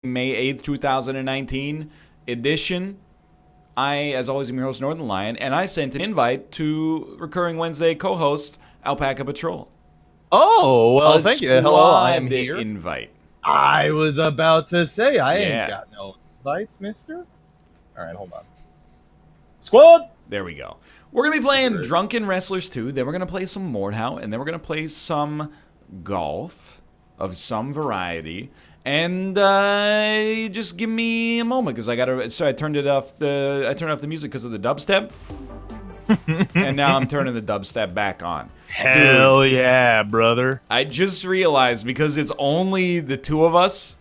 May 8th, 2019 edition. I, as always, am your host, Northernlion, and I sent an invite to recurring Wednesday co-host Alpaca Patrol. Oh, well, thank you. Hello, I am here. Invite. I was about to say, I ain't got no invites, mister. All right, hold on. Squad! There we go. We're going to be playing Drunken Wrestlers 2, then we're going to play some Mordhau, and then we're going to play some golf of some variety. And just give me a moment, because I gotta. So I turned off the music because of the dubstep, and now I'm turning the dubstep back on. Hell yeah, brother! I just realized, because it's only the two of us,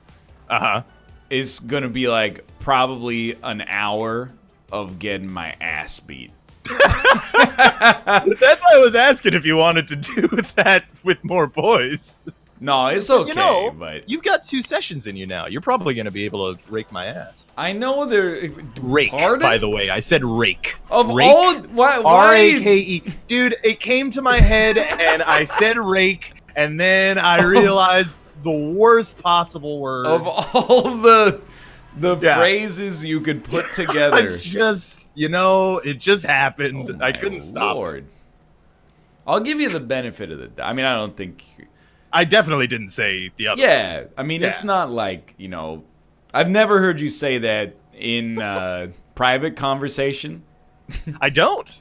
it's gonna be like probably an hour of getting my ass beat. That's why I was asking if you wanted to do that with more boys. No, it's okay, you know, but you've got 2 sessions in you now. You're probably going to be able to rake my ass. I know they're... Rake, pardon? By the way. I said rake. Of rake? all... Why? R-A-K-E. Dude, it came to my head, and I said rake, and then I realized the worst possible word. Of all the phrases you could put together. It just happened. Oh, I couldn't stop. Lord. I'll give you the benefit of the doubt. I mean, I don't think... I definitely didn't say the other. Yeah, I mean, it's not like, you know, I've never heard you say that in private conversation. I don't.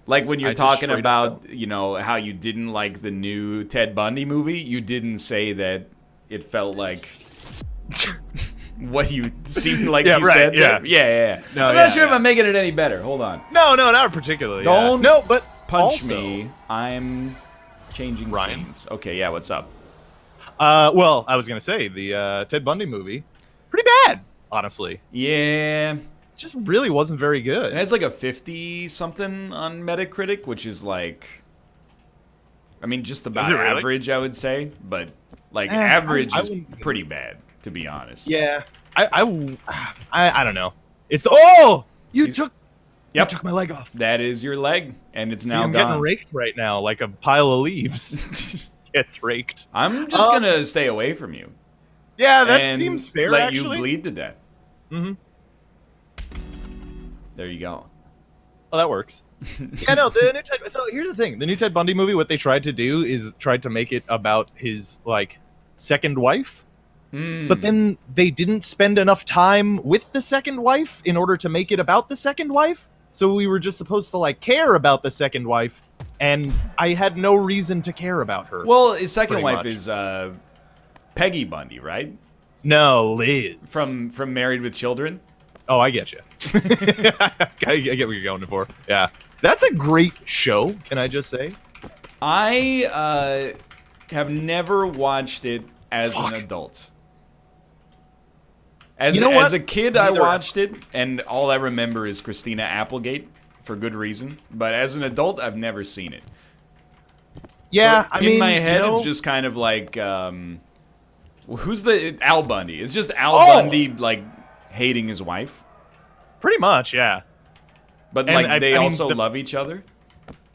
Like when you're talking about, you know, how you didn't like the new Ted Bundy movie, you didn't say that it felt like what you seemed like you said. Yeah. No, I'm not sure if I'm making it any better. Hold on. No, not particularly. Don't no, but punch also, me. I'm changing scenes. Okay, yeah, what's up? Well, I was gonna say the Ted Bundy movie, pretty bad, honestly. Yeah, just really wasn't very good. It has like a 50-something on Metacritic, which is like, I mean, just about average, I would say. But like average is pretty bad, to be honest. Yeah, I don't know. It's you took my leg off. That is your leg, and it's now I'm gone. getting raked right now, like a pile of leaves. Gets raked. I'm just gonna stay away from you. Yeah, that seems fair. Let you bleed to death. Mm-hmm. There you go. Oh, that works. Yeah, no. The new Ted, so here's the thing: the new Ted Bundy movie. What they tried to do is tried to make it about his second wife. But then they didn't spend enough time with the second wife in order to make it about the second wife. So we were just supposed to care about the second wife, and I had no reason to care about her. Well, his second wife is Peggy Bundy, right? No, Liz. From Married with Children. Oh, I get you. I get what you're going for. Yeah, that's a great show. Can I just say? I have never watched it as an adult. As a kid, I watched it, and all I remember is Christina Applegate, for good reason. But as an adult, I've never seen it. Yeah, so in my head, it's just kind of like, who's Al Bundy? It's just Al Bundy, hating his wife? Pretty much, yeah. But, they also love each other?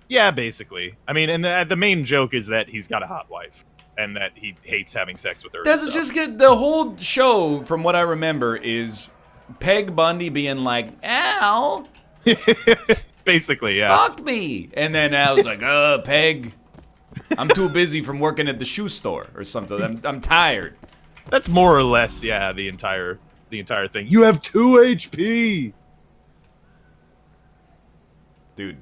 Yeah, basically. I mean, and the main joke is that he's got a hot wife. And that he hates having sex with her. Doesn't just get the whole show, from what I remember, is Peg Bundy being like, Al, basically, yeah, fuck me, and then Al's like, Peg, I'm too busy from working at the shoe store or something. I'm tired. That's more or less, yeah, the entire thing. You have 2 HP, dude.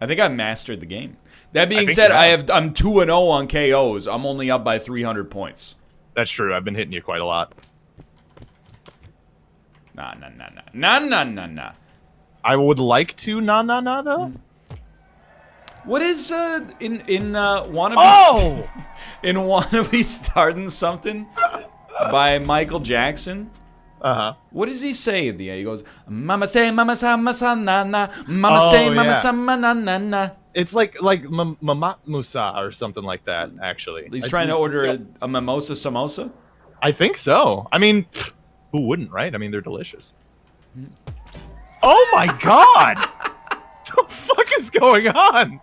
I think I mastered the game. That being said, I'm 2-0 on KOs. I'm only up by 300 points. That's true. I've been hitting you quite a lot. Nah. I would like to though. What is in Wannabe? In Wannabe Starting Something by Michael Jackson? What does he say at the end? He goes, "Mama say, mama sa, mama sa, na na. Mama say, mama sa, na na na." It's like Mamat Musa or something like that. Actually, he's trying to order a mimosa samosa. I think so. I mean, who wouldn't, right? I mean, they're delicious. Oh my god! The fuck is going on?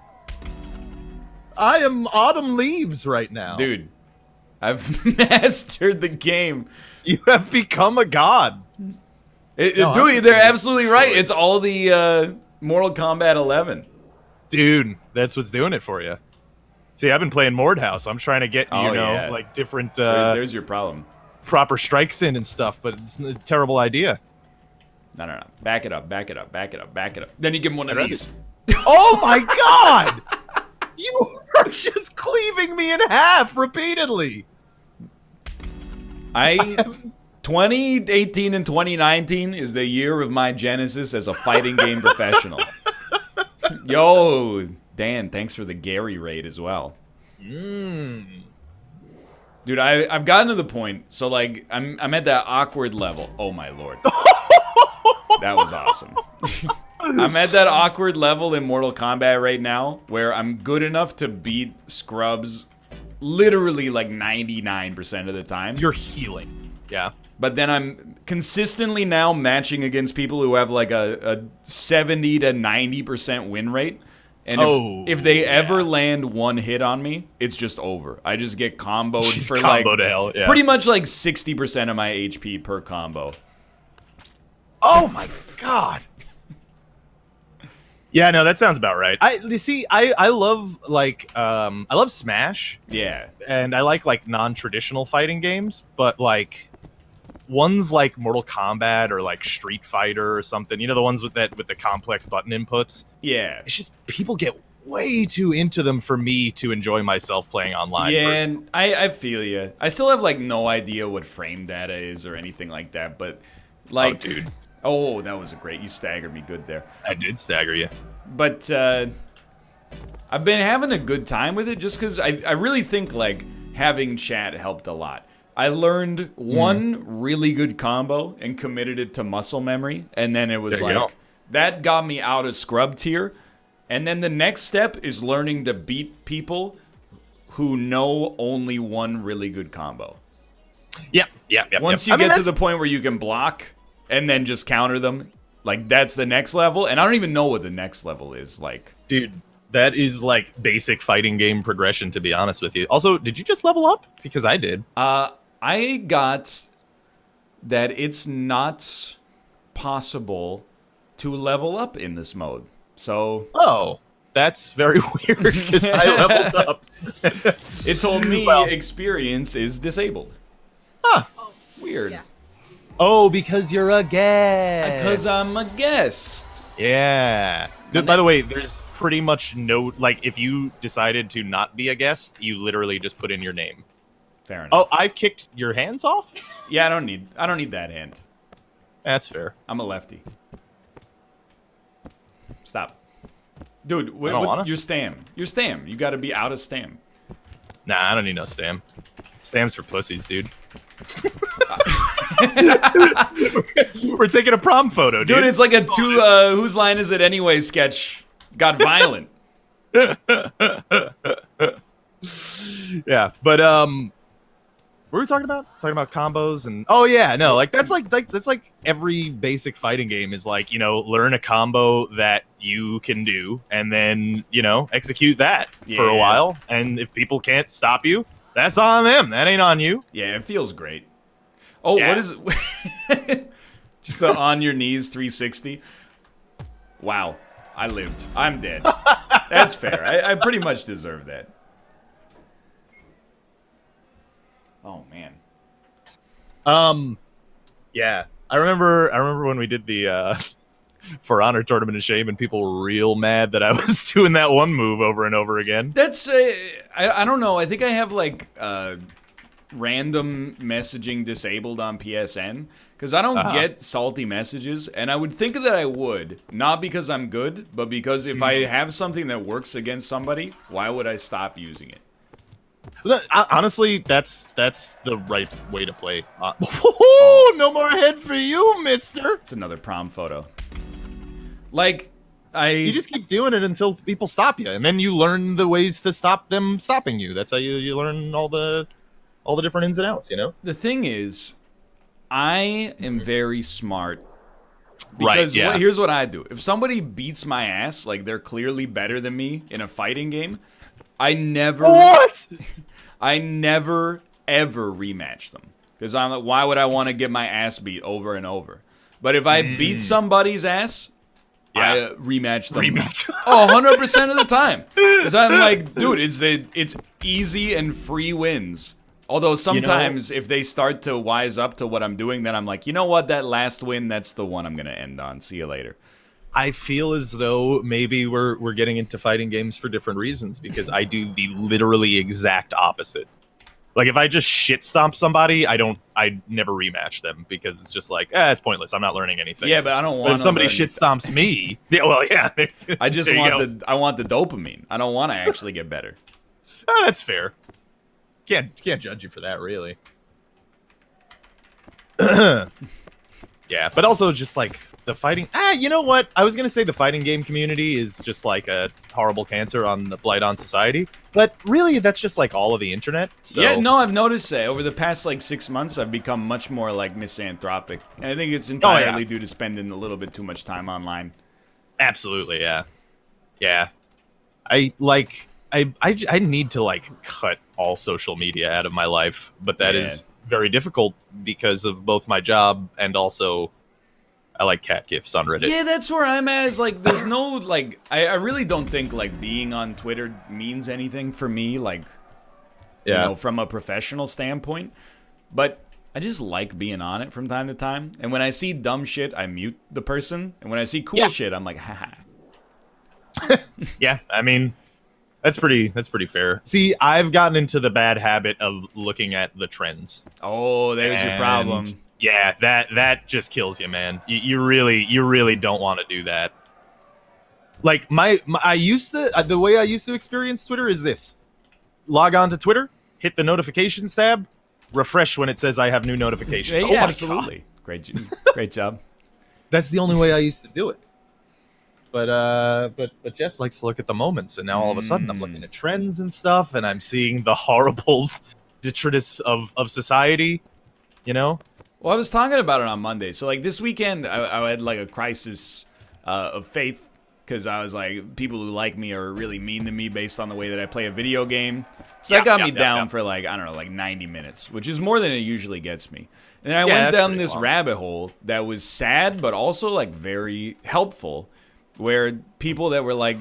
I am autumn leaves right now, dude. I've mastered the game. You have become a god. Dude, they're absolutely right. It's all the Mortal Kombat 11. Dude, that's what's doing it for you. See, I've been playing Mordhau, so I'm trying to get, like different There's your problem. proper strikes in and stuff, but it's a terrible idea. No. Back it up. Then you give him one of these. Oh my god! You are just cleaving me in half repeatedly. 2018 and 2019 is the year of my genesis as a fighting game professional. Yo, Dan, thanks for the Gary raid as well. Dude, I've gotten to the point, so like I'm at that awkward level. Oh my lord. That was awesome. I'm at that awkward level in Mortal Kombat right now where I'm good enough to beat scrubs literally like 99% of the time. You're healing. Yeah. But then I'm consistently now matching against people who have like a 70 to 90% win rate. And if they ever land one hit on me, it's just over. I just get comboed for like to hell, yeah. pretty much like 60% of my HP per combo. Oh my god. Yeah, no, that sounds about right. I love like I love Smash. Yeah. And I like non-traditional fighting games, but like ones like Mortal Kombat or like Street Fighter or something, you know, the ones with the complex button inputs. Yeah. It's just people get way too into them for me to enjoy myself playing online. Yeah, and I feel you. I still have like no idea what frame data is or anything like that, but like, oh, dude. Oh, that was great. You staggered me good there. I did stagger you. But I've been having a good time with it just because I really think like having chat helped a lot. I learned one really good combo and committed it to muscle memory, and then it was like that got me out of scrub tier. And then the next step is learning to beat people who know only one really good combo. Yep. Once you get to the point where you can block and then just counter them, like that's the next level. And I don't even know what the next level is like. Dude, that is like basic fighting game progression, to be honest with you. Also, did you just level up? Because I did. I got that it's not possible to level up in this mode. So... Oh, that's very weird because I leveled up. It told me experience is disabled. Huh. Weird. Yeah. Oh, because you're a guest. Because I'm a guest. Yeah. By the way, there's pretty much no... Like, if you decided to not be a guest, you literally just put in your name. Fair enough. Oh, I kicked your hands off? Yeah, I don't need that hand. That's fair. I'm a lefty. Stop. Dude, your stam. Your stam. You gotta be out of stam. Nah, I don't need no stam. Stam's for pussies, dude. We're taking a prom photo, dude. Dude, it's like a whose line is it anyway sketch got violent. Yeah, but what were we talking about? Talking about combos and that's like every basic fighting game is like, you know, learn a combo that you can do and then, you know, execute that for a while. And if people can't stop you, that's on them. That ain't on you. Yeah, it feels great. Oh, yeah. What is it? Just a on your knees 360. Wow, I lived. I'm dead. That's fair. I pretty much deserve that. Oh man. Yeah. I remember when we did the For Honor Tournament of Shame and people were real mad that I was doing that one move over and over again. That's I don't know. I think I have like random messaging disabled on PSN because I don't get salty messages, and I would think that I would, not because I'm good, but because if I have something that works against somebody, why would I stop using it? Honestly, that's the right way to play. Oh, no more head for you, mister. It's another prom photo. Like, you just keep doing it until people stop you, and then you learn the ways to stop them stopping you. That's how you learn all the different ins and outs, you know? The thing is, I am very smart. Because here's what I do. If somebody beats my ass, like they're clearly better than me in a fighting game, I never ever rematch them. Because I'm like, why would I want to get my ass beat over and over? But if I beat somebody's ass, I rematch them 100% of the time. Because I'm like, dude, it's easy and free wins. Although sometimes if they start to wise up to what I'm doing, then I'm like, you know what? That last win, that's the one I'm going to end on. See you later. I feel as though maybe we're getting into fighting games for different reasons, because I do the literally exact opposite. Like, if I just shit stomp somebody, I never rematch them, because it's just like, it's pointless. I'm not learning anything. Yeah, but I don't want. But if somebody shit stomps me, I just want the dopamine. I don't want to actually get better. That's fair. Can't judge you for that, really. Yeah, but also just like the fighting. You know what? I was gonna say the fighting game community is just like a horrible cancer on the blight on society, but really that's just like all of the internet. So. Yeah, no, I've noticed that over the past like 6 months, I've become much more like misanthropic, and I think it's entirely due to spending a little bit too much time online. Absolutely, yeah. I need to like cut all social media out of my life, but that is very difficult because of both my job and also I like cat gifs on Reddit. Yeah, that's where I'm at. Is like, there's no like, I really don't think like being on Twitter means anything for me, like, you know, from a professional standpoint. But I just like being on it from time to time. And when I see dumb shit, I mute the person. And when I see cool shit, I'm like, haha. Yeah, I mean, that's pretty fair. See, I've gotten into the bad habit of looking at the trends. Oh, there's your problem. Yeah, that just kills you, man. You really don't want to do that. Like the way I used to experience Twitter is this: log on to Twitter, hit the notifications tab, refresh when it says I have new notifications. Yeah, absolutely. Great job. That's the only way I used to do it. But Jess likes to look at the moments, and now all of a sudden I'm looking at trends and stuff, and I'm seeing the horrible detritus of society, you know? Well, I was talking about it on Monday. So, like, this weekend, I had, like, a crisis of faith, because I was like, people who like me are really mean to me based on the way that I play a video game. So that got me down for, like, I don't know, like 90 minutes, which is more than it usually gets me. And then I went down this rabbit hole that was sad, but also, like, very helpful, where people that were, like,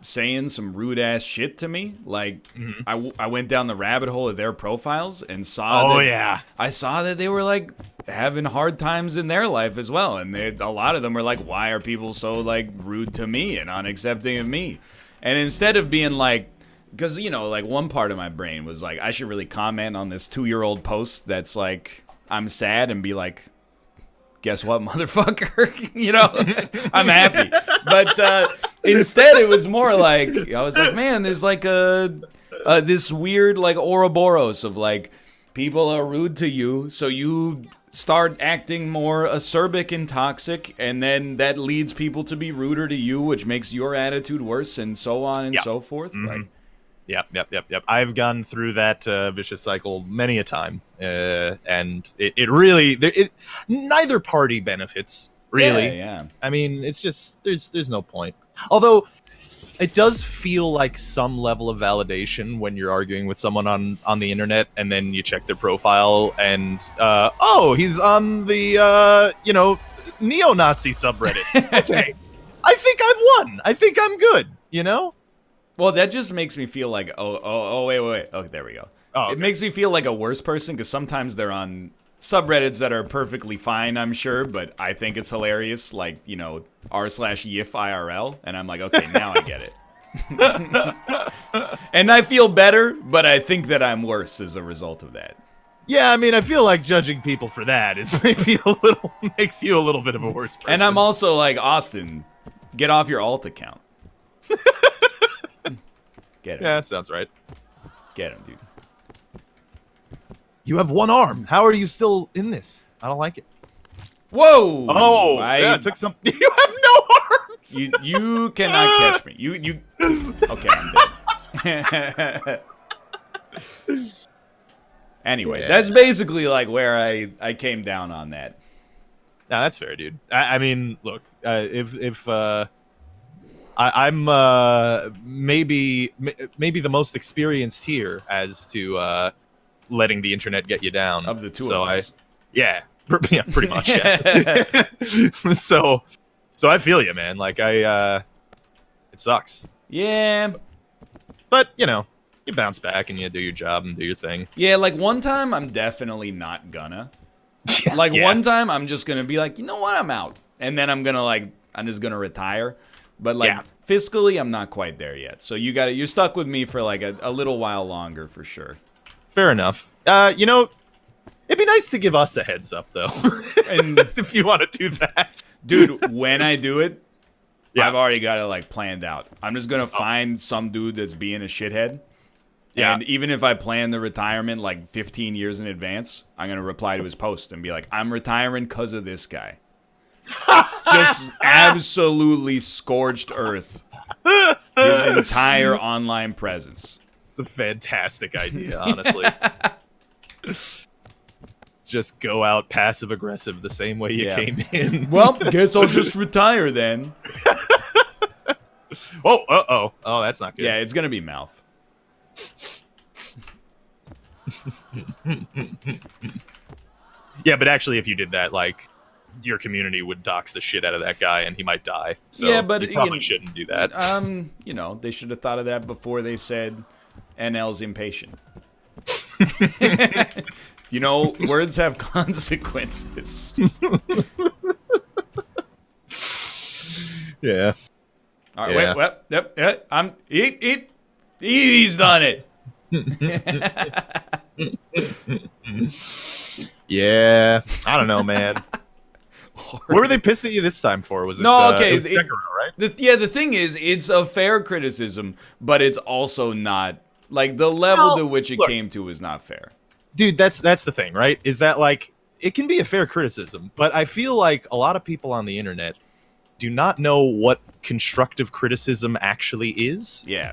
saying some rude-ass shit to me, like, I went down the rabbit hole of their profiles and saw I saw that they were, like, having hard times in their life as well, and a lot of them were like, why are people so, like, rude to me and unaccepting of me? And instead of being like, because, you know, like, one part of my brain was like, I should really comment on this 2-year-old post that's like, I'm sad, and be like, guess what, motherfucker? You know, I'm happy. But instead, it was more like, I was like, man, there's like this weird, like, Ouroboros of, like, people are rude to you, so you start acting more acerbic and toxic, and then that leads people to be ruder to you, which makes your attitude worse, and so on and so forth. Like, Yep. I've gone through that vicious cycle many a time, and it really neither party benefits, really. Yeah. I mean, it's just there's no point. Although it does feel like some level of validation when you're arguing with someone on the internet, and then you check their profile, and he's on the neo-Nazi subreddit. Okay, I think I've won. I think I'm good. You know. Well, that just makes me feel like, wait. Oh, there we go. Oh, okay. It makes me feel like a worse person, because sometimes they're on subreddits that are perfectly fine, I'm sure, but I think it's hilarious, like, you know, r/yifirl, and I'm like, okay, now I get it. And I feel better, but I think that I'm worse as a result of that. Yeah, I mean, I feel like judging people for that is maybe makes you a little bit of a worse person. And I'm also like, Austin, get off your alt account. Get him. Yeah, that sounds right. Get him, dude. You have one arm. How are you still in this? I don't like it. Whoa! Oh, it took some. You have no arms. You cannot catch me. You. Okay, I'm dead. Anyway, that's basically like where I came down on that. Nah, that's fair, dude. I mean, look, if I'm maybe the most experienced here as to letting the internet get you down. Of the two so of us. Yeah, pretty much. Yeah. so I feel you, man. Like it sucks. Yeah. But you bounce back and you do your job and do your thing. Yeah, like one time I'm definitely not gonna. Like one time I'm just gonna be like, you know what, I'm out. And then I'm just gonna retire. But like fiscally I'm not quite there yet. So you're stuck with me for like a little while longer for sure. Fair enough. It'd be nice to give us a heads up though. And if you want to do that. Dude, when I do it, I've already got it like planned out. I'm just gonna find some dude that's being a shithead. Yeah. And even if I plan the retirement like 15 years in advance, I'm going to reply to his post and be like, I'm retiring because of this guy. Just absolutely scorched earth. His entire online presence. It's a fantastic idea, honestly. Just go out passive-aggressive the same way you came in. Well, guess I'll just retire then. Oh, uh-oh. Oh, that's not good. Yeah, it's going to be mouth. Yeah, but actually, if you did that, like, your community would dox the shit out of that guy, and he might die. So yeah, but you probably shouldn't do that. They should have thought of that before they said NL's impatient. Words have consequences. Yeah. All right. Yep. He's done it. Yeah, I don't know, man. What were they pissed at you this time for? Was it okay? It was Sekiro, right? The thing is, it's a fair criticism, but it's also not like the level to which it came to is not fair. Dude, that's the thing, right? Is that like it can be a fair criticism, but I feel like a lot of people on the internet do not know what constructive criticism actually is. Yeah.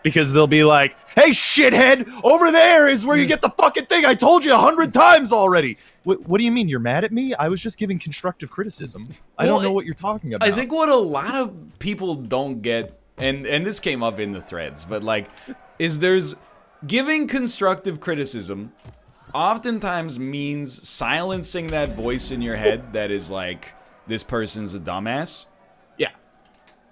Because they'll be like, hey, shithead, over there is where you get the fucking thing. I told you 100 times already. What do you mean? You're mad at me? I was just giving constructive criticism. I don't know what you're talking about. I think what a lot of people don't get, and this came up in the threads, but like, is there's giving constructive criticism oftentimes means silencing that voice in your head that is like, this person's a dumbass.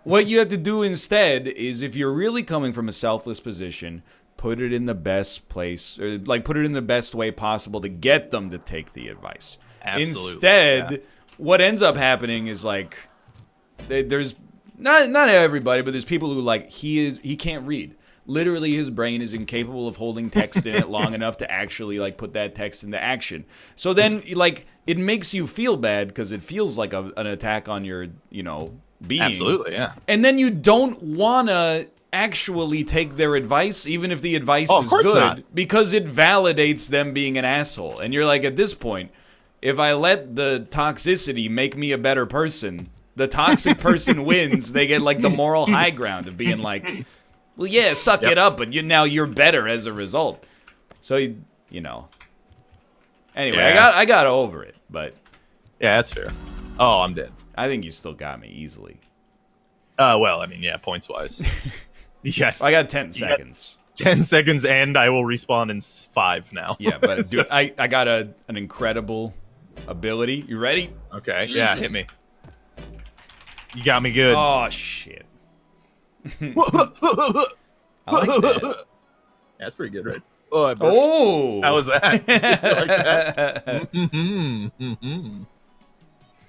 What you have to do instead is, if you're really coming from a selfless position, put it in the best place, or like put it in the best way possible to get them to take the advice. Absolutely. Instead, what ends up happening is like, there's not everybody, but there's people who like he can't read. Literally, his brain is incapable of holding text in it long enough to actually like put that text into action. So then, like, it makes you feel bad because it feels like an attack on your, being. Absolutely, yeah. And then you don't want to actually take their advice, even if the advice is good, not. because it validates them being an asshole. And you're like, at this point, if I let the toxicity make me a better person, the toxic person wins. They get like the moral high ground of being like, well, yeah, suck it up, but now you're better as a result. So, Anyway, I got over it, but yeah, that's fair. Oh, I'm dead. I think you still got me easily. Well, I mean, yeah, points-wise. Yeah. I got 10 seconds. 10 seconds, and I will respawn in 5 now. Yeah, but dude, I got an incredible ability. You ready? Okay, yeah, hit me. You got me good. Oh, shit. I like that. That's pretty good, right? Oh! How was that? Like that?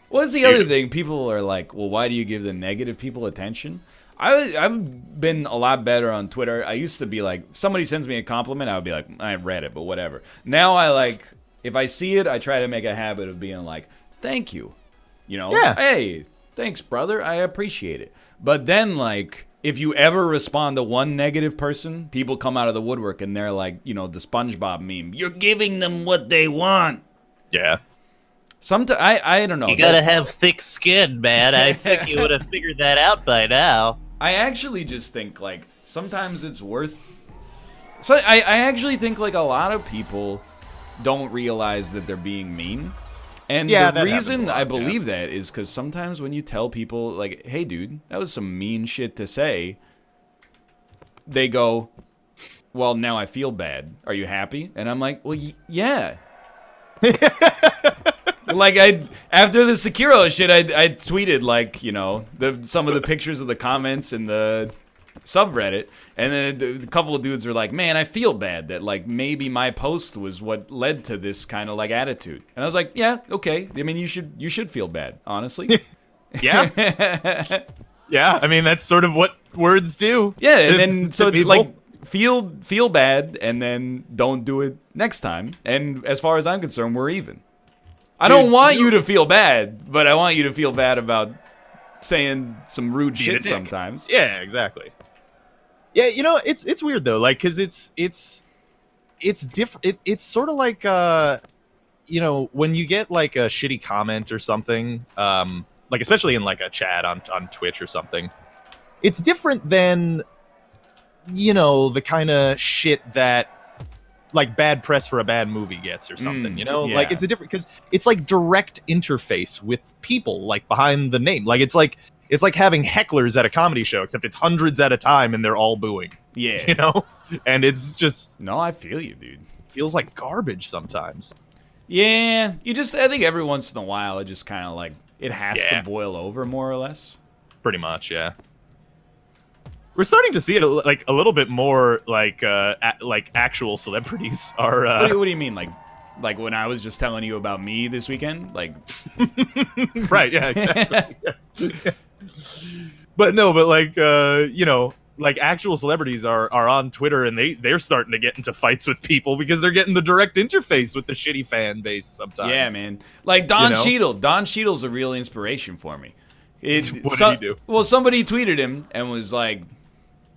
What's the other thing? People are like, well, why do you give the negative people attention? I've been a lot better on Twitter. I used to be like, somebody sends me a compliment, I would be like, I read it, but whatever. Now I like, if I see it, I try to make a habit of being like, thank you. Yeah. Hey, thanks, brother. I appreciate it. But then, like, if you ever respond to one negative person, people come out of the woodwork and they're like, the SpongeBob meme. You're giving them what they want. Yeah. I don't know. You gotta have thick skin, man. I think you would have figured that out by now. I actually just think, like, sometimes it's worth... So I actually think, like, a lot of people don't realize that they're being mean. And the reason I believe that is because sometimes when you tell people, like, hey, dude, that was some mean shit to say, they go, well, now I feel bad. Are you happy? And I'm like, well, yeah. Like, after the Sekiro shit, I tweeted, like, you know, some of the pictures of the comments in the subreddit, and then a couple of dudes were like, man, I feel bad that, like, maybe my post was what led to this kind of, like, attitude. And I was like, yeah, okay. I mean, you should feel bad, honestly. Yeah. Yeah, I mean, that's sort of what words do. Yeah, and then, so, people. like, feel bad, and then don't do it next time. And as far as I'm concerned, we're even. I don't want you to feel bad, but I want you to feel bad about saying some rude shit sometimes. Yeah, exactly. Yeah, you know, it's weird though, like, because it's different. It's sort of like you know, when you get like a shitty comment or something, like especially in like a chat on Twitch or something, it's different than, you know, the kind of shit that like bad press for a bad movie gets or something, you know? yeah. Like, it's a different, because it's like direct interface with people, like behind the name. Like, it's like having hecklers at a comedy show, except it's hundreds at a time and they're all booing. Yeah. You know? And it's just... No, I feel you, dude. Feels like garbage sometimes. Yeah, I think every once in a while it just kind of like, it has to boil over more or less. Pretty much, yeah. We're starting to see it like a little bit more like like actual celebrities are. What do you mean, like when I was just telling you about me this weekend, like? Right. Yeah. Exactly. Yeah. But like you know, like actual celebrities are on Twitter and they're starting to get into fights with people because they're getting the direct interface with the shitty fan base sometimes. Yeah, man. Like Don You know? Cheadle. Don Cheadle's a real inspiration for me. What did he do? Well, somebody tweeted him and was like,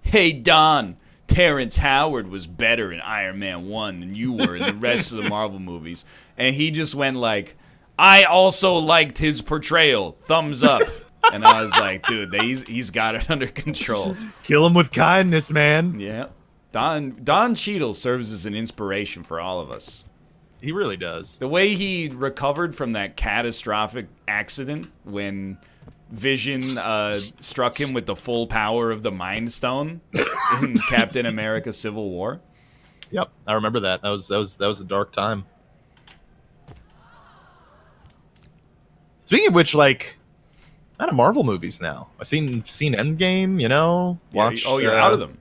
hey, Don, Terrence Howard was better in Iron Man 1 than you were in the rest of the Marvel movies. And he just went like, I also liked his portrayal. Thumbs up. And I was like, dude, he's got it under control. Kill him with kindness, man. Yeah. Don Cheadle serves as an inspiration for all of us. He really does. The way he recovered from that catastrophic accident when Vision struck him with the full power of the Mind Stone in Captain America: Civil War. Yep, I remember that. That was a dark time. Speaking of which, like, out of Marvel movies now. I've seen Endgame. You know, watched. Oh, you're out of them.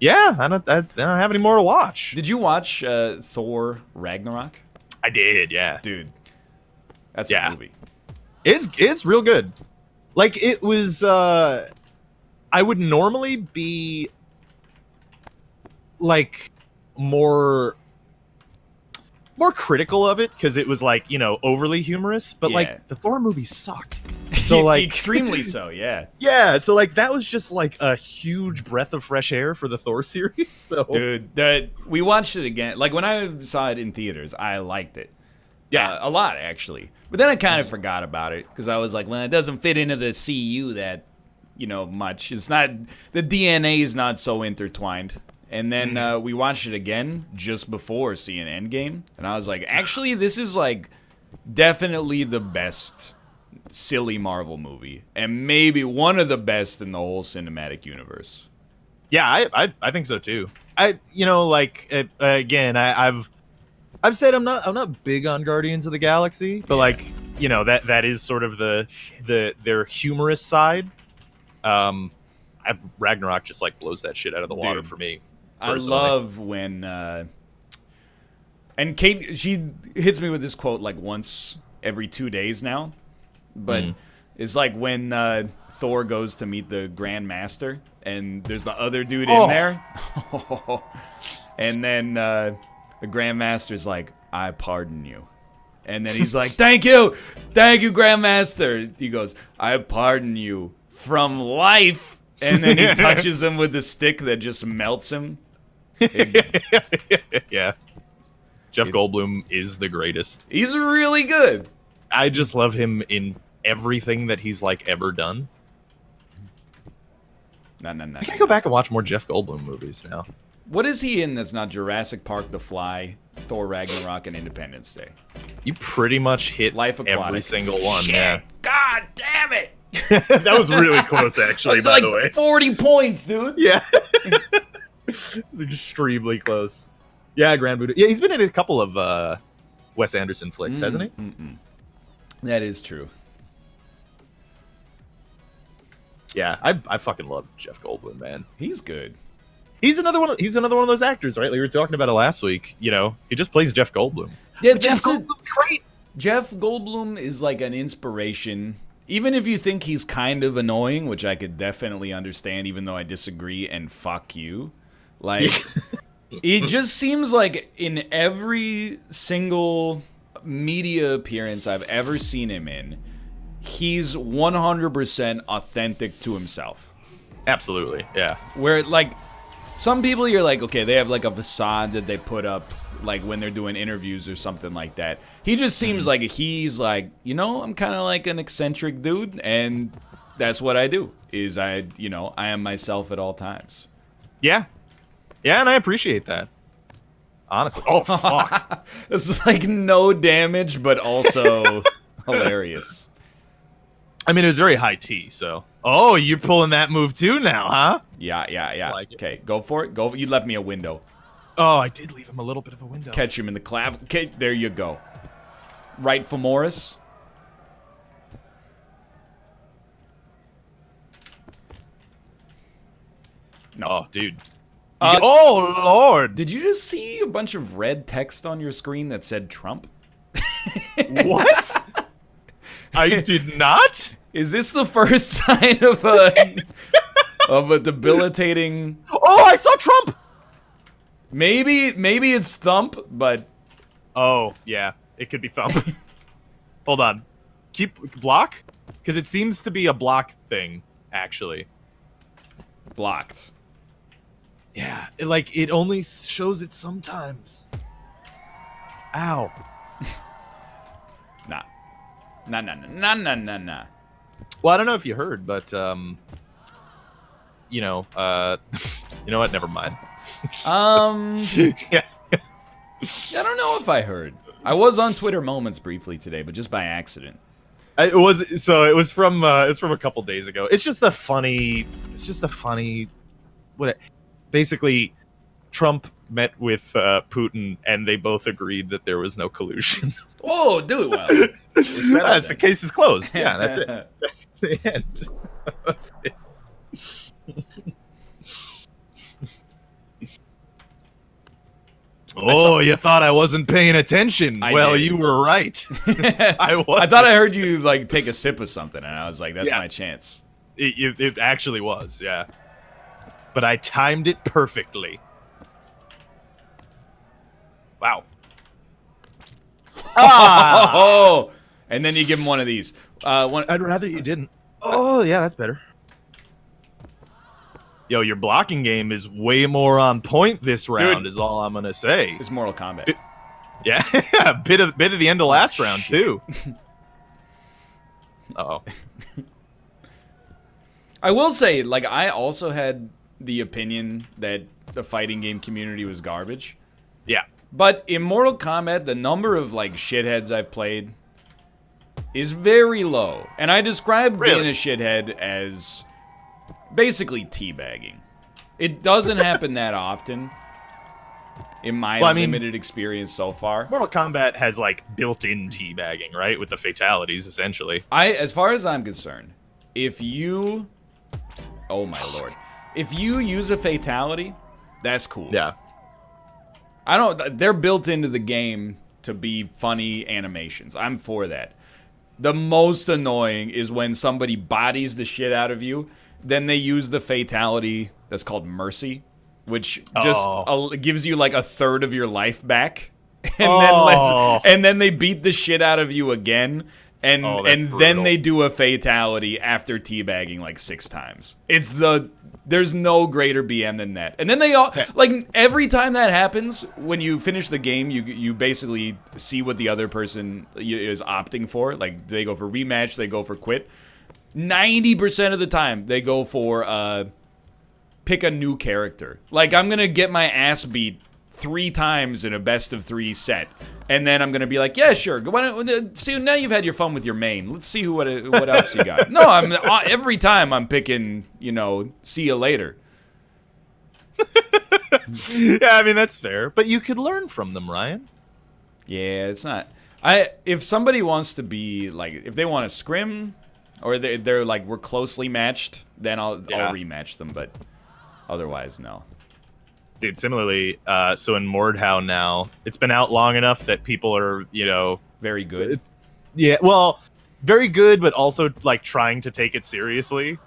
Yeah, I don't have any more to watch. Did you watch Thor Ragnarok? I did. Yeah, Dude, that's a movie. It's real good. Like, it was, I would normally be, like, more critical of it, because it was, like, you know, overly humorous, but, like, the Thor movie sucked. So, like... Extremely so, yeah. Yeah, so, like, that was just, like, a huge breath of fresh air for the Thor series, so... Dude, we watched it again. Like, when I saw it in theaters, I liked it. Yeah, a lot, actually. But then I kind of forgot about it because I was like, well, it doesn't fit into the CU that, you know, much. It's not, the DNA is not so intertwined. And then we watched it again just before seeing Endgame. And I was like, actually, this is, like, definitely the best silly Marvel movie. And maybe one of the best in the whole cinematic universe. Yeah, I think so, too. You know, like, again, I've said I'm not big on Guardians of the Galaxy, but like, you know, that is sort of their humorous side. Ragnarok just like blows that shit out of the water for me. Personally. I love when and Kate, she hits me with this quote like once every 2 days now, but it's like when Thor goes to meet the Grand Master and there's the other dude in there, and then the Grandmaster's like, I pardon you. And then he's like, thank you, Grandmaster. He goes, I pardon you from life. And then he touches him with the stick that just melts him. Yeah. Jeff Goldblum is the greatest. He's really good. I just love him in everything that he's like ever done. No. I gotta go back and watch more Jeff Goldblum movies now. What is he in that's not Jurassic Park, The Fly, Thor Ragnarok, and Independence Day? You pretty much hit Life Aquatic. every single one. Shit. Yeah. God damn it. That was really close, actually, by like the way. 40 points, dude. Yeah. It's extremely close. Yeah, Grand Buddha. Yeah, he's been in a couple of Wes Anderson flicks, hasn't he? That is true. Yeah, I fucking love Jeff Goldblum, man. He's good. He's another one. He's another one of those actors, right? Like we were talking about it last week. You know, he just plays Jeff Goldblum. Yeah, But Jeff Goldblum's great. Jeff Goldblum is like an inspiration. Even if you think he's kind of annoying, which I could definitely understand, even though I disagree, and fuck you. Like, it just seems like in every single media appearance I've ever seen him in, he's 100% authentic to himself. Absolutely, yeah. Where, like, some people you're like, okay, they have like a facade that they put up, like when they're doing interviews or something like that. He just seems like he's like, you know, I'm kind of like an eccentric dude, and that's what I do. Is I am myself at all times. Yeah, yeah, and I appreciate that. Honestly. Oh fuck. This is like no damage, but also hilarious. I mean, it was very high T. So. Oh, you're pulling that move too now, huh? Yeah. Like it. Okay, go for it. Go. You left me a window. Oh, I did leave him a little bit of a window. Catch him in the clav. Okay, there you go. Right for Morris. No. Oh, dude. Oh, Lord. Did you just see a bunch of red text on your screen that said Trump? What? I did not? Is this the first sign of a debilitating? Oh, I saw Trump. Maybe it's Thump, but Oh, yeah. It could be Thump. Hold on. Keep block? Because it seems to be a block thing, actually. blocked. Yeah, it only shows it sometimes. Ow. Nah. Well, I don't know if you heard, but you know what? Never mind. Yeah. I don't know if I heard. I was on Twitter Moments briefly today, but just by accident. It was from a couple days ago. It's just a funny. Basically, Trump met with Putin, and they both agreed that there was no collusion. Oh, do it well. That's the case is closed. Yeah, that's it. That's the end. Oh, you thought I wasn't paying attention? I did. You were right. I was. I thought I heard you like take a sip of something, and I was like, "That's my chance." It actually was, yeah. But I timed it perfectly. Wow. Oh, and then you give him one of these. I'd rather you didn't. Oh, yeah, that's better. Yo, your blocking game is way more on point this round, is all I'm gonna say. It's Mortal Kombat. Yeah, bit of the end of last round too. Uh-oh. I will say, like, I also had the opinion that the fighting game community was garbage. Yeah. But in Mortal Kombat, the number of, like, shitheads I've played is very low. And I describe being a shithead as basically teabagging. It doesn't happen that often in my limited experience so far. Mortal Kombat has, like, built-in teabagging, right? With the fatalities, essentially. As far as I'm concerned, if you... Oh, my lord. If you use a fatality, that's cool. Yeah. They're built into the game to be funny animations. I'm for that. The most annoying is when somebody bodies the shit out of you, then they use the fatality that's called Mercy, which just gives you like a third of your life back, and then they beat the shit out of you again, and then they do a fatality after teabagging like 6 times. There's no greater BM than that. And then they all, like, every time that happens, when you finish the game, you basically see what the other person is opting for. Like, they go for rematch, they go for quit. 90% of the time, they go for pick a new character. Like, I'm gonna get my ass beat 3 times in a best of 3 set, and then I'm gonna be like, yeah, sure. See, now you've had your fun with your main. Let's see what else you got. No, every time I'm picking, see you later. Yeah, I mean that's fair, but you could learn from them, Ryan. Yeah, it's not. If somebody wants to be like, if they want to scrim, or they're like we're closely matched, then I'll rematch them. But otherwise, no. Dude, similarly, so in Mordhau now, it's been out long enough that people are, Very good. Yeah, well, very good, but also like trying to take it seriously,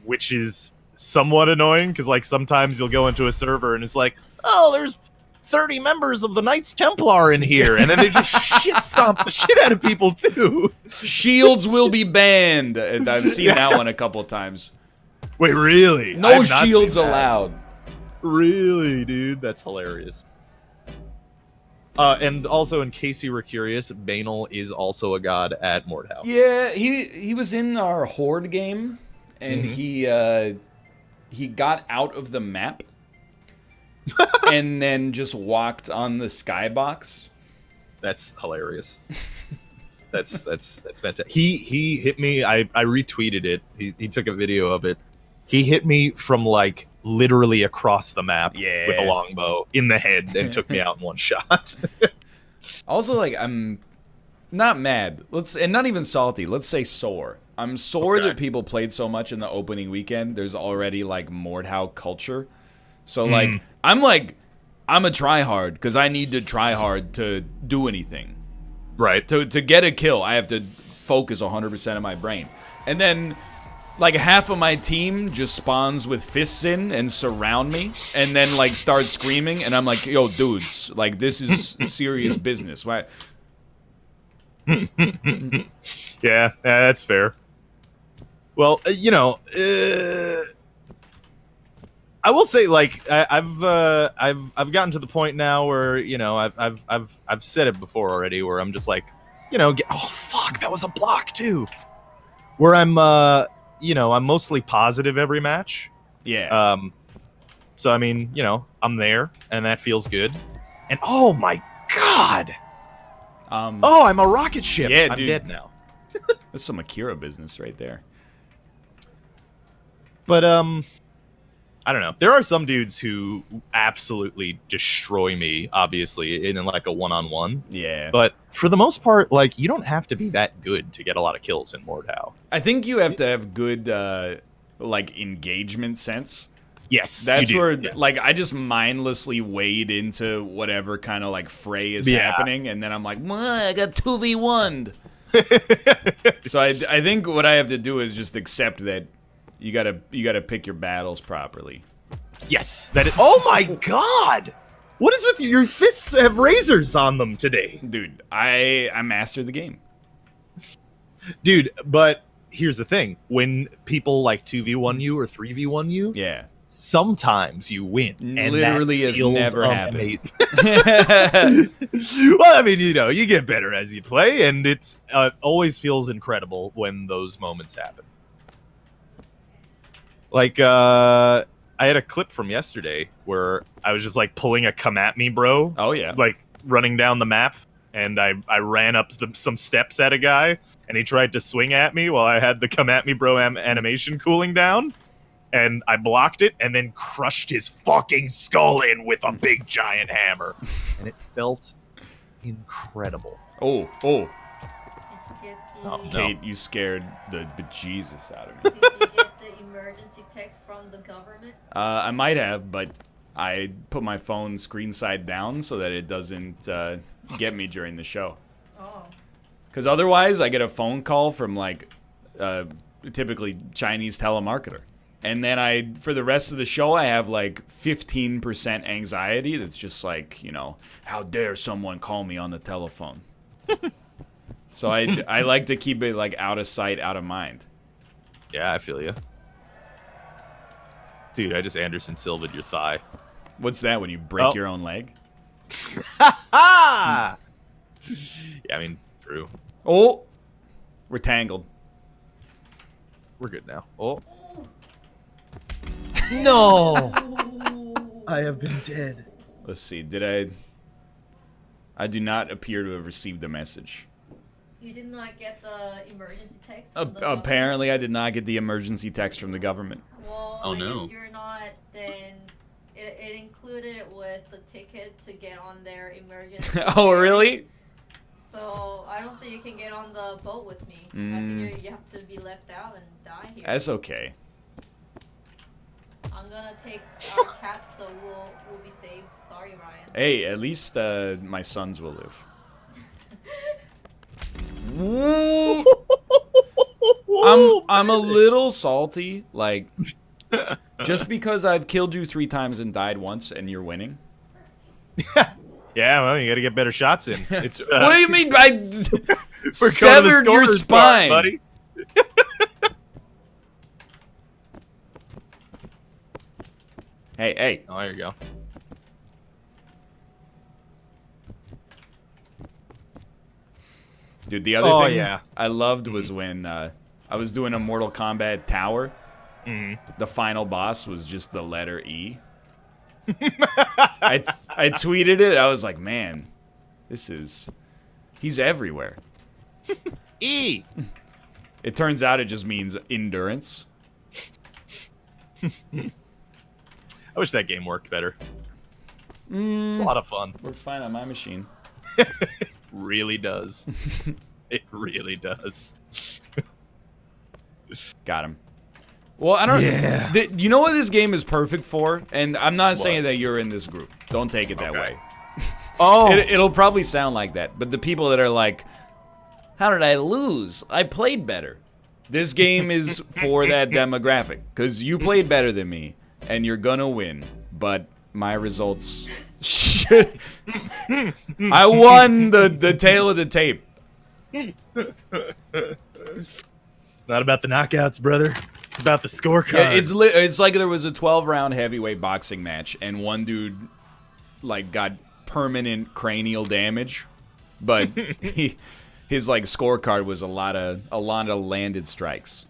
which is somewhat annoying because like sometimes you'll go into a server and it's like, oh, there's 30 members of the Knights Templar in here, and then they just shit stomp the shit out of people too. Shields will be banned. And I've seen that one a couple times. Wait, really? No shields allowed. Really, dude? That's hilarious. And also, in case you were curious, Banal is also a god at Mordhau. Yeah, he was in our Horde game, and he got out of the map, and then just walked on the skybox. That's hilarious. That's fantastic. He hit me. I retweeted it. He took a video of it. He hit me from like literally across the map with a longbow in the head and took me out in one shot. Also, like, I'm not mad. And not even salty. Let's say sore. I'm sore that people played so much in the opening weekend. There's already like Mordhau culture. So like I'm a tryhard because I need to try hard to do anything. Right. To get a kill, I have to focus 100% of my brain. And then like half of my team just spawns with fists in and surround me and then like start screaming and I'm like, yo, dudes, like this is serious business. Why? Yeah, that's fair. Well, I will say, like, I've gotten to the point now where I've said it before already, where I'm just like, oh fuck, that was a block too. Where I'm I'm mostly positive every match. Yeah. So I mean, I'm there, and that feels good. And oh my god. Oh, I'm a rocket ship. Yeah, I'm dude. dead now. That's some Akira business right there. But I don't know. There are some dudes who absolutely destroy me, obviously, in like a one-on-one. Yeah. But for the most part, like, you don't have to be that good to get a lot of kills in Mordhau. I think you have to have good like engagement sense. Yes, That's you do. where Yeah. like I just mindlessly wade into whatever kind of like fray is happening, and then I'm like, I got 2v1'd. So I think what I have to do is just accept that you gotta pick your battles properly. Yes, that is. Oh my god! What is with you? Your fists have razors on them today, Dude, I mastered the game. dude. But here's the thing: when people like 2v1 you or 3v1 you, Yeah. sometimes you win. And Literally that has feels never happened. Well, I mean, you get better as you play, and it's always feels incredible when those moments happen. Like, I had a clip from yesterday where I was just like pulling a come at me, bro. Oh yeah. Like running down the map, and I ran up some steps at a guy, and he tried to swing at me while I had the come at me, bro animation cooling down. And I blocked it, and then crushed his fucking skull in with a big giant hammer. And it felt incredible. Oh. Did you get the, Oh, no. Kate, you scared the bejesus out of me. Did you get the emergency text from the government? I might have, but I put my phone screen side down so that it doesn't get me during the show. Oh. Because otherwise, I get a phone call from like typically Chinese telemarketer. And then for the rest of the show, I have like 15% anxiety. That's just like, how dare someone call me on the telephone? So I like to keep it like out of sight, out of mind. Yeah, I feel you. Dude, I just Anderson Silva'd your thigh. What's that when you break your own leg? Ha! Yeah, I mean, true. Oh, we're tangled. We're good now. Oh. No! I have been dead. Let's see. I do not appear to have received a message. You did not get the emergency text from the government? Apparently, I did not get the emergency text from the government. Well, Oh, I no. guess you're not, then It included it with the ticket to get on their emergency. Oh, ferry. really? So I don't think you can get on the boat with me. I think you have to be left out and die here. That's okay. I'm gonna take our cats, so we'll be saved. Sorry, Ryan. Hey, at least my sons will live. Woo! I'm a little salty, like just because I've killed you 3 times and died once, and you're winning. Yeah, well, you got to get better shots in. It's What do you mean by we're going to the severed your scorer's spine, part, buddy? Hey. Oh, there you go. Dude, the other thing yeah. I loved was when I was doing a Mortal Kombat tower. The final boss was just the letter E. I tweeted it. I was like, man, he's everywhere. E. It turns out it just means endurance. I wish that game worked better. It's a lot of fun. Works fine on my machine. Really does. It really does. Got him. Well, I don't. Yeah. You know what this game is perfect for? And I'm not saying that you're in this group. Don't take it that Okay. way. Oh. It'll probably sound like that. But the people that are like, how did I lose? I played better. This game is for that demographic. Because you played better than me. And you're gonna win. But my results should. I won the tail of the tape. It's not about the knockouts, brother. It's about the scorecard. Yeah, it's like there was a 12-round heavyweight boxing match, and one dude like got permanent cranial damage, but his like scorecard was a lot of landed strikes.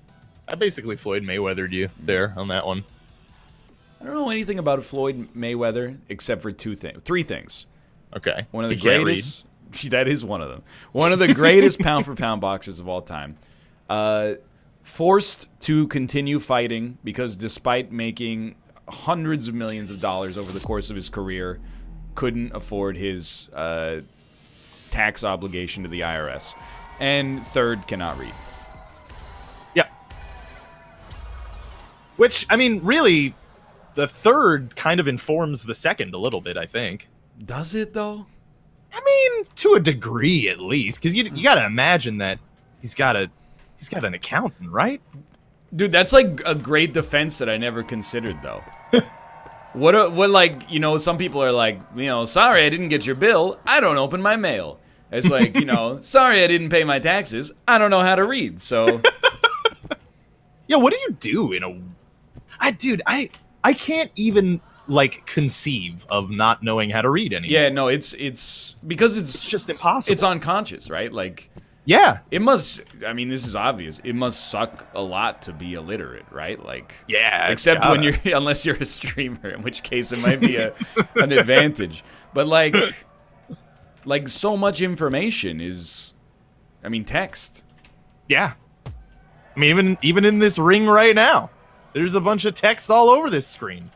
I basically Floyd Mayweathered you there on that one. I don't know anything about Floyd Mayweather except for 3 things. Okay. One of the He can't greatest. That is one of them. One of the greatest pound-for-pound boxers of all time. Forced to continue fighting because despite making hundreds of millions of dollars over the course of his career, couldn't afford his tax obligation to the IRS. And third, cannot read. Yeah. Which, I mean, really, the third kind of informs the second a little bit, I think. Does it, though? I mean, to a degree, at least. Because you got to imagine that he's got an accountant, right? Dude, that's like a great defense that I never considered, though. What like, you know, some people are like, you know, sorry I didn't get your bill. I don't open my mail. It's like, you know, sorry I didn't pay my taxes. I don't know how to read, so. Yeah, what do you do in a... I can't even, like, conceive of not knowing how to read anymore. Yeah, no, it's because it's just impossible. It's unconscious, right? Like, yeah. it must, I mean, this is obvious. It must suck a lot to be illiterate, right? Like, Yeah, it's except when gotta. you're, unless you're a streamer, in which case it might be an advantage. But like so much information is, I mean, text. Yeah. I mean, even in this ring right now, there's a bunch of text all over this screen.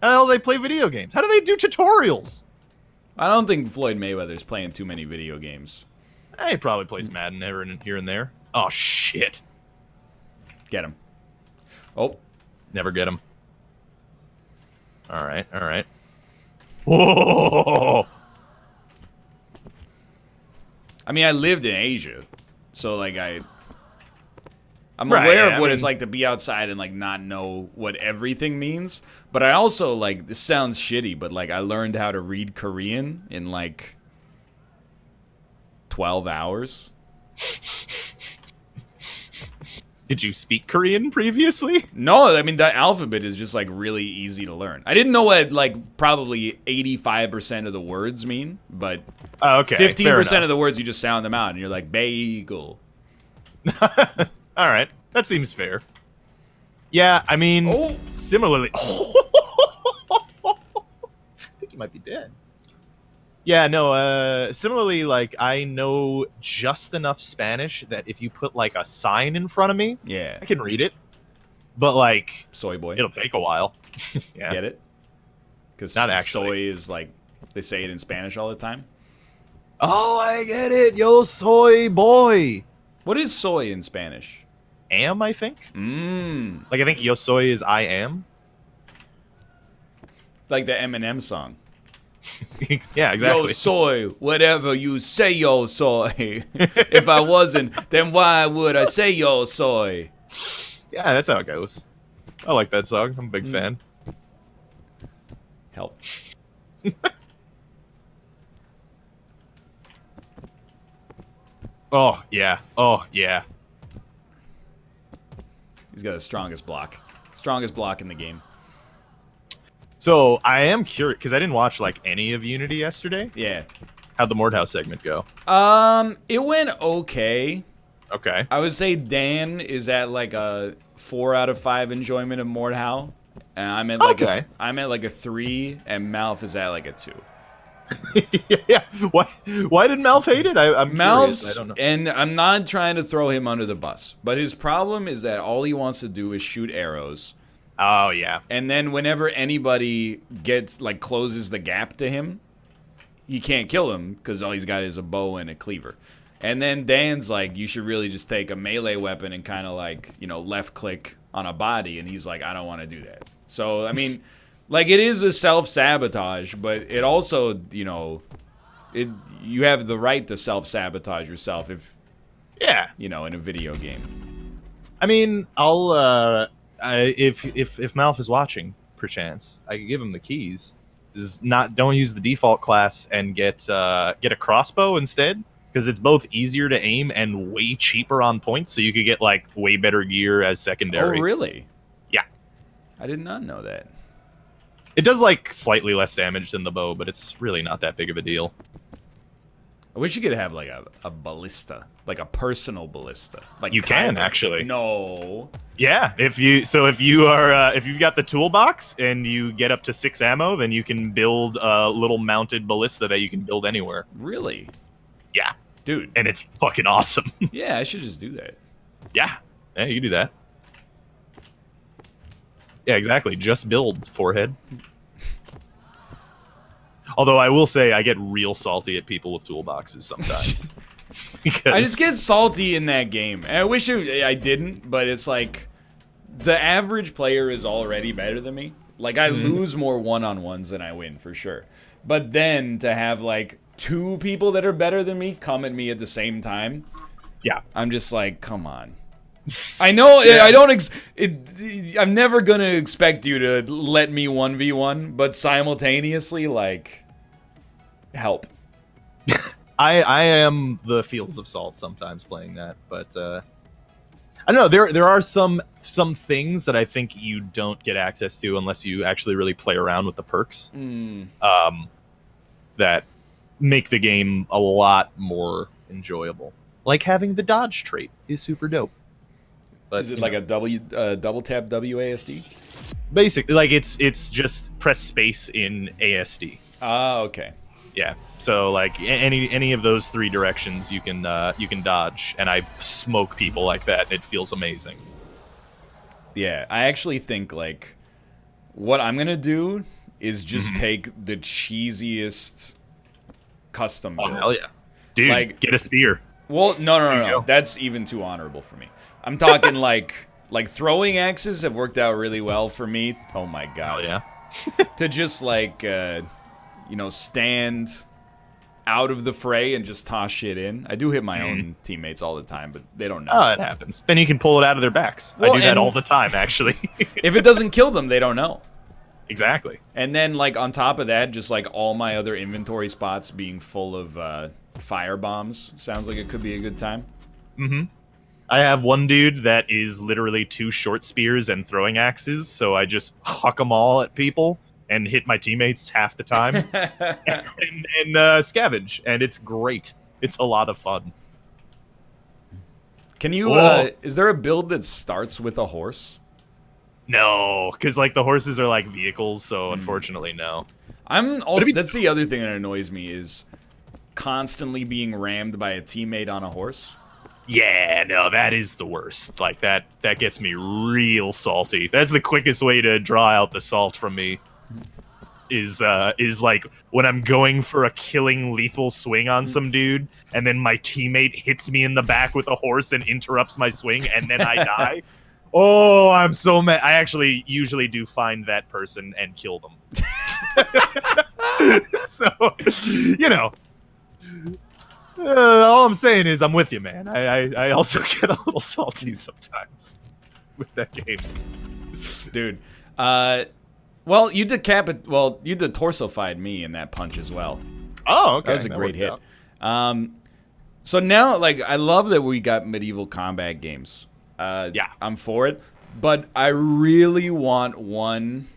How the hell do they play video games? How do they do tutorials? I don't think Floyd Mayweather's playing too many video games. He probably plays Madden here and there. Oh, shit. Get him. Oh, Never get him. All right. Whoa! I mean, I lived in Asia, so like I'm Right, aware yeah, of what I it's mean- like to be outside and like not know what everything means. But I also like, this sounds shitty, but like I learned how to read Korean in like 12 hours. Did you speak Korean previously? No, I mean the alphabet is just like really easy to learn. I didn't know what like probably 85% of the words mean, but Oh, okay. 15% of the words you just sound them out and you're like bagel. All right, that seems fair. Yeah, I mean, Oh. similarly. I think he might be dead. Yeah, no. Similarly, like I know just enough Spanish that if you put like a sign in front of me, Yeah. I can read it. But like, Soy boy. it'll take a while. Yeah. Get it? Because Not soy actually. is like, they say it in Spanish all the time. Oh, I get it. Yo soy boy. What is soy in Spanish? Am, I think? Mmm. Like, I think yo soy is I am. Like the Eminem song. Yeah, Yo exactly. soy, whatever you say yo soy. If I wasn't, then why would I say yo soy? Yeah, that's how it goes. I like that song. I'm a big fan. Help. Oh, yeah. Oh, yeah. He's got the strongest block. Strongest block in the game. So, I am curious, because I didn't watch, like, any of Unity yesterday. Yeah. How'd the Mordhau segment go? It went okay. Okay. I would say Dan is at like a 4 out of 5 enjoyment of Mordhau. And I'm at like I'm at like a 3, and Malf is at like a 2. Yeah. Why did Malf hate it? I'm curious. I don't know. And I'm not trying to throw him under the bus, but his problem is that all he wants to do is shoot arrows. Oh, yeah. And then whenever anybody gets like closes the gap to him, he can't kill him because all he's got is a bow and a cleaver. And then Dan's like, you should really just take a melee weapon and kind of like, you know, left click on a body. And he's like, I don't want to do that. So, I mean, like, it is a self-sabotage, but it also, you know, you have the right to self-sabotage yourself if, Yeah. you know, in a video game. I mean, if Malf is watching, perchance, I could give him the keys. Don't use the default class and get a crossbow instead, because it's both easier to aim and way cheaper on points, so you could get like way better gear as secondary. Oh, really? Yeah. I did not know that. It does like slightly less damage than the bow, but it's really not that big of a deal. I wish you could have like a ballista, like a personal ballista. Like You can, Kyber. actually. No. Yeah, if you've got the toolbox and you get up to 6 ammo, then you can build a little mounted ballista that you can build anywhere. Really? Yeah, Dude. and it's fucking awesome. Yeah, I should just do that. Yeah, you can do that. Yeah, exactly. Just build forehead. Although I will say I get real salty at people with toolboxes sometimes. Because I just get salty in that game. And I wish I didn't, but it's like the average player is already better than me. Like, I lose more one-on-ones than I win, for sure. But then to have, like, 2 people that are better than me come at me at the same time, yeah, I'm just like, come on. I know I don't. I'm never gonna expect you to let me 1v1, but simultaneously, like, help. I am the Fields of Salt sometimes playing that, but I don't know. There are some things that I think you don't get access to unless you actually really play around with the perks. That make the game a lot more enjoyable. Like having the dodge trait is super dope. But, Is it like a double tap WASD? Basically, like it's just press space in ASD. Ah, okay. Yeah. So like any of those 3 directions you can dodge, and I smoke people like that, and it feels amazing. Yeah, I actually think like what I'm gonna do is just take the cheesiest custom build. Oh hell yeah, dude! Like, get a spear. Well, no. go. That's even too honorable for me. I'm talking like throwing axes have worked out really well for me. Oh my god. Hell yeah. To just like stand out of the fray and just toss shit in. I do hit my own teammates all the time, but they don't know. Oh, it happens. Then you can pull it out of their backs. Well, I do that and- all the time, actually. If it doesn't kill them, they don't know. Exactly. And then like on top of that, just like all my other inventory spots being full of fire bombs sounds like it could be a good time. I have one dude that is literally 2 short spears and throwing axes, so I just huck them all at people and hit my teammates half the time and scavenge, and it's great. It's a lot of fun. Can you? Is there a build that starts with a horse? No, because like the horses are like vehicles, so unfortunately, no. I'm also. That's the other thing that annoys me is constantly being rammed by a teammate on a horse. Yeah, no, that is the worst. Like that gets me real salty. That's the quickest way to draw out the salt from me. is like when I'm going for a killing lethal swing on some dude, and then my teammate hits me in the back with a horse and interrupts my swing, and then I die. Oh, I'm so mad. I actually usually do find that person and kill them. So, you know, all I'm saying is I'm with you, man. I also get a little salty sometimes with that game. Dude. Well, you torso-fied me in that punch as well. Oh, okay. That was a great hit. So now, like, I love that we got medieval combat games. Yeah. I'm for it. But I really want one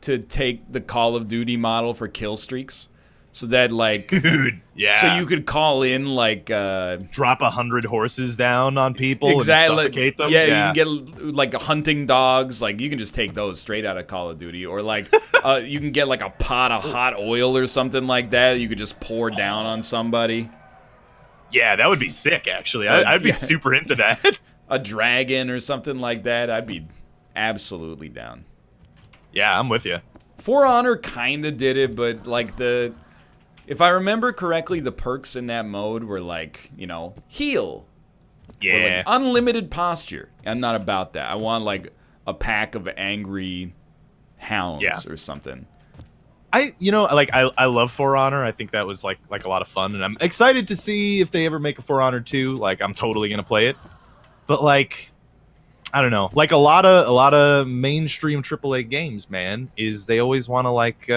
to take the Call of Duty model for kill streaks. So that, like... Dude, yeah. So you could call in, like... drop 100 horses down on people exactly, and suffocate them. Yeah, you can get, like, hunting dogs. Like, you can just take those straight out of Call of Duty. Or, like, you can get, like, a pot of hot oil or something like that. You could just pour down on somebody. Yeah, that would be sick, actually. I'd be super into that. A dragon or something like that. I'd be absolutely down. Yeah, I'm with you. For Honor kind of did it, but, like, if I remember correctly, the perks in that mode were like, you know, heal. Yeah. Or like unlimited posture. I'm not about that. I want like a pack of angry hounds or something. I love For Honor. I think that was like a lot of fun, and I'm excited to see if they ever make a For Honor 2. Like, I'm totally gonna play it. But like, I don't know. Like a lot of mainstream AAA games, man, is they always want to like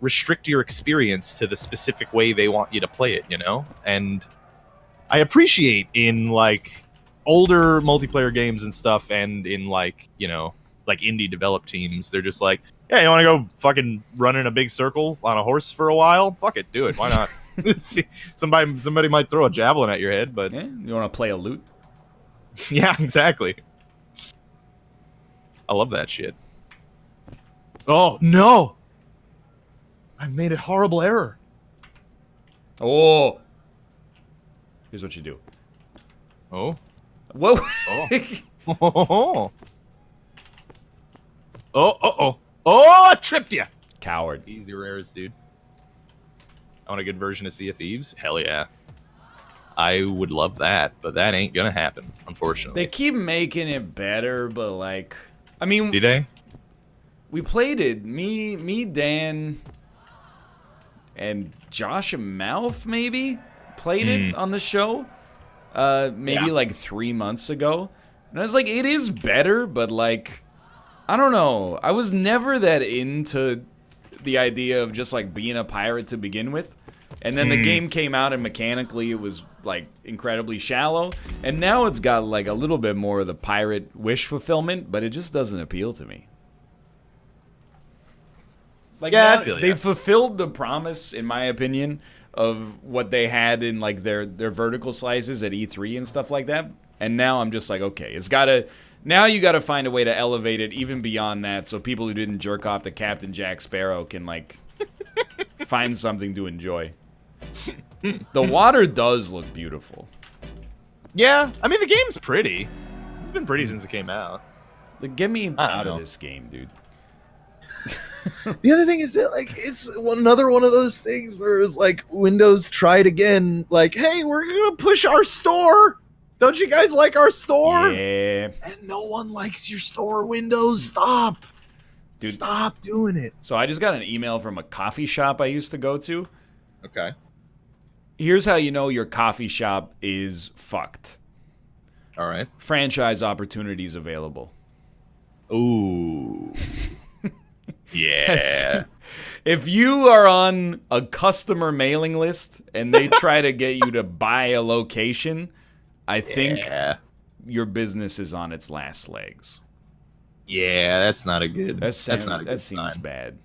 restrict your experience to the specific way they want you to play it, you know? And I appreciate in like older multiplayer games and stuff, and in like, you know, like indie developed teams, they're just like, yeah, you want to go fucking run in a big circle on a horse for a while? Fuck it, do it. Why not? See, somebody might throw a javelin at your head, but Yeah, you want to play a lute? yeah, exactly. I love that shit. Oh no! I made a horrible error. Oh. Here's what you do. Oh. Whoa. Oh. Oh, I tripped you. Coward. Easy errors, dude. I want a good version of Sea of Thieves? Hell yeah. I would love that, but that ain't gonna happen, unfortunately. They keep making it better, but like, I mean, Do they? we played it. Me, Dan, and Josh and Mouth maybe played it on the show. Maybe like 3 months ago, and I was like, it is better, but like, I don't know. I was never that into the idea of just like being a pirate to begin with. And then the game came out and mechanically it was like incredibly shallow. And now it's got like a little bit more of the pirate wish fulfillment, but it just doesn't appeal to me. Like, yeah, I feel they've fulfilled the promise, in my opinion, of what they had in like their vertical slices at E3 and stuff like that. And now I'm just like, okay, it's gotta... Now you gotta find a way to elevate it even beyond that, so people who didn't jerk off to Captain Jack Sparrow can like find something to enjoy. The water does look beautiful. Yeah, I mean the game's pretty. It's been pretty since it came out. Like, get me out of this game, dude. The other thing is that like it's another one of those things where it's like Windows tried again, like, hey, we're gonna push our store. Don't you guys like our store? Yeah. And no one likes your store, Windows. Stop. Dude. Stop doing it. So I just got an email from a coffee shop I used to go to. Okay. Here's how you know your coffee shop is fucked. All right. Franchise opportunities available. Ooh. Yeah. If you are on a customer mailing list and they try to get you to buy a location, I think your business is on its last legs. Yeah, that's not a good. That's not a good that seems sign. bad.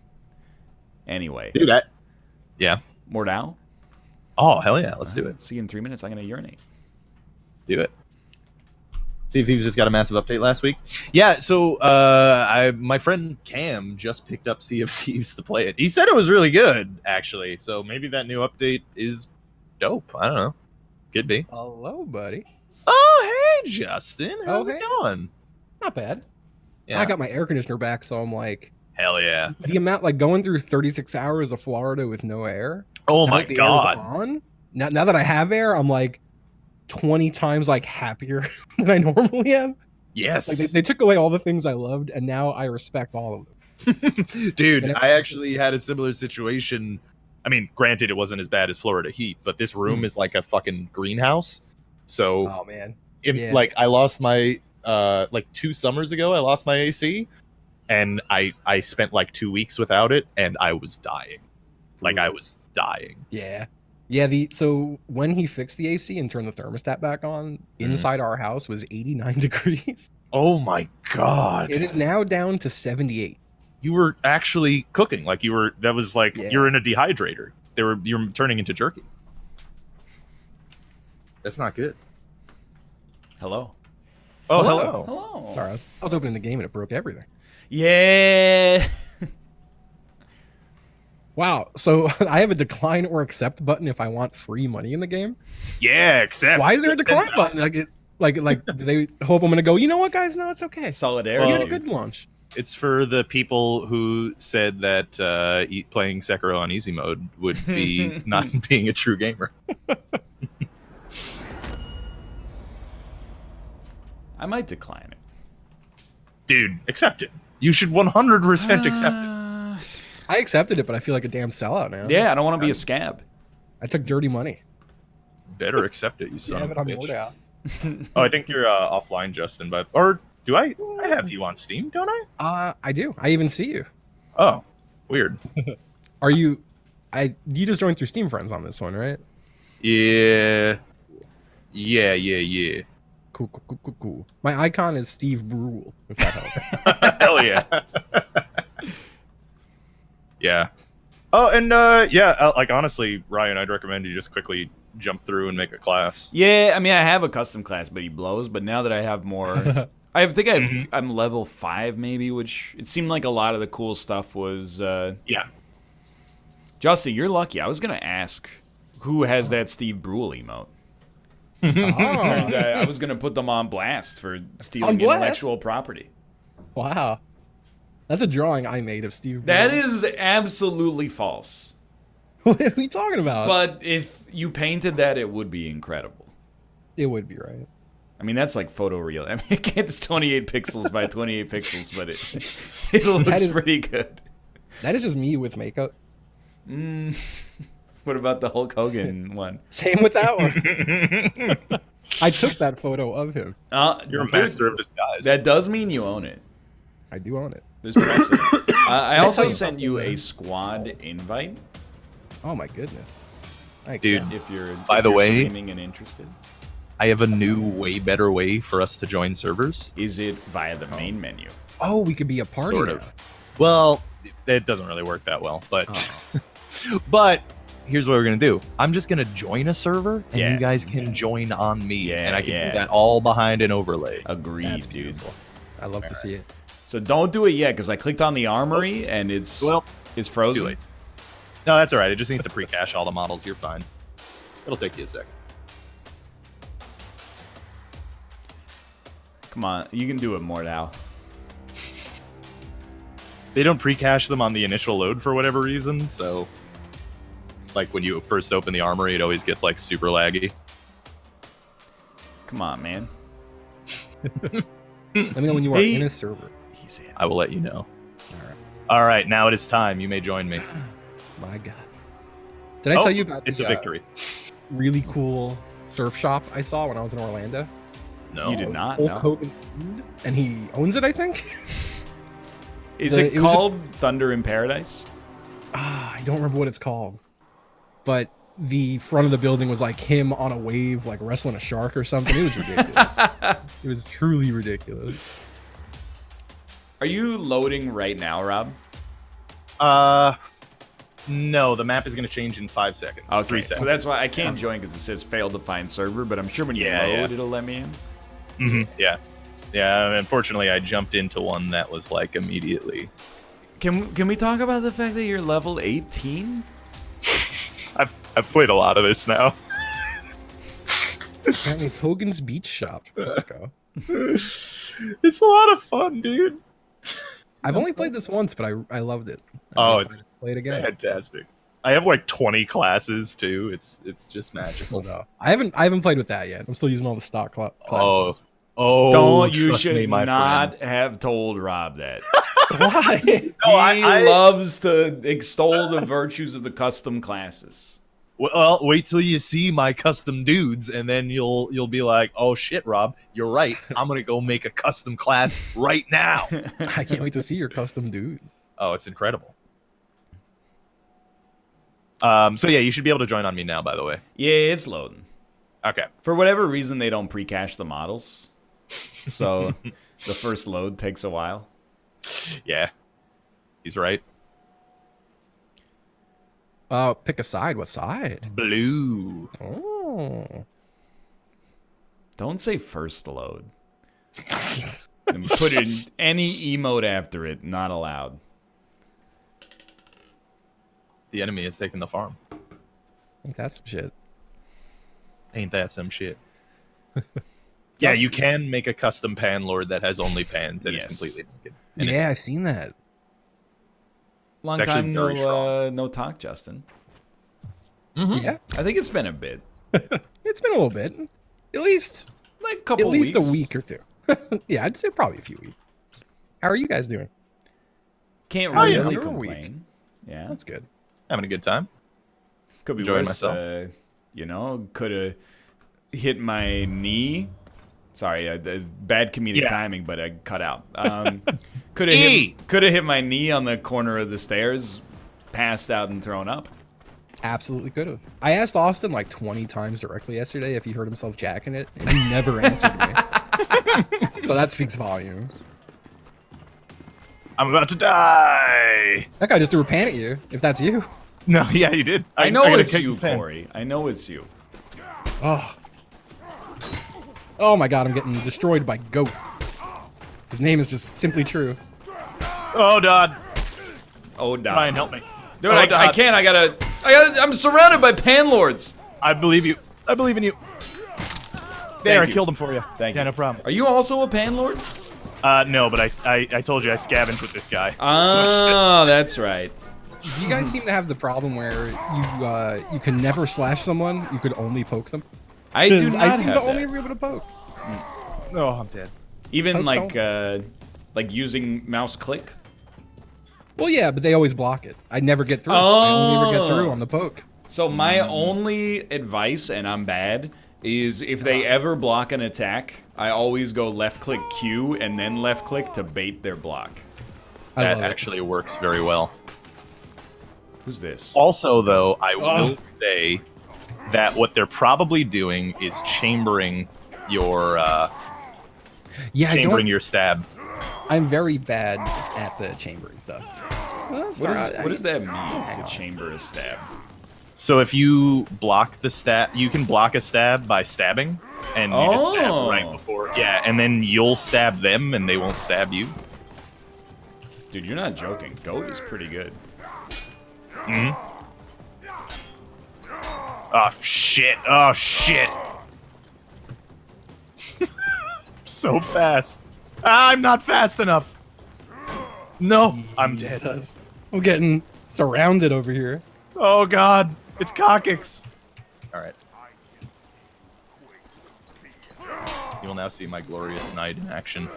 Anyway, Do that. Yeah. Mordhau? Oh hell yeah, let's do it. See you in 3 minutes. I'm gonna urinate. Do it. Sea of Thieves just got a massive update last week. Yeah, so my friend Cam just picked up Sea of Thieves to play it. He said it was really good, actually. So maybe that new update is dope. I don't know. Could be. Hello, buddy. Oh, hey, Justin. How's it hey. going? Not bad. Yeah. I got my air conditioner back, so I'm like, Hell yeah. The amount, like going through 36 hours of Florida with no air. Oh now my that the air is god. on, now that I have air, I'm like 20 times like happier than I normally am. Yes. Like they took away all the things I loved, and now I respect all of them. Dude, And I actually had a similar situation. I mean, granted, it wasn't as bad as Florida heat, but this room is like a fucking greenhouse. So, Oh man, like, I lost my like 2 summers ago. I lost my AC, and I spent like 2 weeks without it, and I was dying. Like, I was dying. yeah. So when he fixed the AC and turned the thermostat back on, inside our house was 89 degrees. Oh my god! It is now down to 78. You were actually cooking. Like you were. That was like Yeah. you're in a dehydrator. You're turning into jerky. That's not good. Hello. Oh, Hello. hello. Hello. Sorry, I was opening the game and it broke everything. Yeah. Wow. So I have a decline or accept button if I want free money in the game. Yeah, except Why is there a decline button? Like do they hope I'm gonna go? You know what, guys? No, it's okay. Solidarity. You had a good launch. it's for the people who said that playing Sekiro on easy mode would be not being a true gamer. I might decline it. Dude, accept it. You should 100% accept it. I accepted it, but I feel like a damn sellout now. Yeah, I don't want to be a scab. I took dirty money. Better accept it, you son Yeah, of but a I'm bitch. Mordhau. Oh, I think you're offline, Justin, but or do I have you on Steam, don't I? I do. I even see you. Oh, weird. Are you? You just joined through Steam Friends on this one, right? Yeah. Cool. My icon is Steve Brule, if that helps. Hell yeah. Yeah. Oh, and like honestly, Ryan, I'd recommend you just quickly jump through and make a class. Yeah, I mean, I have a custom class, but he blows. But now that I have more, I'm level 5 maybe, which it seemed like a lot of the cool stuff was. Yeah. Justin, you're lucky. I was gonna ask who has that Steve Brule emote. Oh. Turns out I was gonna put them on blast for stealing On blast? intellectual property. Wow. That's a drawing I made of Steve Brule. That is absolutely false. What are we talking about? But if you painted that, it would be incredible. It would be, right? I mean, that's like photoreal. I mean, it's 28 pixels by 28 pixels, but it looks pretty good. That is just me with makeup. What about the Hulk Hogan one? Same with that one. I took that photo of him. You're a Dude, master of disguise. That does mean you own it. I do own it. There's precedent. I also you sent you something, a squad invite. Oh my goodness. Thanks. Dude. If you're By the way- streaming and interested. I have a new, way better way for us to join servers. Is it via the main menu? Oh, we could be a party Sort now. of. Well, it doesn't really work that well, but Oh. but here's what we're gonna do. I'm just gonna join a server, and Yeah. you guys can join on me, Yeah, and I can yeah. do that all behind an overlay. Agreed, That's dude. beautiful. I love to see it. So don't do it yet, because I clicked on the armory and it's frozen. Too late. No, that's all right. It just needs to pre-cache all the models. You're fine. It'll take you a second. Come on, you can do it, Mordhau. They don't pre-cache them on the initial load for whatever reason, so like when you first open the armory, it always gets like super laggy. Come on, man. Let me know when you are Hey. in a server. He's in. I will let you know. All right. All right, now it is time. You may join me. My God. Did I tell you about It's the, a victory. really cool surf shop I saw when I was in Orlando? No, You did not. Hulk No. Hogan, and he owns it, I think. Is it it was called Thunder in Paradise? I don't remember what it's called, but the front of the building was like him on a wave, like wrestling a shark or something. It was ridiculous. It was truly ridiculous. Are you loading right now, Rob? No, the map is going to change in 5 seconds. Okay, 3 so seconds. that's why I can't join because it says failed to find server. But I'm sure when you Yeah, load, yeah. it'll let me in. Yeah. Yeah, unfortunately, I jumped into one that was like immediately. Can we talk about the fact that you're level 18? I've played a lot of this now. Apparently, it's Hogan's Beach Shop. Let's go. It's a lot of fun, dude. I've only played this once, but I loved it. Oh, I it's decided to play it again. fantastic. I have like 20 classes too. It's just magical. No, I haven't played with that yet. I'm still using all the stock Oh, classes. Don't you trust should me, my not friend. have told Rob that. Why? No, He I- loves to extol the virtues of the custom classes. Well, wait till you see my custom dudes, and then you'll be like, "Oh shit, Rob, you're right. I'm gonna go make a custom class right now." I can't wait to see your custom dudes. Oh, it's incredible. So yeah, you should be able to join on me now. By the way. Yeah, it's loading. Okay. For whatever reason, they don't pre-cache the models, so the first load takes a while. Yeah. He's right. Pick a side. What side? Blue. Oh. Don't say first load. And put in any emote after it. Not allowed. The enemy has taken the farm. I think that's some shit. Ain't that some shit? Yeah, you can make a custom pan lord that has only pans and is Yes. completely naked. And Yeah, I've seen that. Long It's actually time very strong. no talk, Justin. Yeah, I think it's been a bit, it's been a little bit. At least like a couple at least weeks. a week or two. Yeah, I'd say probably a few weeks. How are you guys doing? Can't Oh, yeah. really Under a week. complain. Yeah, That's good. having a good time. could be enjoying worse. myself. You know, could have hit my knee. Sorry, bad comedic Yeah. timing, but I cut out. Could have hit my knee on the corner of the stairs, passed out and thrown up. Absolutely could have. I asked Austin like 20 times directly yesterday if he heard himself jacking it, and he never answered me. So that speaks volumes. I'm about to die. That guy just threw a pan at you. If that's you. No, yeah, you did. I know gotta it's kick you, this pan. Corey. I know it's you. Oh. Oh my god, I'm getting destroyed by Goat. His name is just simply true. Oh, Dodd. Oh, no. Ryan, help me. Dude, Oh, I Dodd. can't. I'm surrounded by panlords. I believe you. I believe in you. There, Thank I you. killed him for you. Thank yeah, you. no problem. Are you also a panlord? No, but I told you I scavenged with this guy. Oh, that's right. You guys seem to have the problem where you can never slash someone. You could only poke them. I do 'Cause not I seem have to that. only be able to poke. No, I'm dead. Even Hope like using mouse click. Well, yeah, but they always block it. I never get through. I only ever get through on the poke. So my only advice, and I'm bad, is if they ever block an attack, I always go left click Q and then left click to bait their block. I That love it. actually works very well. Who's this? Also, though, I will say that what they're probably doing is chambering your Yeah, your stab. I'm very bad at the chambering stuff. Well, What does that mean to chamber a stab? So if you block the stab, you can block a stab by stabbing, and you just stab Oh. right before. Yeah, and then you'll stab them, and they won't stab you. Dude, you're not joking. Goat is pretty good. Oh shit! Oh shit! So fast. I'm not fast enough. No, I'm dead. Jesus. I'm getting surrounded over here. Oh god, it's Cockix. All right. You will now see my glorious knight in action.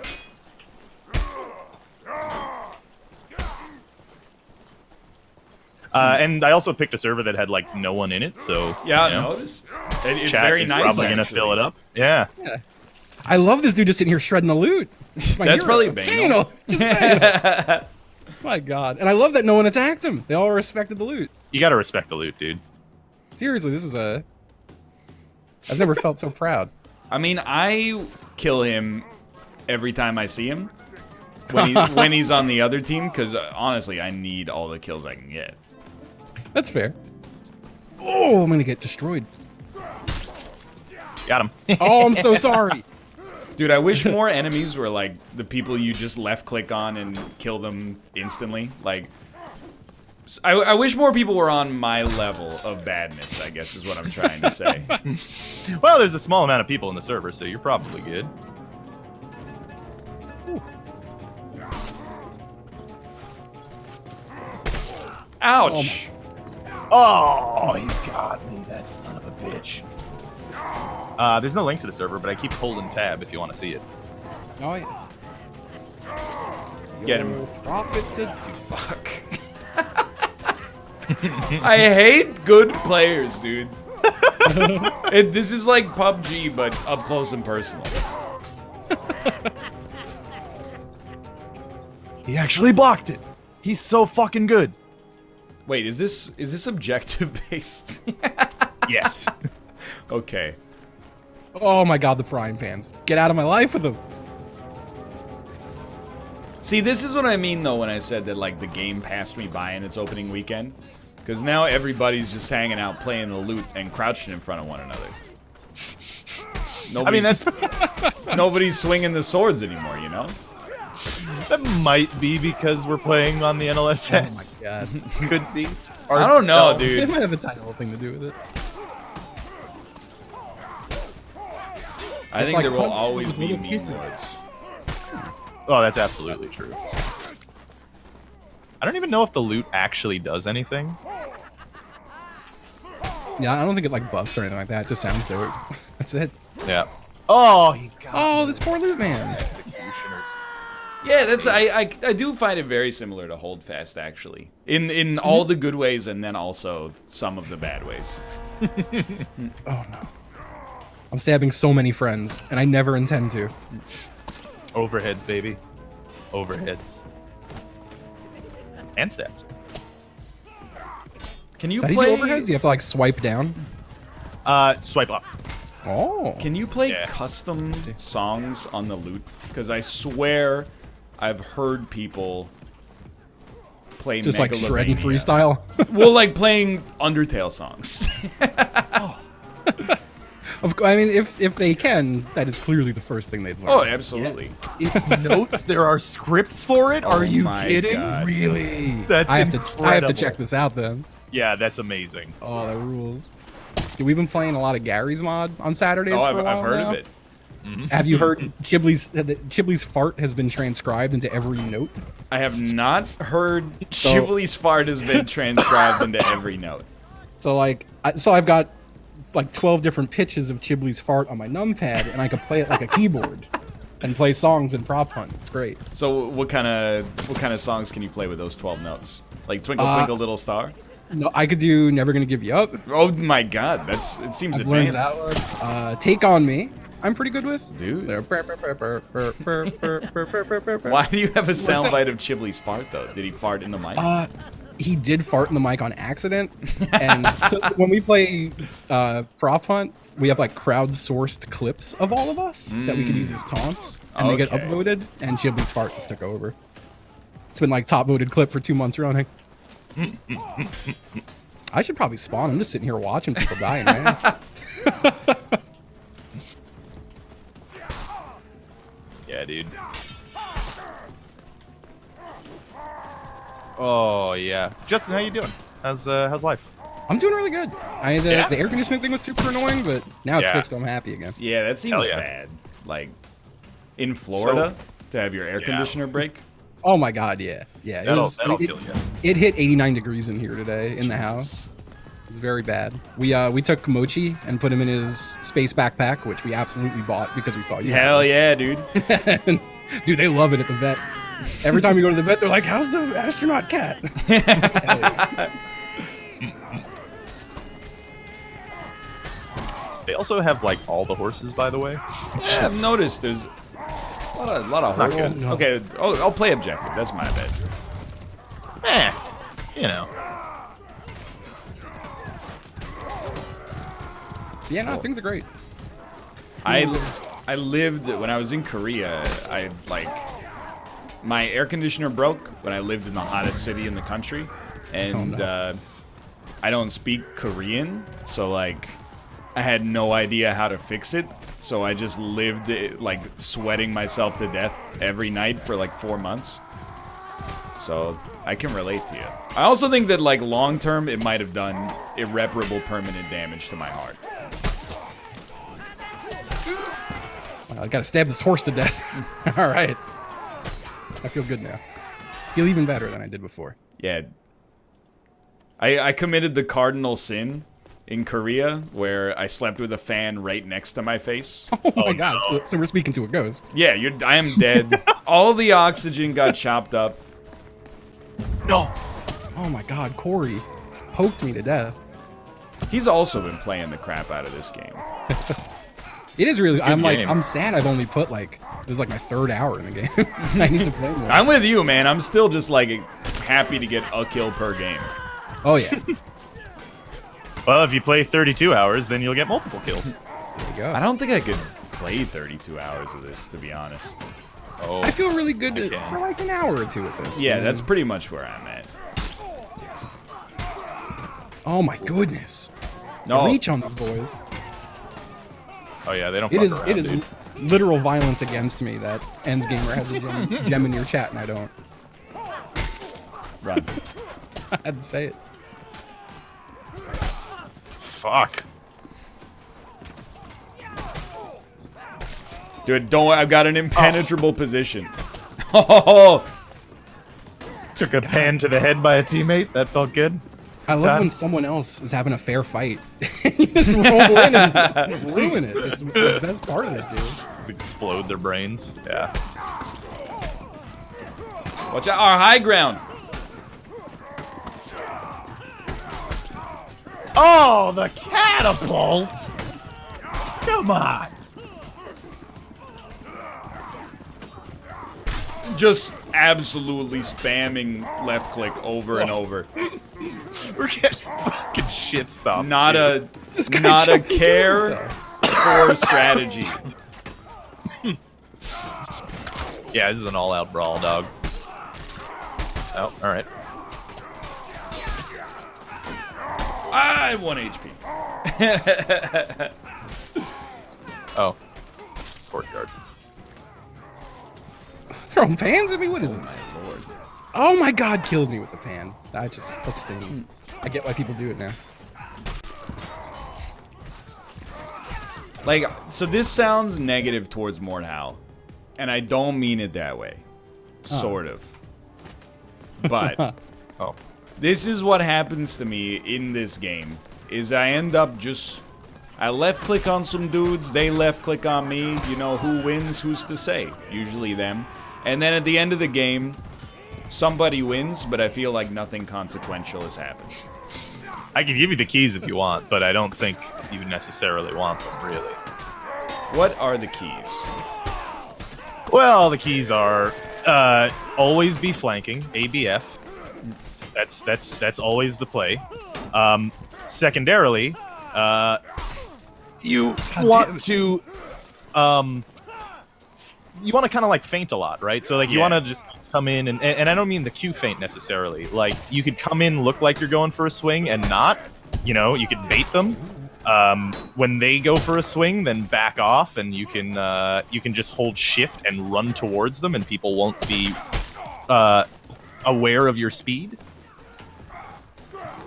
And I also picked a server that had like no one in it, so Yeah, you know, I noticed. It's chat very is nice. probably gonna actually. fill it up. Yeah. I love this dude just sitting here shredding the loot. It's my That's hero. probably Banal. Banal. My god. And I love that no one attacked him. They all respected the loot. You gotta respect the loot, dude. Seriously, this is a... I've never felt so proud. I mean, I kill him every time I see him when he's on the other team, because honestly, I need all the kills I can get. That's fair. Oh, I'm gonna get destroyed. Got him. Oh, I'm so sorry. Dude, I wish more enemies were like the people you just left click on and kill them instantly. Like, I wish more people were on my level of badness, I guess is what I'm trying to say. Well, there's a small amount of people in the server, so you're probably good. Ouch. Oh, you got me, that son of a bitch. There's no link to the server, but I keep holding tab if you want to see it. Oh yeah. Get him. Yo, Profits it. Fuck. I hate good players, dude. This is like PUBG, but up close and personal. He actually blocked it. He's so fucking good. Wait, is this objective based? Yes. Okay. Oh my god, the frying pans. Get out of my life with them. See, this is what I mean though when I said that like the game passed me by in its opening weekend, because now everybody's just hanging out playing the Lute and crouching in front of one another. I mean, that's nobody's swinging the swords anymore, you know. that might be because we're playing on the NLSS. Oh my god. Could be. I don't know, It dude. might have a tiny little thing to do with it. I It's think like there will punching always with be little meme pieces. lords. Oh, that's absolutely true. I don't even know if the Lute actually does anything. Yeah, I don't think it like buffs or anything like that. It just sounds dope. That's it. Yeah. Oh, he got Oh, this poor loot man. executioners. Yeah, that's I do find it very similar to Holdfast actually. In all the good ways and then also some of the bad ways. Oh no. I'm stabbing so many friends, and I never intend to. Overheads, baby. Overheads. And steps. Can you Is that how you do play overheads? You have to like swipe down. Swipe up. Oh. Can you play Yeah. custom songs on the Lute? Because I swear I've heard people play Just like shredding Megalovania. freestyle. Well, like playing Undertale songs. I mean, if they can, that is clearly the first thing they'd learn. Oh, absolutely. It's notes. There are scripts for it. Are Oh you my kidding? God. Really? That's I have to incredible. check this out then. Yeah, that's amazing. Oh, that rules. Dude, we've been playing a lot of Gary's mod on Saturdays. Oh, for a while I've heard now. of it. Have you heard Chibley's fart has been transcribed into every note? I have not heard So- Chibley's fart has been transcribed into every note. So like, I've got like 12 different pitches of Chibley's fart on my numpad, and I can play it like a keyboard and play songs in prop hunt. It's great. So what kind of songs can you play with those 12 notes? Like Twinkle Twinkle Little Star? No, I could do Never Gonna Give You Up. Oh my God, it seems I've learned advanced. that one. Take On Me. I'm pretty good with. Dude. Why Why do you have a soundbite of Chibley's fart though? Did he fart in the mic? He did fart in the mic on accident, and so when we play prop hunt, we have like crowdsourced clips of all of us that we can use as taunts, and they get Okay. upvoted. And Chibley's fart just took over. It's been like top voted clip for 2 months running. I should probably spawn. I'm just sitting here watching people die in mass. Yeah, dude. Oh yeah, Justin, how you doing? How's life? I'm doing really good. Yeah? The air conditioning thing was super annoying, but now it's Yeah. fixed. I'm happy again. Yeah, that seems Hell yeah. bad. Like in Florida to have your air Yeah. conditioner break. Oh my god, yeah, yeah. That'll kill you. It hit 89 degrees in here today in the house. It was very bad. We took Mochi and put him in his space backpack, which we absolutely bought because we saw you. Hell yeah, dude. And, dude, they love it at the vet. Every time we go to the vet, they're like, "How's the astronaut cat?" They also have like all the horses, by the way. Yeah, I've noticed there's a lot of Not horses. good. Okay, I'll play objective. That's my bad. You know. Yeah, no, things are great. I lived when I was in Korea. My air conditioner broke when I lived in the hottest city in the country, and I don't speak Korean, so like I had no idea how to fix it. So I just lived like sweating myself to death every night for like 4 months. So I can relate to you. I also think that like long term, it might have done irreparable permanent damage to my heart. I gotta stab this horse to death. All right. I feel good now. Feel even better than I did before. Yeah. I committed the cardinal sin in Korea where I slept with a fan right next to my face. Oh my god, so we're speaking to a ghost. Yeah, I am dead. All the oxygen got chopped up. No. Oh my god, Corey poked me to death. He's also been playing the crap out of this game. It is really. Good game. I'm sad I've only put like this is like my 3rd hour in the game. I need to play more. I'm with you, man. I'm still just like happy to get a kill per game. Oh yeah. Well, if you play 32 hours, then you'll get multiple kills. There you go. I don't think I could play 32 hours of this, to be honest. Oh. I feel really good Okay. for like an hour or two with this. Yeah, and that's then- pretty much where I'm at. Oh my goodness. No, Reach on these boys. Oh yeah, they don't. It fuck is. around, It is dude. literal violence against me that Ends Gamer has a gem in your chat and I don't. run. I had to say it. Fuck. Dude, don't. I've got an impenetrable position. Oh, Took a pan to the head by a teammate. That felt good. I love Time. when someone else is having a fair fight. You just roll in and ruin it. It's the best part of this game. Just explode their brains. Yeah. watch out! Our high ground. Oh, the catapult! Come on. Just absolutely spamming left click over and over. We're getting fucking shit stopped. Not a This guy not a choked to kill care himself. or strategy. Yeah, this is an all-out brawl, dog. Oh, all right. I have 1 HP. Oh, courtyard. Throwing pans at me? What is this? My lord. Oh my god, killed me with the pan. That stings. I get why people do it now. Like, so this sounds negative towards Mordhau, and I don't mean it that way. Sort of. But Oh, this is what happens to me in this game, is I end up just... I left-click on some dudes, they left-click on me. You know, who wins, who's to say? Usually them. And then at the end of the game, somebody wins, but I feel like nothing consequential has happened. I can give you the keys if you want, but I don't think you necessarily want them, really. What are the keys? Well, the keys are always be flanking, ABF. That's always the play. Secondarily, you want to kind of like feint a lot, right? So like you Yeah. want to just come in and I don't mean the Q feint necessarily. Like you could come in, look like you're going for a swing and not. You know, you could bait them. When they go for a swing, then back off, and you can just hold shift and run towards them, and people won't be aware of your speed.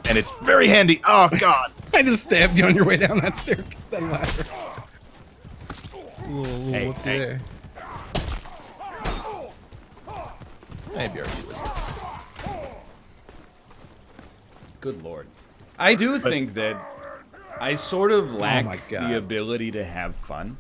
And it's very handy. Oh god. I just stabbed you on your way down that staircase, that ladder. Hey, What's hey. there? Maybe RP was. Good lord. I do think that I sort of lack my God. the ability to have fun.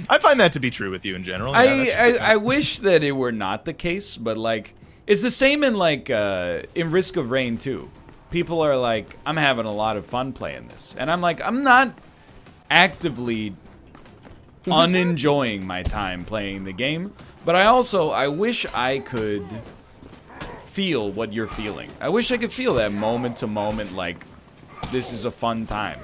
I find that to be true with you in general. Yeah, that's a good I wish that it were not the case, but like it's the same in like in Risk of Rain too. People are like, I'm having a lot of fun playing this, and I'm like, I'm not actively unenjoying my time playing the game, but I wish I could feel what you're feeling. I wish I could feel that moment to moment, like this is a fun time.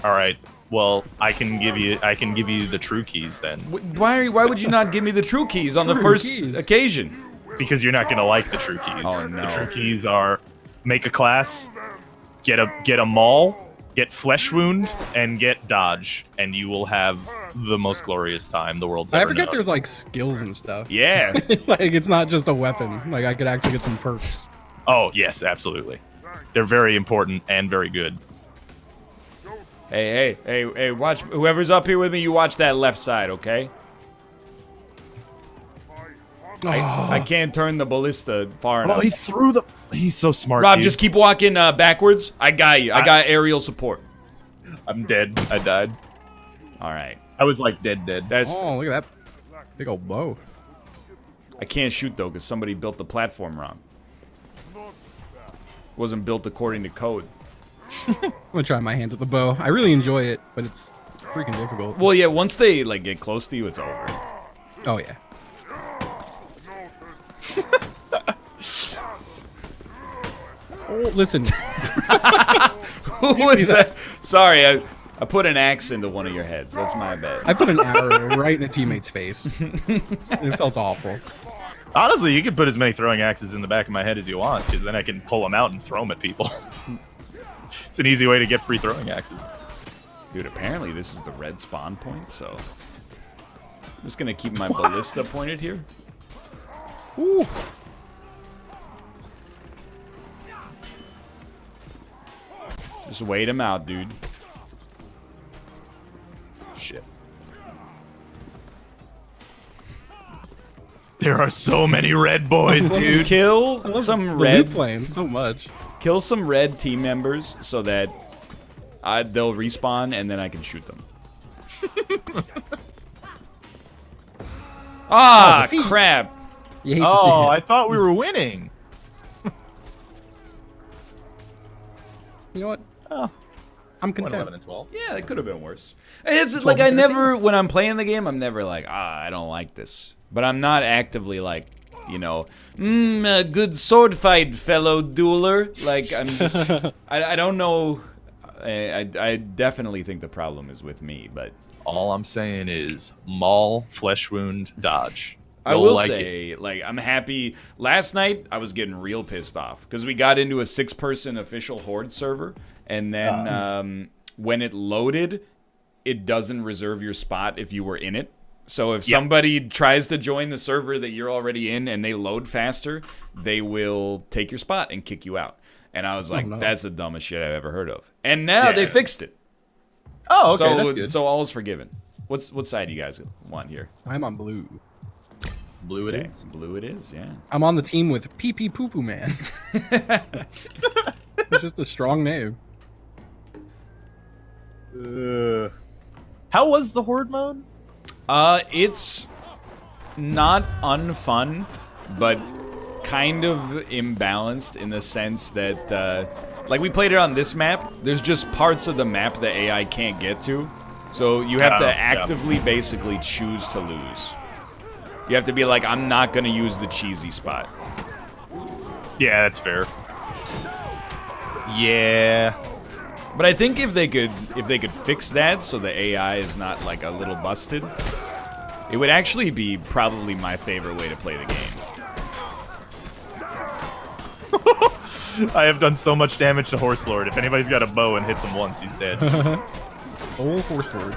All right. Well, I can give you the true keys then, Why would you not give me the true keys on the True first keys. occasion? because you're not gonna like the true keys. Oh, no. The true keys are make a class, get a maul, get flesh wound, and get dodge, and you will have the most glorious time the world's I ever forget known. there's like skills and stuff. Yeah. Like it's not just a weapon. Like I could actually get some perks. Oh yes, absolutely. They're very important and very good. Hey, watch, whoever's up here with me, you watch that left side, okay? I can't turn the ballista far enough. Oh, he threw the. He's so smart. Rob, dude. just keep walking backwards. I got you. I got aerial support. I'm dead. I died. All right. I was like dead. That's. Oh, look at that big old bow. I can't shoot though because somebody built the platform wrong. Wasn't built according to code. I'm gonna try my hand with the bow. I really enjoy it, but it's freaking difficult. Well, yeah. Once they like get close to you, it's over. Oh yeah. Oh, listen. Who was that? Sorry, I put an axe into one of your heads. That's my bad. I put an arrow right in a teammate's face. And it felt awful. Honestly, you can put as many throwing axes in the back of my head as you want, because then I can pull them out and throw them at people. It's an easy way to get free throwing axes. Dude, apparently this is the red spawn point, so I'm just gonna keep my ballista pointed here. Ooh. Just wait him out, dude. Shit. There are so many red boys, dude. Kill I love some the red. Lute playing so much. Kill some red team members so that they'll respawn and then I can shoot them. Ah, defeat. crap. You hate to Oh, see I it. thought we were winning. You know what? Oh, I'm content. 11 and 12. Yeah, it could have been worse. It's like I never, when I'm playing the game, I'm never like, I don't like this. But I'm not actively like, you know, a good sword fight, fellow dueler. Like, I'm just, I don't know. I definitely think the problem is with me, but All I'm saying is maul, flesh wound, dodge. I Go will like say, like, I'm happy. Last night, I was getting real pissed off because we got into a 6-person official Horde server, and then when it loaded, it doesn't reserve your spot if you were in it. So if somebody tries to join the server that you're already in and they load faster, they will take your spot and kick you out. And I was like, that's the dumbest shit I've ever heard of. And now they fixed it. Oh, okay, so, that's good. So all is forgiven. What side do you guys want here? I'm on blue. Blue it Okay, is. blue it is, yeah. I'm on the team with Pee Pee Poo Poo Man. It's just a strong name. How was the horde mode? It's not unfun, but kind of imbalanced in the sense that, like, we played it on this map. There's just parts of the map that AI can't get to. So you have to actively basically choose to lose. You have to be like, I'm not going to use the cheesy spot. Yeah, that's fair. Yeah. But I think if they could fix that so the AI is not like a little busted, it would actually be probably my favorite way to play the game. I have done so much damage to Horse Lord. If anybody's got a bow and hits him once, he's dead. Old horse lord.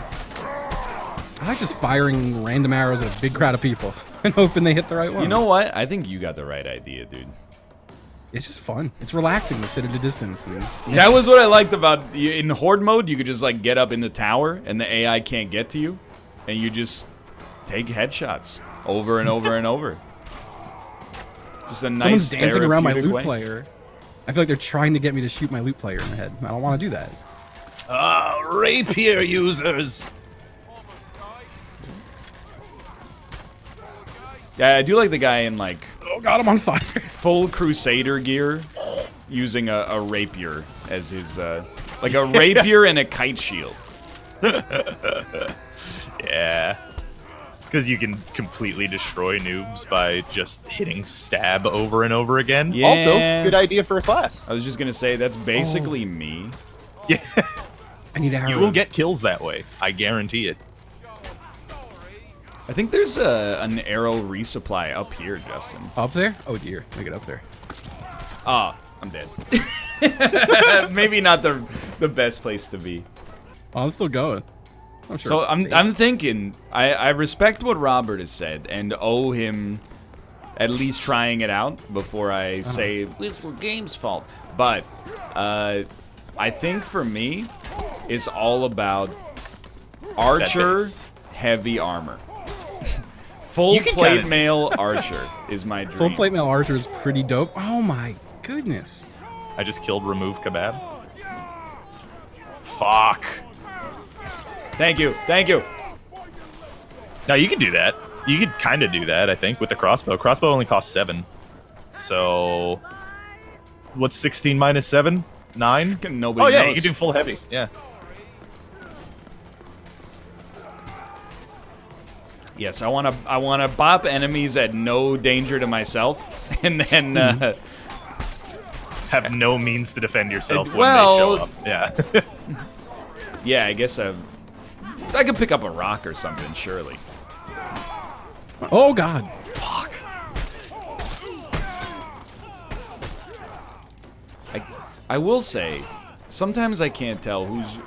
I like just firing random arrows at a big crowd of people and hoping they hit the right one. You know what? I think you got the right idea, dude. It's just fun. It's relaxing to sit at a distance. And, That was what I liked about in horde mode. You could just like get up in the tower and the AI can't get to you, and you just take headshots over and over and over. Just a nice someone's dancing around my therapeutic loot way. player. I feel like they're trying to get me to shoot my loot player in the head. I don't want to do that. Rapier users. Yeah, I do like the guy in like Oh god, I'm on fire. full Crusader gear, using a rapier as his like a rapier and a kite shield. Yeah. It's because you can completely destroy noobs by just hitting stab over and over again. Yeah. Also, good idea for a class. I was just gonna say that's basically me. Yeah. I need arrows. You will get kills that way. I guarantee it. I think there's an arrow resupply up here, Justin. Up there? Oh dear, make it up there. Ah, I'm dead. Maybe not the best place to be. Oh, I'm still going. I'm sure. So it's safe. I'm thinking I respect what Robert has said and owe him at least trying it out before I say it's the game's fault. But I think for me, it's all about archer base. heavy armor. Full You can plate kinda- male archer is my dream. Full plate mail archer is pretty dope. Oh my goodness. I just killed remove kebab. Fuck. Thank you. Thank you. Now you can do that. You could kind of do that, I think, with the crossbow. Crossbow only costs 7. So, what's 16 minus 7? 9? Nobody Oh yeah, knows. you can do full heavy. Yeah. Yes, I wanna bop enemies at no danger to myself, and then Have no means to defend yourself when well- they show up. Yeah. yeah, I guess I could pick up a rock or something, surely. Oh god. Fuck. I will say, sometimes I can't tell who's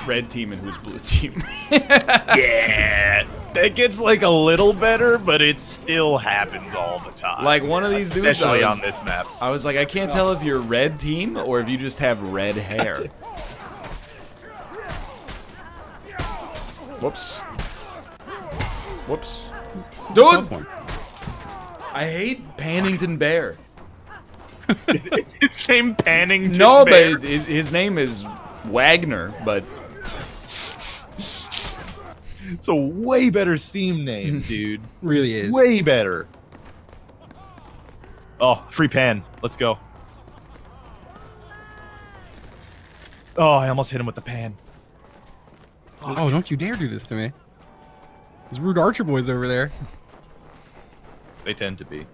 red team and who's blue team. Yeah. It gets like a little better, but it still happens all the time. Like one of these dudes, especially I was, on this map. I was like, I can't tell if you're red team or if you just have red hair. Whoops. Whoops. Tough Dude, one. I hate Pannington Bear. Is his name Pannington No, Bear? but his name is Wagner, but It's a way better Steam name, dude. Really is. Way better. Oh, free pan. Let's go. Oh, I almost hit him with the pan. Oh, don't you dare do this to me. Those rude archer boys over there. They tend to be.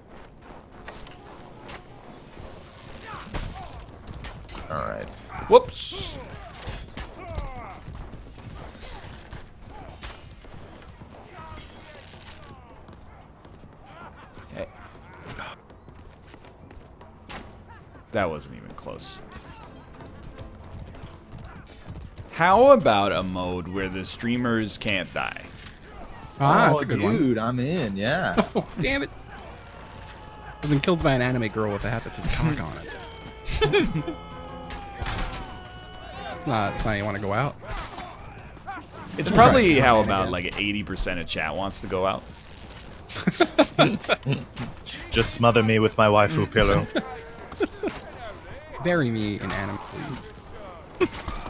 Alright. whoops. Hey. That wasn't even close. How about a mode where the streamers can't die? Ah, that's a good one. dude, I'm in, yeah. Oh, damn it. I've been killed by an anime girl with a hat that says cock on it. It's not how you want to go out. It's probably Interesting. how about like 80% of chat wants to go out. Just smother me with my waifu pillow. Bury me in anime, please.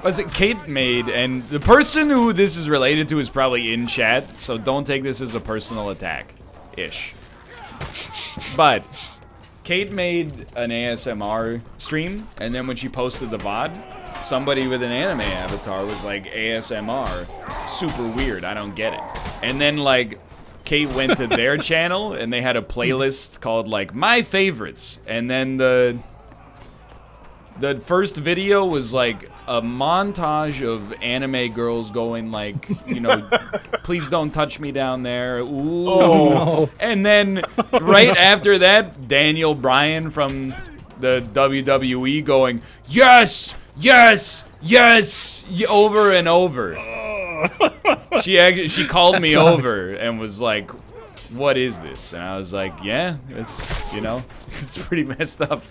Was it Kate made, and the person who this is related to is probably in chat, so don't take this as a personal attack. Ish. But Kate made an ASMR stream, and then when she posted the VOD, somebody with an anime avatar was like, ASMR, super weird, I don't get it. And then like Kate went to their channel and they had a playlist called like My Favorites, and then the first video was like a montage of anime girls going like, you know, please don't touch me down there. Ooh. no. And then right after that, Daniel Bryan from the WWE going, yes, yes, yes, over and over. She called me sucks. over and was like, what is this? And I was like, yeah, it's, you know, it's pretty messed up.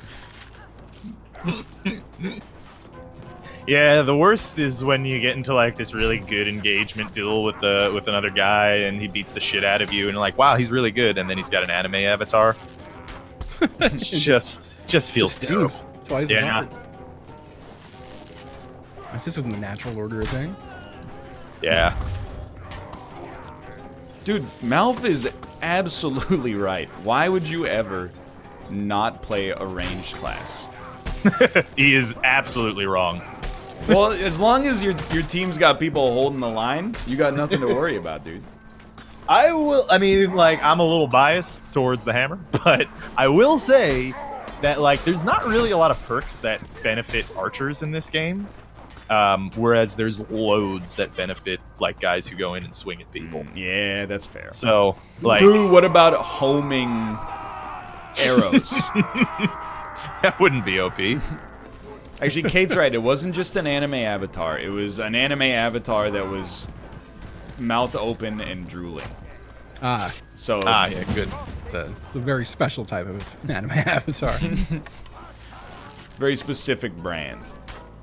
Yeah, the worst is when you get into like this really good engagement duel with another guy and he beats the shit out of you and you're like, wow, he's really good, and then he's got an anime avatar. It's just feels terrible. Stings twice as Yeah. hard. This isn't the natural order of things. Yeah. Dude, Malf is absolutely right. Why would you ever not play a ranged class? He is absolutely wrong. Well, as long as your team's got people holding the line, you got nothing to worry about, dude. I mean, like, I'm a little biased towards the hammer, but I will say that, like, there's not really a lot of perks that benefit archers in this game. Whereas there's loads that benefit, like, guys who go in and swing at people. Yeah, that's fair. So, like, Dude, what about homing arrows? that wouldn't be OP. Actually, Kate's right. It wasn't just an anime avatar. It was an anime avatar that was mouth open and drooling. Ah, So, Yeah, good. it's a very special type of anime avatar. very specific brand.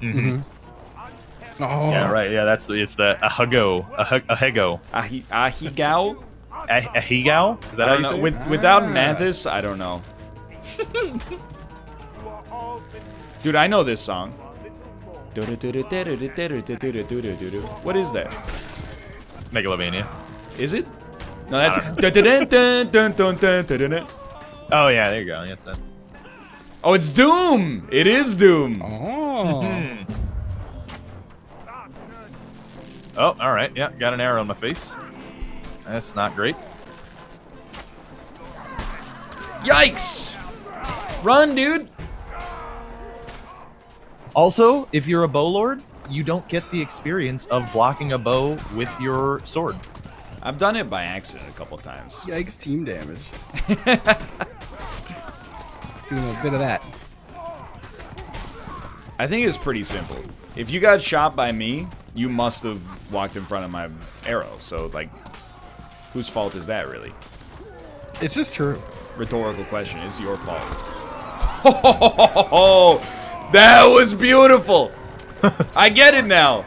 Oh, Yeah, right. Yeah, it's the Ahego. Ahego. Ahigao? A Higao? Is that I how don't you know. say it? Without Mathis, I don't know. Dude, I know this song. What is that? Megalovania. Is it? No, that's. Oh yeah, there you go. That's it. Oh, it's Doom! It is Doom! Oh. Oh, all right. Yeah, got an arrow in my face. That's not great. Yikes! Run, dude! Also, if you're a bow lord, you don't get the experience of blocking a bow with your sword. I've done it by accident a couple times. Yikes, team damage. Doing a bit of that. I think it's pretty simple. If you got shot by me, you must have walked in front of my arrow. So, like, whose fault is that, really? It's just true. Rhetorical question. It's your fault. Oh, that was beautiful. I get it now.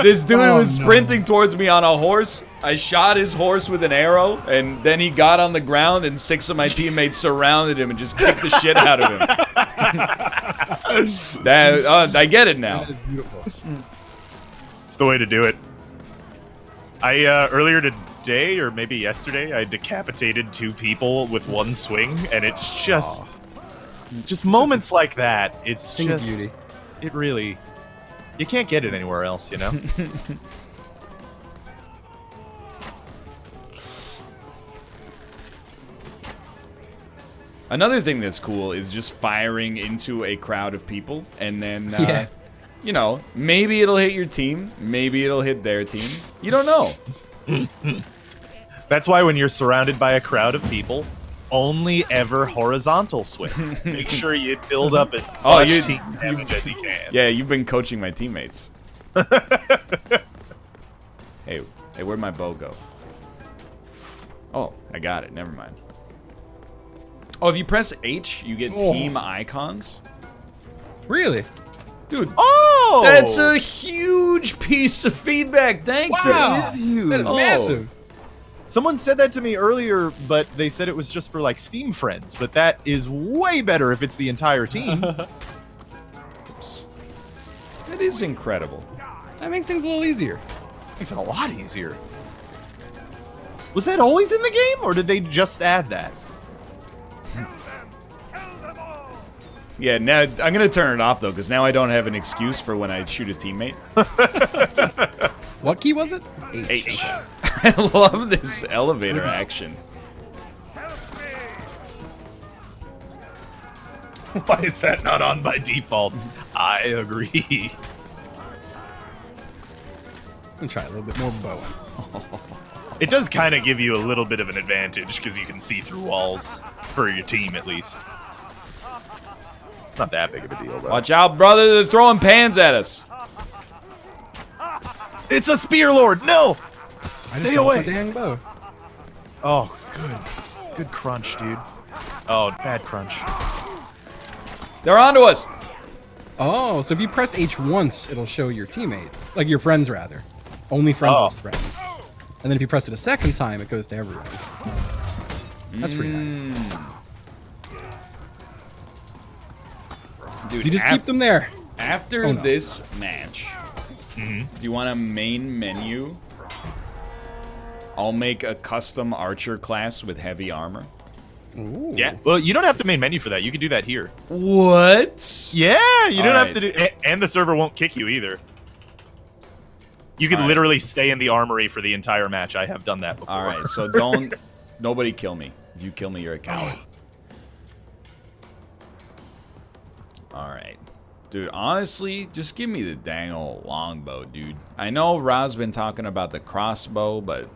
This dude was sprinting towards me on a horse. I shot his horse with an arrow, and then he got on the ground, and 6 of my teammates surrounded him and just kicked the shit out of him. I get it now. That is beautiful. It's the way to do it. I earlier today, or maybe yesterday, I decapitated 2 people with one swing, and it's just moments like that. It's Thing of just beauty. it really, you can't get it anywhere else, you know. Another thing that's cool is just firing into a crowd of people, and then, Yeah. you know, maybe it'll hit your team, maybe it'll hit their team. You don't know. That's why when you're surrounded by a crowd of people, only ever horizontal swing. Make sure you build up as much team damage as you can. Yeah, you've been coaching my teammates. Hey, where'd my bow go? Oh, I got it. Never mind. Oh, if you press H, you get team icons. Really? Dude, Oh! that's a huge piece of feedback. Thank Wow. you. That is massive. Someone said that to me earlier, but they said it was just for like Steam friends. But that is way better if it's the entire team. Oops. That is incredible. That makes things a little easier. Makes it a lot easier. Was that always in the game, or did they just add that? Yeah, now I'm gonna turn it off though, because now I don't have an excuse for when I shoot a teammate. What key was it? H. I love this elevator action. Why is that not on by default? I agree. I'm gonna try a little bit more bow. It does kind of give you a little bit of an advantage because you can see through walls for your team at least. It's not that big of a deal, though. Watch out, brother! They're throwing pans at us. It's a spear lord. No, stay away. Dang bow. Oh, good crunch, dude. Oh, bad crunch. They're onto us. Oh, so if you press H once, it'll show your teammates, like your friends rather, only friends Oh. list friends. And then if you press it a second time, it goes to everyone. That's pretty nice. Dude, You just keep them there. After Oh, no. this match, do you want a main menu? I'll make a custom archer class with heavy armor. Ooh. Yeah. Well, you don't have to main menu for that. You can do that here. What? Yeah, you don't All have to do. And the server won't kick you either. You could All right. literally stay in the armory for the entire match. I have done that before. All right, so don't nobody kill me. If you kill me, you're a coward. All right. Dude, honestly, just give me the dang old longbow, dude. I know Rob's been talking about the crossbow, but...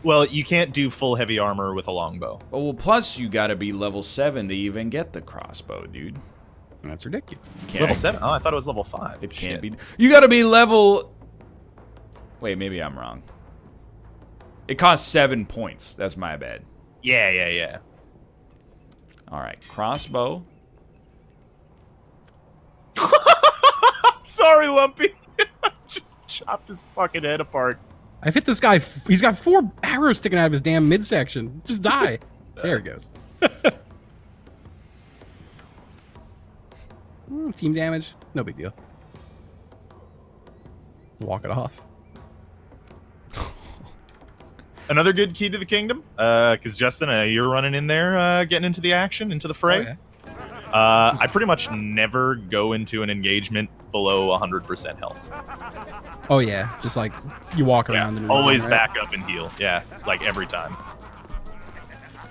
Well, you can't do full heavy armor with a longbow. Oh, well, plus you gotta be level 7 to even get the crossbow, dude. That's ridiculous. Can't- Level 7? Oh, I thought it was level 5. It can't Shit. be... You gotta be level... Wait, maybe I'm wrong. It costs 7 points. That's my bad. Yeah. All right, crossbow. Sorry, Lumpy. Just chopped his fucking head apart. I've hit this guy. He's got 4 arrows sticking out of his damn midsection. Just die. There it goes. Team damage. No big deal. Walk it off. Another good key to the kingdom, because Justin, you're running in there, getting into the action, into the fray. Oh, yeah. I pretty much never go into an engagement below 100% health. Oh yeah, just like you walk around and Always right? back up and heal. Yeah, like every time.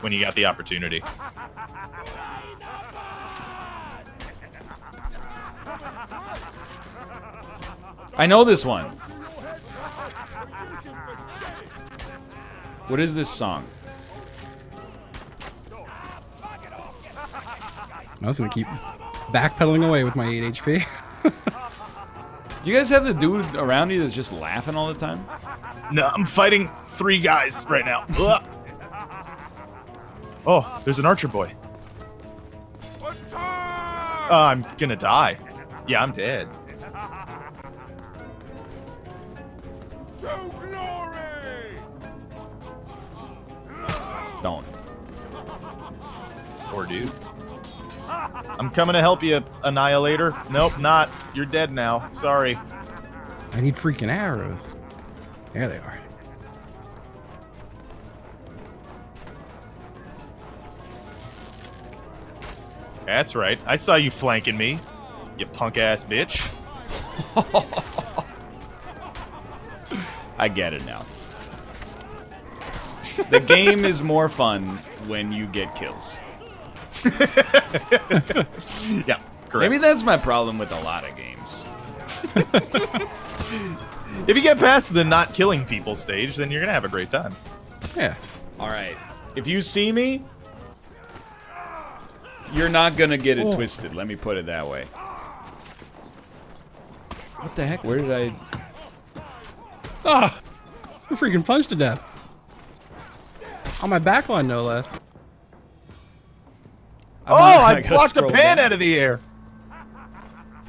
When you got the opportunity. I know this one. What is this song? I was gonna keep backpedaling away with my 8 HP. Do you guys have the dude around you that's just laughing all the time? No, I'm fighting 3 guys right now. Ugh. Oh, there's an archer boy. I'm gonna die. Yeah, I'm dead. Don't. Or dude. I'm coming to help you, Annihilator. Nope, not. You're dead now. Sorry. I need freaking arrows. There they are. That's right. I saw you flanking me, you punk-ass bitch. I get it now. The game is more fun when you get kills. Yeah, correct. Maybe that's my problem with a lot of games. If you get past the not killing people stage, then you're gonna have a great time. Yeah. Alright. If you see me, you're not gonna get it twisted. Let me put it that way. What the heck? Where did I... Ah! I'm freaking punched to death. On my backline, no less. I gotta blocked a scroll pan down. out of the air.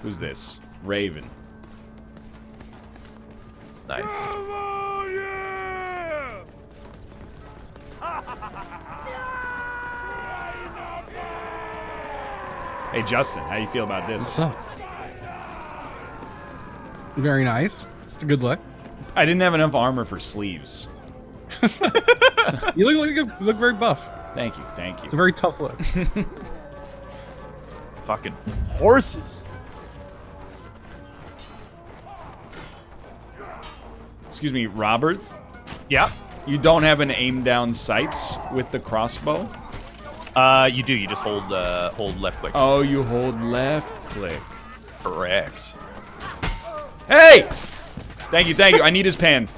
Who's this? Raven. Nice. Hey, Justin, how you feel about this? What's up? Very nice. It's a good look. I didn't have enough armor for sleeves. You look very buff. Thank you, thank It's a you. very tough look. Fucking horses. Excuse me, Robert? Yeah. You don't have an aim down sights with the crossbow? You do. You just hold left click. Oh, you hold left click. Correct. Hey! Thank you, thank you. I need his pan.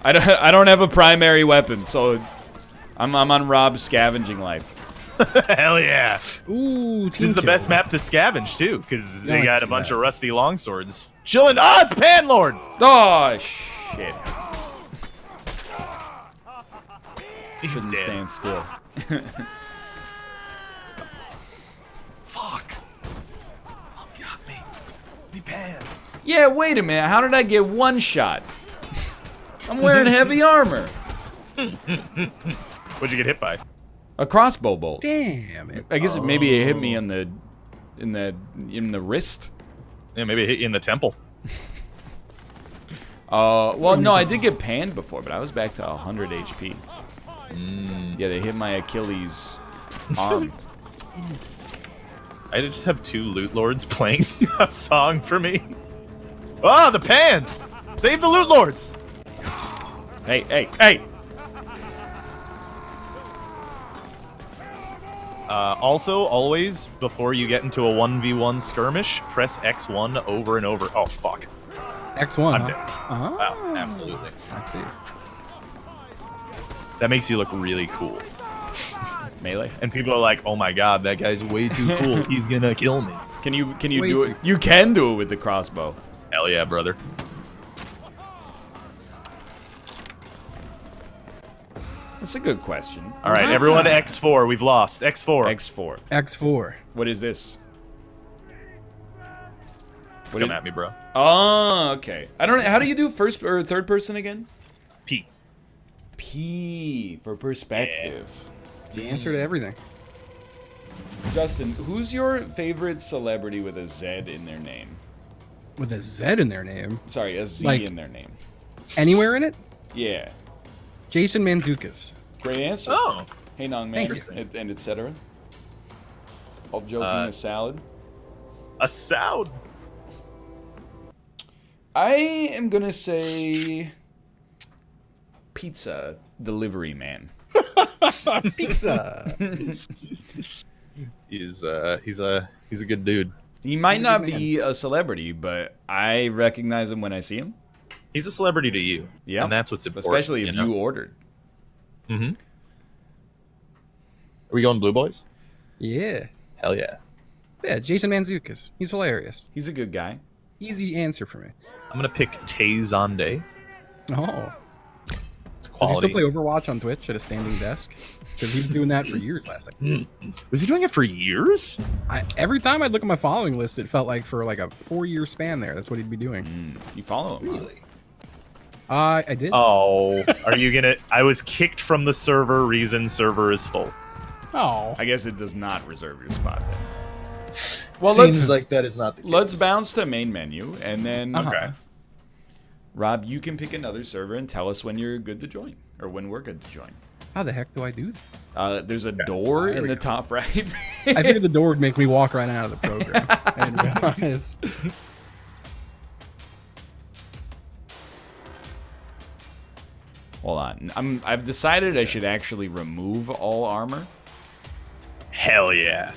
I don't have a primary weapon, so I'm on Rob's scavenging life. Hell yeah. Ooh, This is the best map to scavenge too, because Yeah, they I got see a bunch that. of rusty longswords. Chilling. Ah, it's Panlord. Oh, shit. He's Shouldn't dead. stand still. Fuck. Oh, got me. Me pan. Yeah, wait a minute. How did I get one shot? I'm wearing heavy armor. What'd you get hit by? A crossbow bolt. Damn it. I guess maybe it hit me in the wrist. Yeah, maybe it hit you in the temple. Well, no, I did get panned before, but I was back to 100 HP. Yeah, they hit my Achilles arm. I just have 2 loot lords playing a song for me. Ah, the pans! Save the loot lords! Hey, hey, hey! Also, always, before you get into a 1v1 skirmish, press X1 over and over. Oh, fuck. X1. I'm huh? dead. Oh, Wow, absolutely. I see. That makes you look really cool. Melee. And people are like, oh my god, that guy's way too cool. He's gonna kill me. Can you Way do too- it? You can do it with the crossbow. Hell yeah, brother. That's a good question. All right, everyone to X4. We've lost. X4. X4. X4. What is this? Just What come is- at me, bro. Oh, okay. I don't know. How do you do first or third person again? P. P for perspective. The answer to everything. Justin, who's your favorite celebrity with a Z in their name? With a Z in their name. Sorry, a Z Like- in their name. Anywhere in it? Yeah. Jason Mantzoukas. Great answer. Oh. Hey, Nong Man, Thank you. and etc. All joking aside. A sound. I am gonna say pizza delivery man. Pizza. He's a good dude. He might He's a not good be a celebrity, but I recognize him when I see him. He's a celebrity to you. Yeah, And that's what's important. especially if know? you ordered. Mm-hmm. Are we going Blue Boys? Yeah. Hell yeah. Yeah, Jason Mantzoukas. He's hilarious. He's a good guy. Easy answer for me. I'm gonna pick Tay Zonde. Oh. It's Does he quality. still play Overwatch on Twitch at a standing desk? Because he was doing that for years last time. Was he doing it for years? Every time I'd look at my following list, it felt like for like a 4-year span there. That's what he'd be doing. You follow him? Huh? I did. Oh, are you gonna? I was kicked from the server. Reason server is full. Oh. I guess it does not reserve your spot. Then. Well, Seems like that is not the case. let's bounce to main menu, and then Okay. Rob, you can pick another server and tell us when you're good to join, or when we're good to join. How the heck do I do that? There's a door There in we the go. top right. I figured the door would make me walk right out of the program. I didn't realize. Hold on. I've decided I should actually remove all armor. Hell yeah.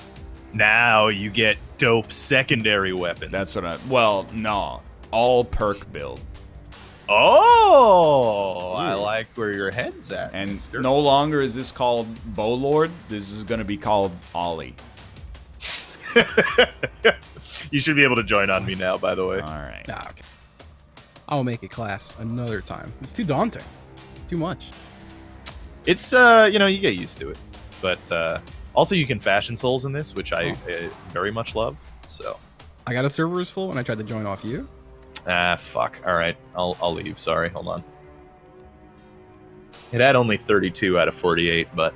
Now you get dope secondary weapons. That's what I. Well, no. All perk build. Oh, I like where your head's at. And mister. no longer is this called Bowlord. This is going to be called Ollie. You should be able to join on me now, by the way. All right. Ah, okay. I'll make a class another time. It's too daunting. Too much. It's you get used to it. But also you can fashion souls in this, which I very much love. So I got a server is full and I tried to join off you. fuck. All right, I'll leave. Sorry, hold on. It had only 32 out of 48, but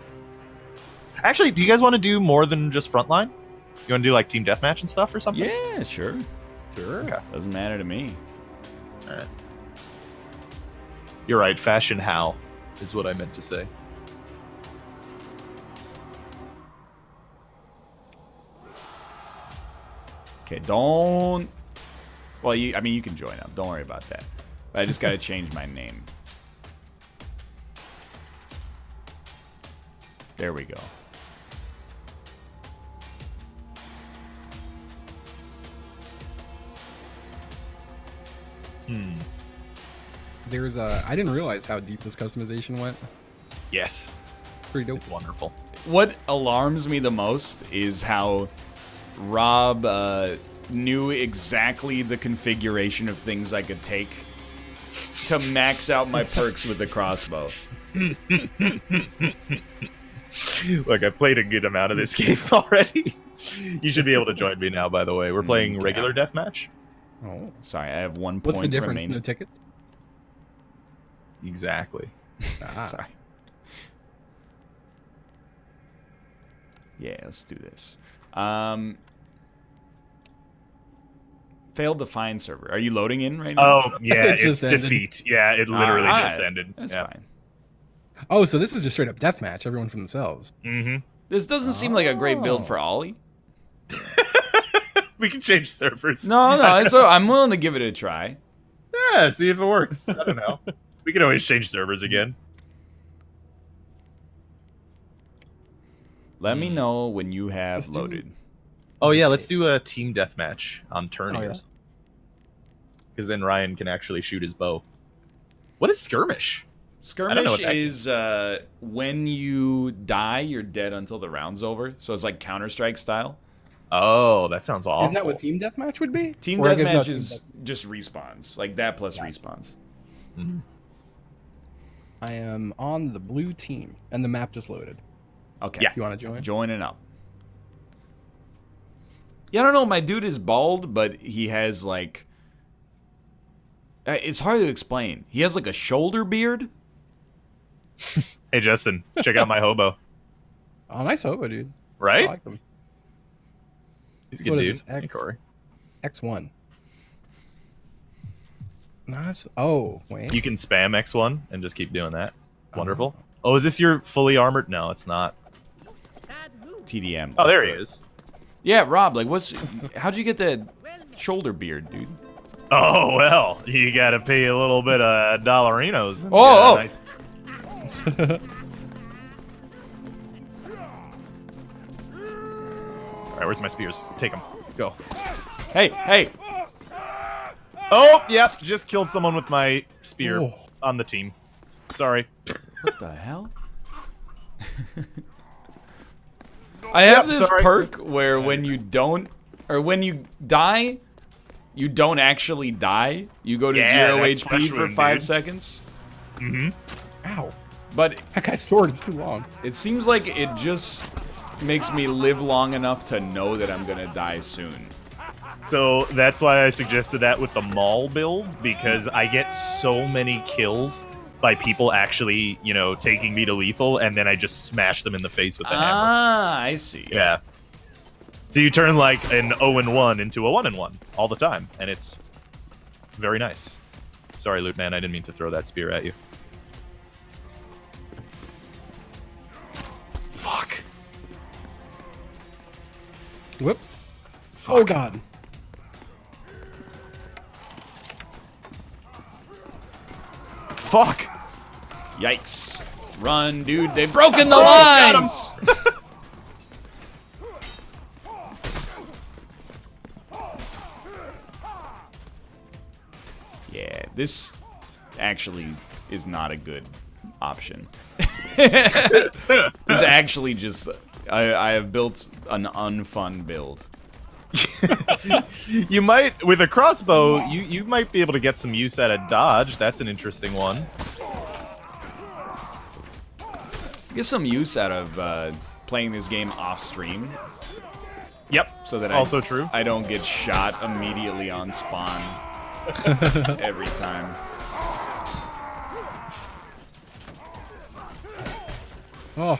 actually, do you guys want to do more than just frontline? You want to do like team deathmatch and stuff or something? Yeah, sure. Sure. Okay. Doesn't matter to me. All right. You're right. Fashion how is what I meant to say. Okay, don't. Well, you can join up. Don't worry about that. But I just got to change my name. There we go. There's I didn't realize how deep this customization went. Yes, Pretty dope. it's wonderful. What alarms me the most is how Rob knew exactly the configuration of things I could take to max out my perks with the crossbow. Look, I played a good amount of this game already. You should be able to join me now, by the way. We're playing Okay. regular deathmatch. Oh. Sorry, I have 1 point What's the difference? remaining. No tickets? Exactly. Ah. Sorry. Yeah, let's do this. Failed to find server. Are you loading in right now? Oh, yeah, It it's just ended. defeat. Yeah, it literally Alright, just ended. That's yeah. fine. Oh, so this is just straight up deathmatch. Everyone for themselves. Mm-hmm. This doesn't seem like a great build Oh. for Ollie. We can change servers. No, I'm willing to give it a try. Yeah, see if it works. I don't know. We can always change servers again. Let me know when you have Let's do- loaded. Oh yeah, let's do a team deathmatch on turniers. Oh, yeah? Because then Ryan can actually shoot his bow. What is skirmish? know Skirmish what that is when you die, you're dead until the round's over. So it's like Counter-Strike style. Oh, that sounds awful. Isn't that what team deathmatch would be? Team Or I guess no, Deathmatch team is just respawns. Like that plus respawns. Mhm. I am on the blue team, and the map just loaded. Okay. Yeah. You want to join? Joining up. Yeah, I don't know. My dude is bald, but he has like. It's hard to explain. He has like a shoulder beard. Hey, Justin, check out my hobo. Oh, nice hobo, dude. I Right? like them. He's a So good what dude. is this, Hey, Corey. X1. Nice. Oh, wait. You can spam X1 and just keep doing that. Wonderful. Oh, is this your fully armored? No, it's not. TDM. Oh, there he is. Yeah, Rob. Like, how'd you get that shoulder beard, dude? Oh, well, you gotta pay a little bit of dollarinos. Oh, Nice. Alright, where's my spears? Take them. Go. Hey. Oh, yep, just killed someone with my spear Oh. on the team. Sorry. What the hell? I have this sorry. perk where when you don't, or when you die, you don't actually die. You go to Yeah, 0 that's HP flesh for wound, 5 dude. seconds. Mm-hmm. Ow. But That guy's sword is too long. it seems like it just makes me live long enough to know that I'm gonna die soon. So that's why I suggested that with the Maul build, because I get so many kills by people actually, you know, taking me to lethal, and then I just smash them in the face with the hammer. Ah, I see. Yeah. So you turn like an 0-1 into a 1-1 all the time, and it's very nice. Sorry, Lute Man, I didn't mean to throw that spear at you. Fuck. Whoops. Fuck. Oh, God. Fuck. Yikes. Run, dude. They've broken the got 'em. lines! Yeah, this actually is not a good option. This actually just... I have built an unfun build. You might, with a crossbow, you might be able to get some use out of dodge. That's an interesting one. Get some use out of playing this game off stream. Yep. So that Also true. I don't get shot immediately on spawn every time. Oh.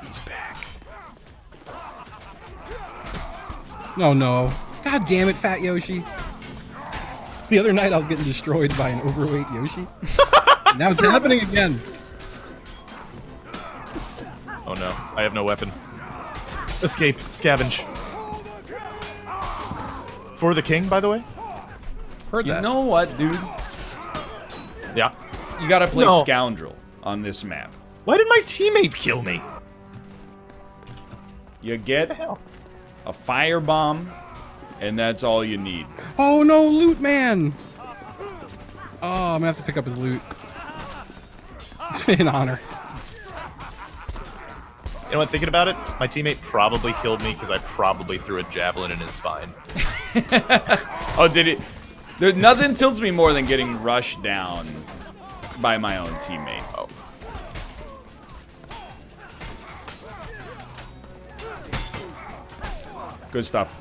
He's back. No, no. God damn it, Fat Yoshi. The other night I was getting destroyed by an overweight Yoshi. Now it's happening again. Oh no, I have no weapon. Escape, scavenge. For the king, by the way? Heard You that. know what, dude? Yeah. You gotta play No. Scoundrel on this map. Why did my teammate kill me? You get hell? a firebomb, and that's all you need. Oh no, Loot Man! Oh, I'm gonna have to pick up his loot. In honor. You know what, thinking about it, my teammate probably killed me because I probably threw a javelin in his spine. Oh, did it? Nothing tilts me more than getting rushed down by my own teammate. Oh. Good stuff.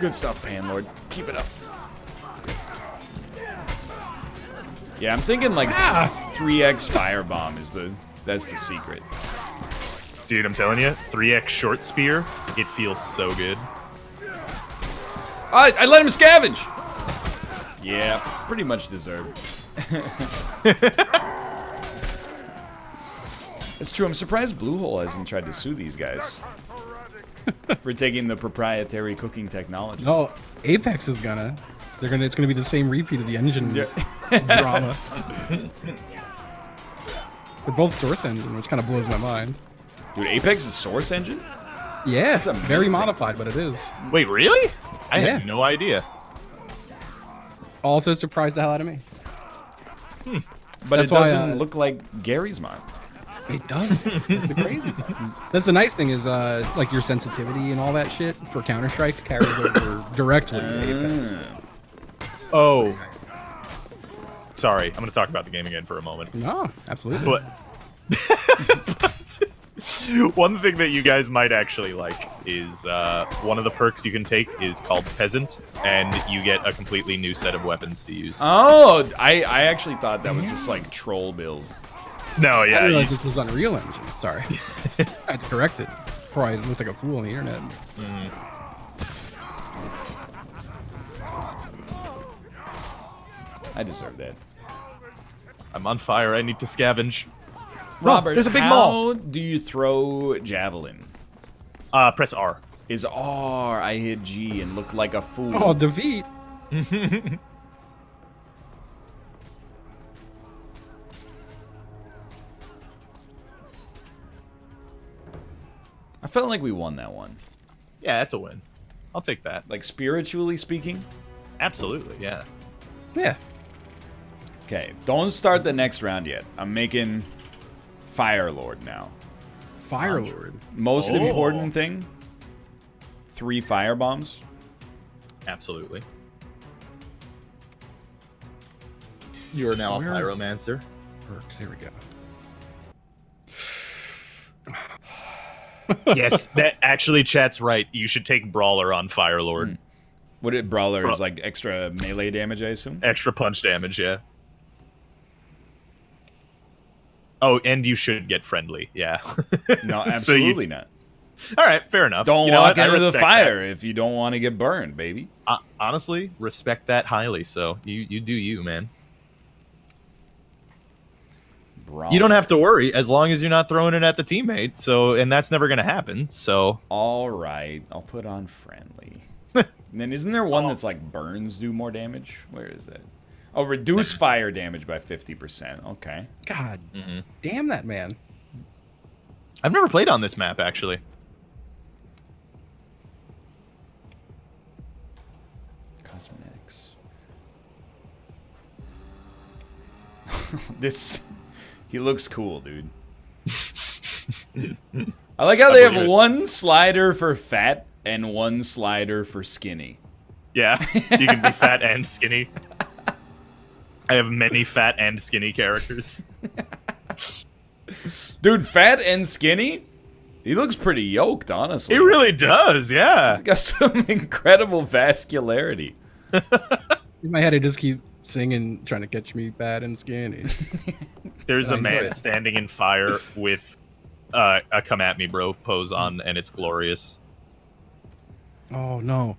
Good stuff, Panlord. Keep it up. Yeah, I'm thinking like 3x firebomb is that's the secret. Dude, I'm telling you, 3x short spear, it feels so good. I let him scavenge. Yeah, pretty much deserved. It's true. I'm surprised Bluehole hasn't tried to sue these guys for taking the proprietary cooking technology. No, Apex is gonna. It's gonna be the same repeat of the engine drama. They're both Source Engine, which kind of blows my mind. Dude, Apex is Source Engine? Yeah, it's That's very amazing. modified, but it is. Wait, really? I Yeah. had no idea. Also surprised the hell out of me. But That's it why, doesn't look like Gary's mod. It does. That's the crazy thing. That's the nice thing is, like your sensitivity and all that shit for Counter-Strike carries over directly to Apex. Oh. Sorry, I'm going to talk about the game again for a moment. No, absolutely. But One thing that you guys might actually like is one of the perks you can take is called Peasant, and you get a completely new set of weapons to use. Oh, I actually thought that was just like troll build. No, I yeah. didn't realize this was Unreal Engine. Sorry. I had to correct it before I looked like a fool on the internet. I deserve that. I'm on fire. I need to scavenge. Robert, there's a big how mall. do you throw javelin? Press R. Is R, I hit G and look like a fool. Oh, defeat. I felt like we won that one. Yeah, that's a win. I'll take that. Like, spiritually speaking? Absolutely, yeah. Yeah. Okay, don't start the next round yet. I'm making Fire Lord now. Fire Lord. Most Oh. important thing, 3 fire bombs. Absolutely. You are now Where- a pyromancer. Perks. Here we go. Yes, that actually chat's right. You should take Brawler on Fire Lord. What it Brawler is like extra melee damage, I assume? Extra punch damage, yeah. Oh, and you should get friendly, yeah. No, So absolutely not. All right, fair enough. Don't You know walk what? I into the respect fire if you don't want to get burned, baby. that. Honestly, respect that highly. So you do you, man. Brawler. You don't have to worry as long as you're not throwing it at the teammate. So, and that's never gonna happen. So, All right, I'll put on friendly. And then isn't there one that's like burns do more damage? Where is that? Oh, reduce fire damage by 50%. Okay. God damn that man. I've never played on this map actually. Cosmetics. This, he looks cool, dude. I like how they believe have it. one slider for fat and one slider for skinny. Yeah, you can be fat and skinny. I have many fat and skinny characters. Dude, fat and skinny? He looks pretty yoked, honestly. It really does, yeah. He's got some incredible vascularity. In my head, I just keep singing, trying to catch me fat and skinny. There's I a enjoy man it. standing in fire with a "Come at me, bro" pose on, and it's glorious. Oh no,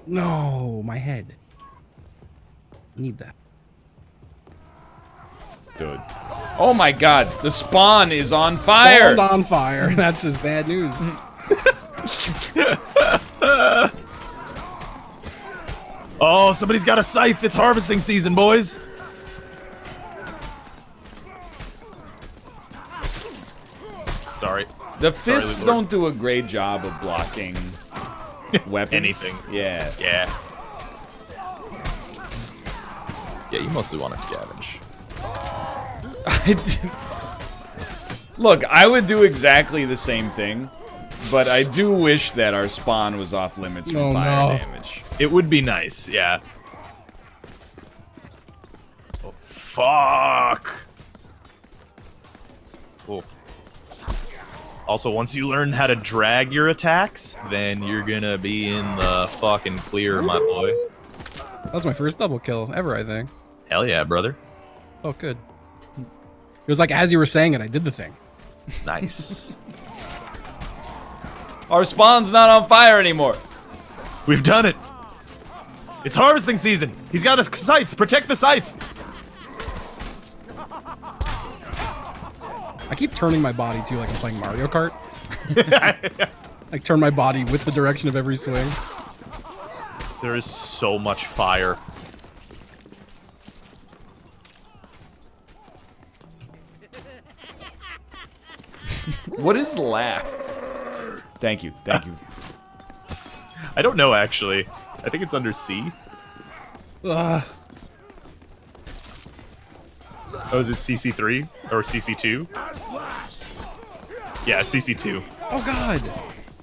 no, my head. I need that. Dude. Oh my god, the spawn is on fire! Hold on fire. That's just bad news. Oh, somebody's got a scythe. It's harvesting season, boys. Sorry. The fists Lord. don't do a great job of blocking weapons. Anything. Yeah. Yeah. Yeah, you mostly want to scavenge. Look, I would do exactly the same thing, but I do wish that our spawn was off limits from Oh, fire no. damage. It would be nice, yeah. Oh, fuck. Oh. Also, once you learn how to drag your attacks, then you're gonna be in the fucking clear, my boy. That was my first double kill ever, I think. Hell yeah, brother. Oh, good. It was like as you were saying it, I did the thing. Nice. Our spawn's not on fire anymore. We've done it. It's harvesting season. He's got a scythe. Protect the scythe. I keep turning my body too, like I'm playing Mario Kart. Like turn my body with the direction of every swing. There is so much fire. What is laugh? Thank you, thank you. I don't know, actually. I think it's under C. Ugh. Oh, is it CC3? Or CC2? Yeah, CC2. Oh god!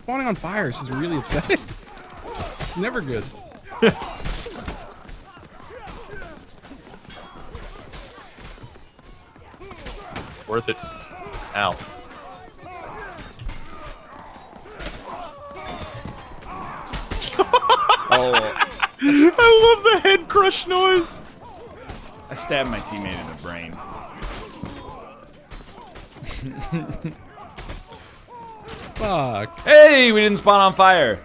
Spawning on fire is just really upsetting. It's never good. Worth it. Ow. I love the head crush noise. I stabbed my teammate in the brain. Fuck. Hey, we didn't spawn on fire.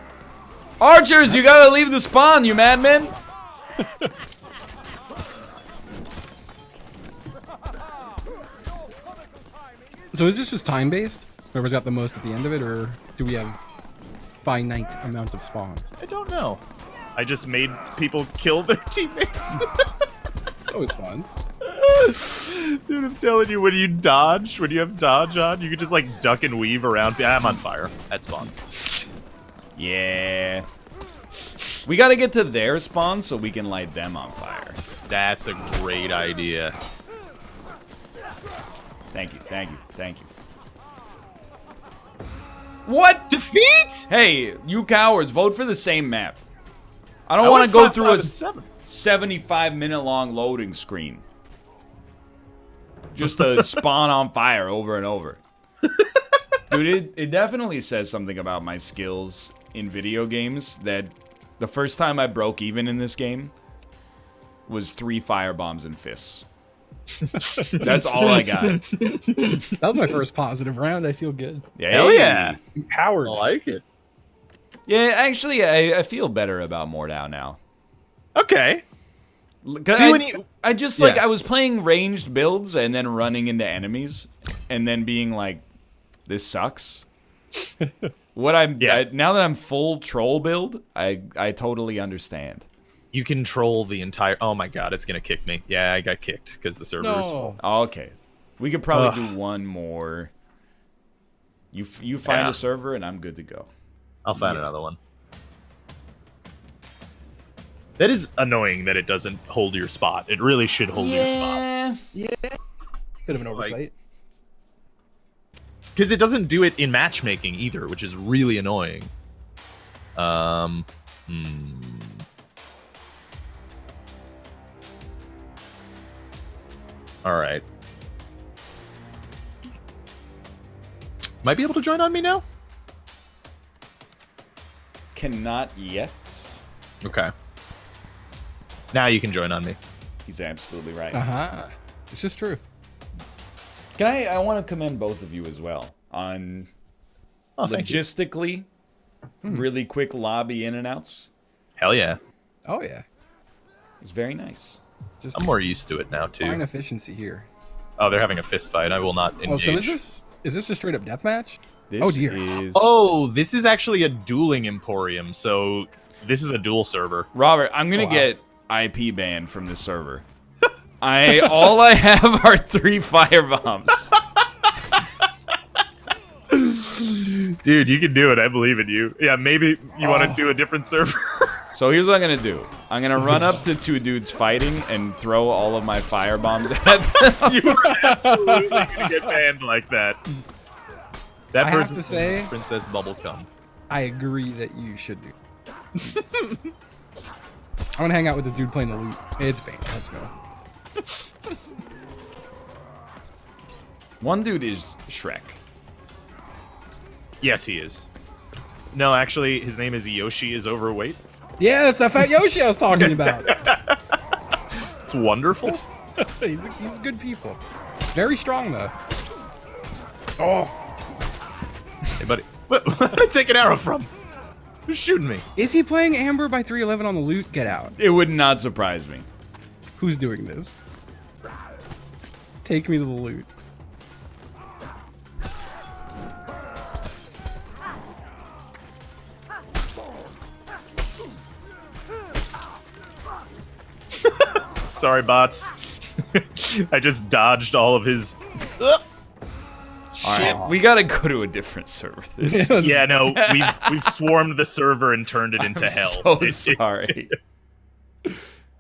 Archers, you gotta leave the spawn, you madmen. So is this just time-based? Whoever's got the most at the end of it, or do we have finite amount of spawns? I don't know. I just made people kill their teammates. It's always fun. Dude, I'm telling you, when you have dodge on, you can just like duck and weave around. Yeah, I'm on fire at spawn. Yeah. We gotta get to their spawn so we can light them on fire. That's a great idea. Thank you, thank you, thank you. What? Defeat? Hey, you cowards, vote for the same map. I don't I want went to go 5, through 5, a and 7. 75-minute long loading screen. Just to spawn on fire over and over. Dude, it definitely says something about my skills in video games that the first time I broke even in this game was 3 firebombs and fists. That's all I got. That was my first positive round. I feel good. Yeah, Hell yeah. Empowered. I like it. Yeah, actually, I feel better about Mordhau now. Okay. I just, like, Yeah. I was playing ranged builds and then running into enemies and then being like, this sucks. Now that I'm full troll build, I totally understand. You control the entire... Oh my god, it's gonna kick me. Yeah, I got kicked because the server is full. Oh, okay. We could probably do one more. You find a server and I'm good to go. I'll find another one. That is annoying that it doesn't hold your spot. It really should hold your spot. Bit of an oversight. Because it doesn't do it in matchmaking either, which is really annoying. Alright. Might be able to join on me now? Cannot yet. Okay. Now you can join on me. He's absolutely right. This is true. I want to commend both of you as well on Thank you. logistically really quick lobby in and outs. Hell yeah. Oh yeah. It's very nice. Just I'm more used to it now, fine too. efficiency here. Oh, they're having a fist fight. I will not engage. Oh, so is this a straight up deathmatch? This Oh, dear. is Oh, this is actually a dueling emporium, so this is a duel server. Robert, I'm gonna get IP banned from this server. All I have are 3 firebombs. Dude, you can do it. I believe in you. Yeah, maybe you want to do a different server. So here's what I'm gonna do. I'm gonna run up to 2 dudes fighting and throw all of my firebombs at them. You are absolutely gonna get banned like that. That I have person to say- Princess Bubblegum. I agree that you should do. I want to hang out with this dude playing the Lute. It's Bane. Let's go. One dude is Shrek. Yes, he is. No, actually, his name is Yoshi is overweight. Yeah, that's that fat Yoshi I was talking about. It's wonderful. he's good people. Very strong though. Oh, Hey, buddy. Where did I take an arrow from? Who's shooting me? is he playing Amber by 311 on the Lute? Get out. It would not surprise me. Who's doing this? Take me to the Lute. Sorry, bots. I just dodged all of his... All right, we gotta go to a different server. This is Yeah, no, we've swarmed the server and turned it into hell. so sorry.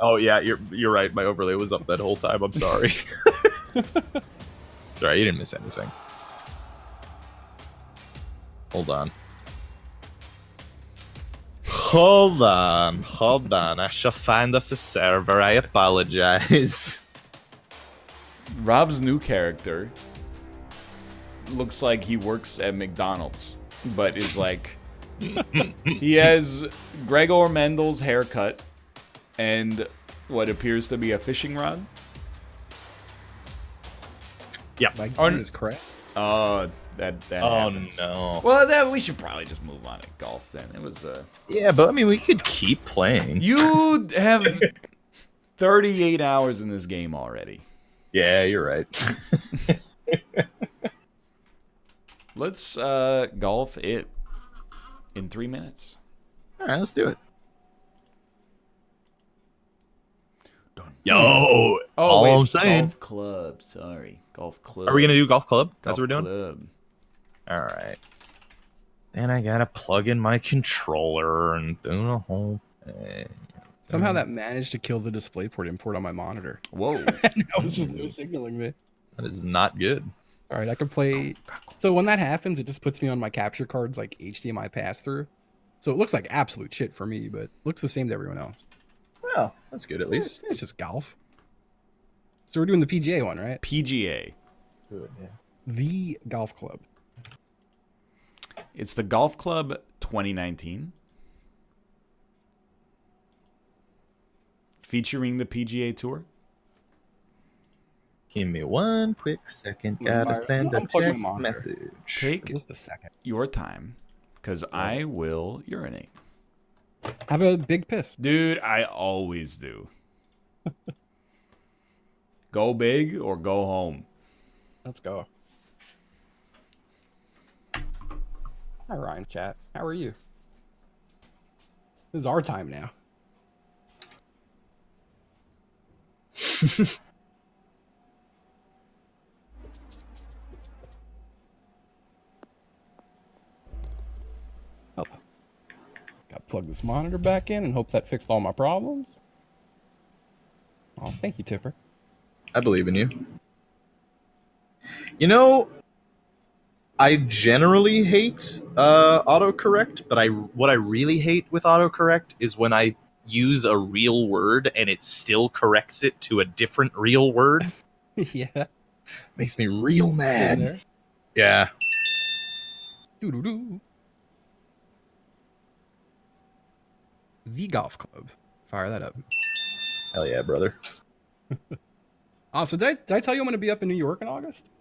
Oh yeah, you're right. My overlay was up that whole time. I'm sorry. Sorry, you didn't miss anything. Hold on. Hold on. I shall find us a server. I apologize. Rob's new character looks like he works at McDonald's, but is like He has Gregor Mendel's haircut and what appears to be a fishing rod. My Or- game is correct. That Oh happens. no. Well, we should probably just move on to golf then. It was Yeah, but I mean, we could keep playing. you have 38 hours in this game already. Yeah, you're right. Let's golf it in 3 minutes. All right, let's do it. Yo, all I'm saying. Golf club. Sorry, golf club. Are we gonna do golf club? That's golf what we're doing. club. All right. Then I gotta plug in my controller and do the whole thing. Somehow that managed to kill the DisplayPort import on my monitor. Whoa. It was signaling me. That is not good. All right, I can play. So when that happens, it just puts me on my capture cards like HDMI pass through. So it looks like absolute shit for me, but looks the same to everyone else. Well, that's good at least. It's just golf. So we're doing the PGA one, right? PGA. Good, yeah. The golf club. It's the Golf Club 2019. Featuring the PGA Tour. Give me one quick second. Gotta send a Unplug my text monitor. message. Take Just a second. your time, because I will urinate. Have a big piss. Dude, I always do. Go big or go home. Let's go. Hi, Ryan chat. How are you? This is our time now. Oh. Gotta plug this monitor back in and hope that fixed all my problems. Oh, thank you, Tipper. I believe in you. You know, I generally hate autocorrect, but what I really hate with autocorrect is when I use a real word and it still corrects it to a different real word. Yeah. Makes me real In mad. there. Yeah. Doo-doo-doo. The Golf Club. Fire that up. Hell yeah, brother. Oh, so did I tell you I'm going to be up in New York in August?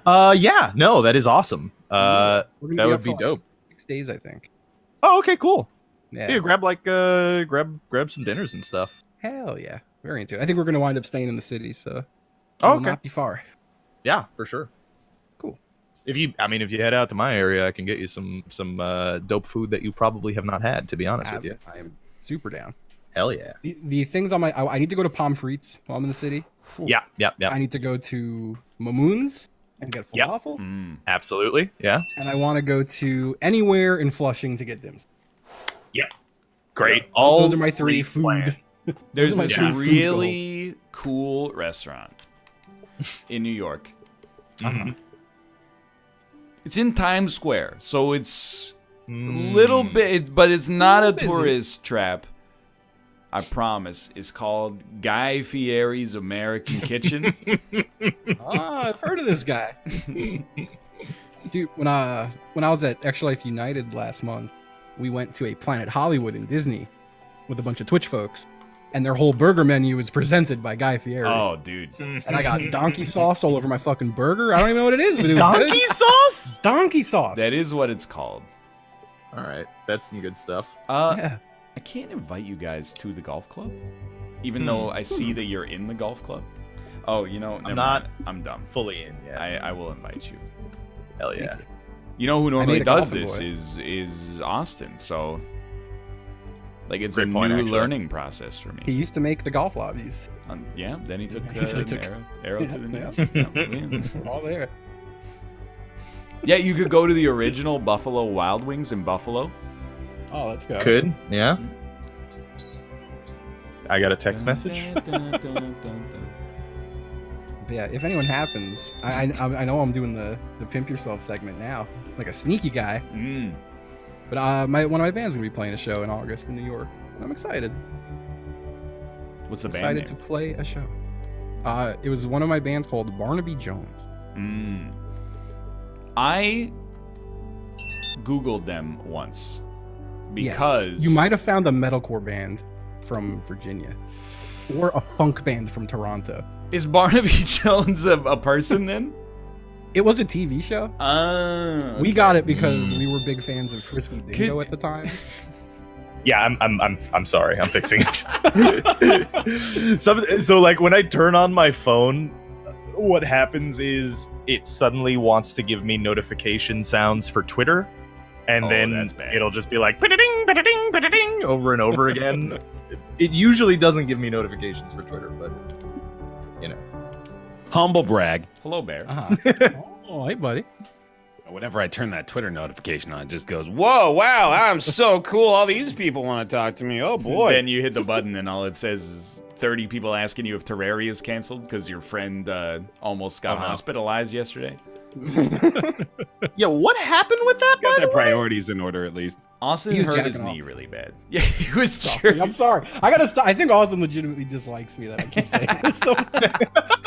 Yeah, no, that is awesome. We're gonna That would up be for, like, dope. 6 days, I think. Oh, okay, cool. Yeah. Yeah, grab some dinners and stuff. Hell yeah. Very into it. I think we're going to wind up staying in the city, so Oh, it will okay. not be far. Yeah, for sure. Cool. If you head out to my area, I can get you some dope food that you probably have not had. To be honest with you. I am super down. Hell yeah. The things on my... I need to go to Palm Frites while I'm in the city. Yeah. I need to go to Mamoon's and get Yep. falafel. Mm. Absolutely. Yeah. And I want to go to anywhere in Flushing to get dim sum. Great. Those All are my three planned. food. There's Those are my this three food really cool restaurant in New York. Mhm. It's in Times Square, so it's a Mm. little bit, but it's not a Busy. tourist trap. I promise. It's called Guy Fieri's American Kitchen. Ah, I've heard of this guy. Dude, when I was at Extra Life United last month, we went to a Planet Hollywood in Disney with a bunch of Twitch folks, and their whole burger menu was presented by Guy Fieri. Oh, dude. And I got donkey sauce all over my fucking burger. I don't even know what it is, but it was Donkey good. sauce. Donkey sauce. That is what it's called. All right, that's some good stuff. Yeah. I can't invite you guys to the golf club, even though I see that you're in the golf club. Oh, you know, never not- mind. I'm dumb. Fully in. Yeah. I will invite you. Hell yeah. You know who normally made a does golfing this boy. is Austin. So, like, it's Great a point, new actually. learning process for He me. used to make the golf lobbies. Yeah. Then he took, He an took- arrow to the Yeah, knee. Yeah. All there. Yeah, you could go to the original Buffalo Wild Wings in Buffalo. Oh, let's go. Could. Yeah. I got a text message. But yeah, if anyone happens, I know I'm doing the pimp yourself segment now, like a sneaky guy. Mm. But one of my band's gonna be playing a show in August in New York, and I'm excited. What's the band Excited name? to play a show. It was one of my bands called Barnaby Jones. Mm. I Googled them once because Yes. You might have found a metalcore band from Virginia or a funk band from Toronto. Is Barnaby Jones a person then? It was a TV show. We got it because we were big fans of Frisky Dingo at the time. Yeah, I'm sorry. I'm fixing it. So like when I turn on my phone, what happens is it suddenly wants to give me notification sounds for Twitter, and then that's bad. it'll just be like ba-da-ding, ba-da-ding, ba-da-ding over and over again. It usually doesn't give me notifications for Twitter, but you know. Humble brag. Hello, Bear. Oh, hey, buddy. Whenever I turn that Twitter notification on, it just goes, whoa, wow, I'm so cool. All these people want to talk to me. Oh, boy. Then you hit the button, and all it says is 30 people asking you if Terraria is canceled because your friend almost got hospitalized yesterday. Yeah, what happened with that? Got their priorities in order, at least. Austin He was hurt his jacking knee off. really bad. Yeah, he was Sorry, I'm sorry. I gotta stop. I think Austin legitimately dislikes me that I keep saying this. So,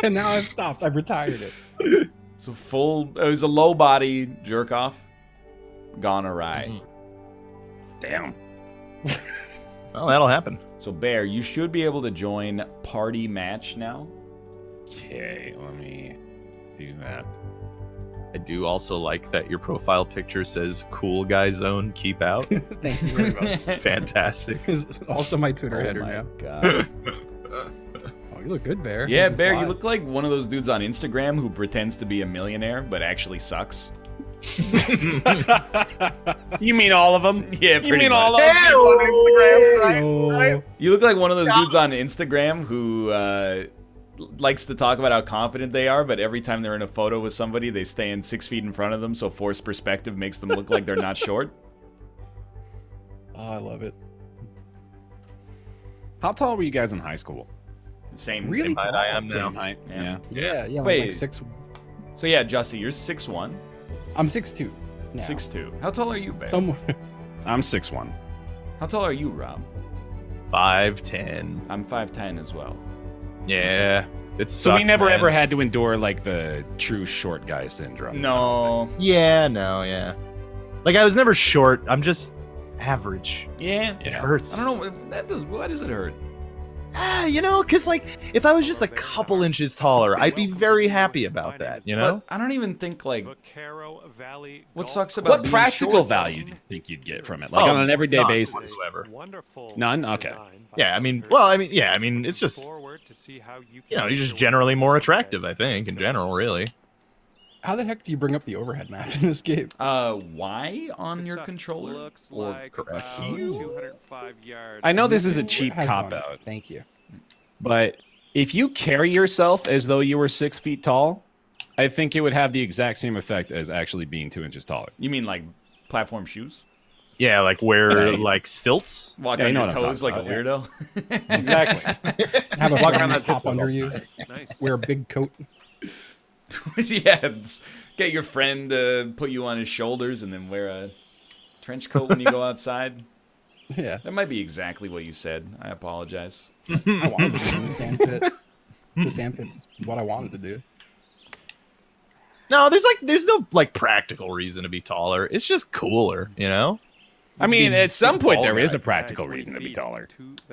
and now I've stopped. I've retired it. So it was a low body jerk off gone awry. Damn. Well, that'll happen. So Bear, you should be able to join party match now. Okay, let me do that. I do also like that your profile picture says "Cool Guy Zone, keep out." Thank you very much. Fantastic. Also my Twitter header my now. God. Oh, you look good, Bear. Yeah, You can Bear, fly. you look like one of those dudes on Instagram who pretends to be a millionaire but actually sucks. You mean all of them? Yeah, You pretty mean much. all of them people on Instagram, right? Oh, You look like one of those dudes on Instagram who likes to talk about how confident they are, but every time they're in a photo with somebody, they stand 6 feet in front of them, so forced perspective makes them look like they're not short. I love it. How tall were you guys in high school? Same. Really same. height I am now. Same height? Yeah. Yeah. Yeah, Wait. like 6. So yeah, Justy, you're 6'1", I'm 6'2". Now. 6'2". How tall are you, Bear? Somewhere. I'm 6'1". How tall are you, Rob? 5'10". I'm 5'10" as well. Yeah, it So we sucks, never man. ever had to endure like the true short guy syndrome. No. Yeah, no, yeah. Like I was never short. I'm just average. Yeah. It hurts. I don't know. Why does it hurt? You know, because like if I was just a couple inches taller, I'd be very happy about that. You know. But I don't even think like what sucks about What being practical short, value do you think you'd get from it? Like on an everyday none basis? whatsoever. None? Okay. Yeah, I mean, it's just you're just generally more attractive. I think in general, really. How the heck do you bring up the overhead map in this game? Y on your controller? Or correct. I know this is a cheap Has cop gone. out, Thank you. but if you carry yourself as though you were 6 feet tall, I think it would have the exact same effect as actually being 2 inches taller. You mean like platform shoes? Yeah, like wear Right. like stilts. Walk Yeah, on you know your what I'm toes like talking a about, weirdo? Exactly. Have a Walk around fan that top tiptoes under all you. Wear a big coat. Yeah, get your friend to put you on his shoulders and then wear a trench coat when you go outside. Yeah. That might be exactly what you said. I apologize. I wanted to do the sand fit. The sand fit's what I wanted to do. No, there's no like practical reason to be taller. It's just cooler, you know. I mean, at some point tall there guy. is a practical reason to be taller.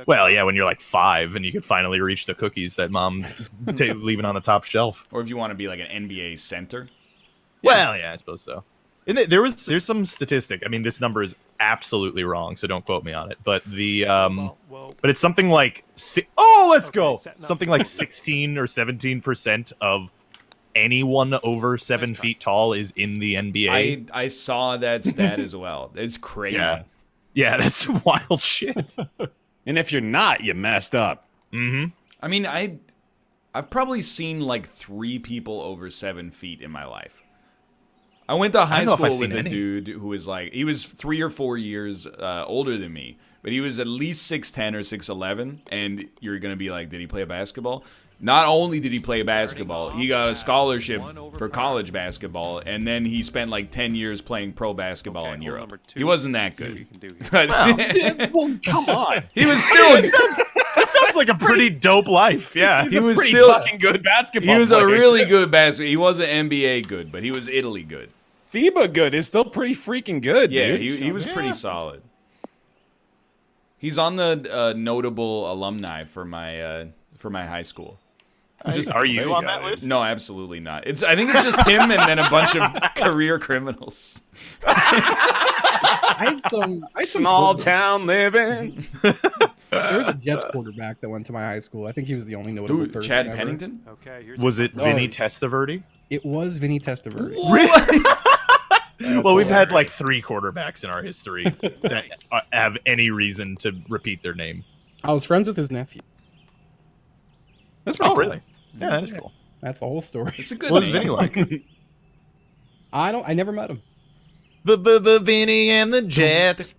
Well, yeah, when you're like 5 and you could finally reach the cookies that mom's leaving on the top shelf. Or if you want to be like an NBA center. Well, yeah, I suppose so. And there's some statistic. I mean, this number is absolutely wrong, so don't quote me on it. But the but it's something like let's go. Something like 16 or 17% of anyone over 7 feet tall is in the NBA. I saw that stat as well. It's crazy. Yeah, that's wild shit. And if you're not, you messed up. Mm-hmm. I mean, I've probably seen like 3 people over 7 feet in my life. I went to high don't know if I've school with seen a any. dude who was like, he was 3 or 4 years older than me, but he was at least 6'10 or 6'11, and you're going to be like, did he play basketball? Not only did he play basketball, he got a scholarship for college basketball, and then he spent like 10 years playing pro basketball in Europe. He wasn't that good. But Well, come on. he was still... That sounds like a pretty dope life. Yeah. He was Pretty still... fucking good basketball He was a player. really good basketball. He wasn't NBA good, but he was Italy good. FIBA good. It's still pretty freaking good, Yeah, dude. he was pretty solid. He's on the notable alumni for my high school. Just, there are you you on go, that dude. list? No, absolutely not. I think it's just him and then a bunch of career criminals. I had some Small quarterbacks. town living. There was a Jets quarterback that went to my high school. I think he was the only notable Dude, person Chad ever. Pennington? Okay, here's Was it No, Vinny it's- Testaverde? It was Vinny Testaverde. Well, we've had like 3 quarterbacks in our history that have any reason to repeat their name. I was friends with his nephew. That's pretty cool. Really? Yeah, that is cool. That's the whole story. It's a good What was name. Vinny like? I never met him. The Vinny and the Jets.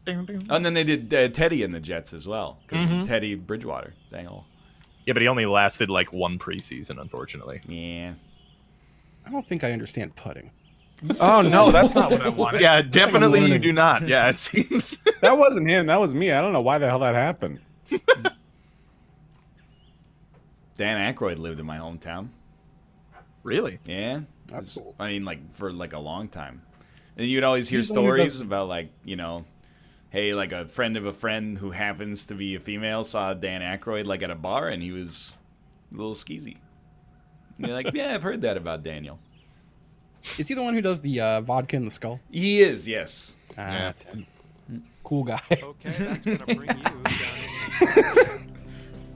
And then they did Teddy and the Jets as well. Because Mhm. Teddy Bridgewater. Dang all. Yeah, but he only lasted like 1 preseason, unfortunately. Yeah. I don't think I understand putting. Oh no, that's not what I wanted. Yeah, definitely you learning. do not. Yeah, it seems. That wasn't him. That was me. I don't know why the hell that happened. Dan Aykroyd lived in my hometown. Really? Yeah. That's cool. I mean, like, for, like, a long time. And you'd always hear He's the one who stories does- about, like, you know, hey, like, a friend of a friend who happens to be a female saw Dan Aykroyd, like, at a bar, and he was a little skeezy. And you're like, yeah, I've heard that about Daniel. Is he the one who does the vodka in the skull? He is, yes. Yeah. That's him. Cool guy. Okay, that's gonna bring you down.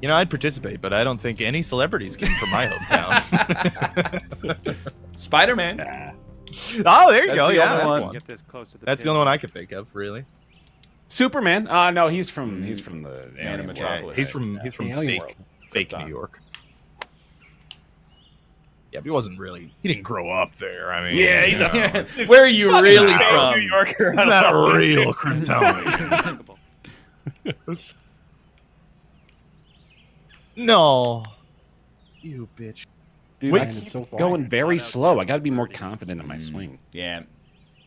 You know, I'd participate, but I don't think any celebrities came from my hometown. Spider-Man. Oh, there you That's go. the Yeah, only that's one. one. Get this close to the That's the pin. only one I could think of, really. Superman? No, he's from the Man of alien Metropolis. world. He's from Alien fake, World. fake Krypton. New York. Yeah, but he wasn't really. He didn't grow up there. I mean, Yeah, he's you know, Where are you really New from? Yorker. he's not a real Kryptonian. No, you bitch. Dude, Wait, I it's keep so far. going very slow. I got to be more confident in my swing. Yeah,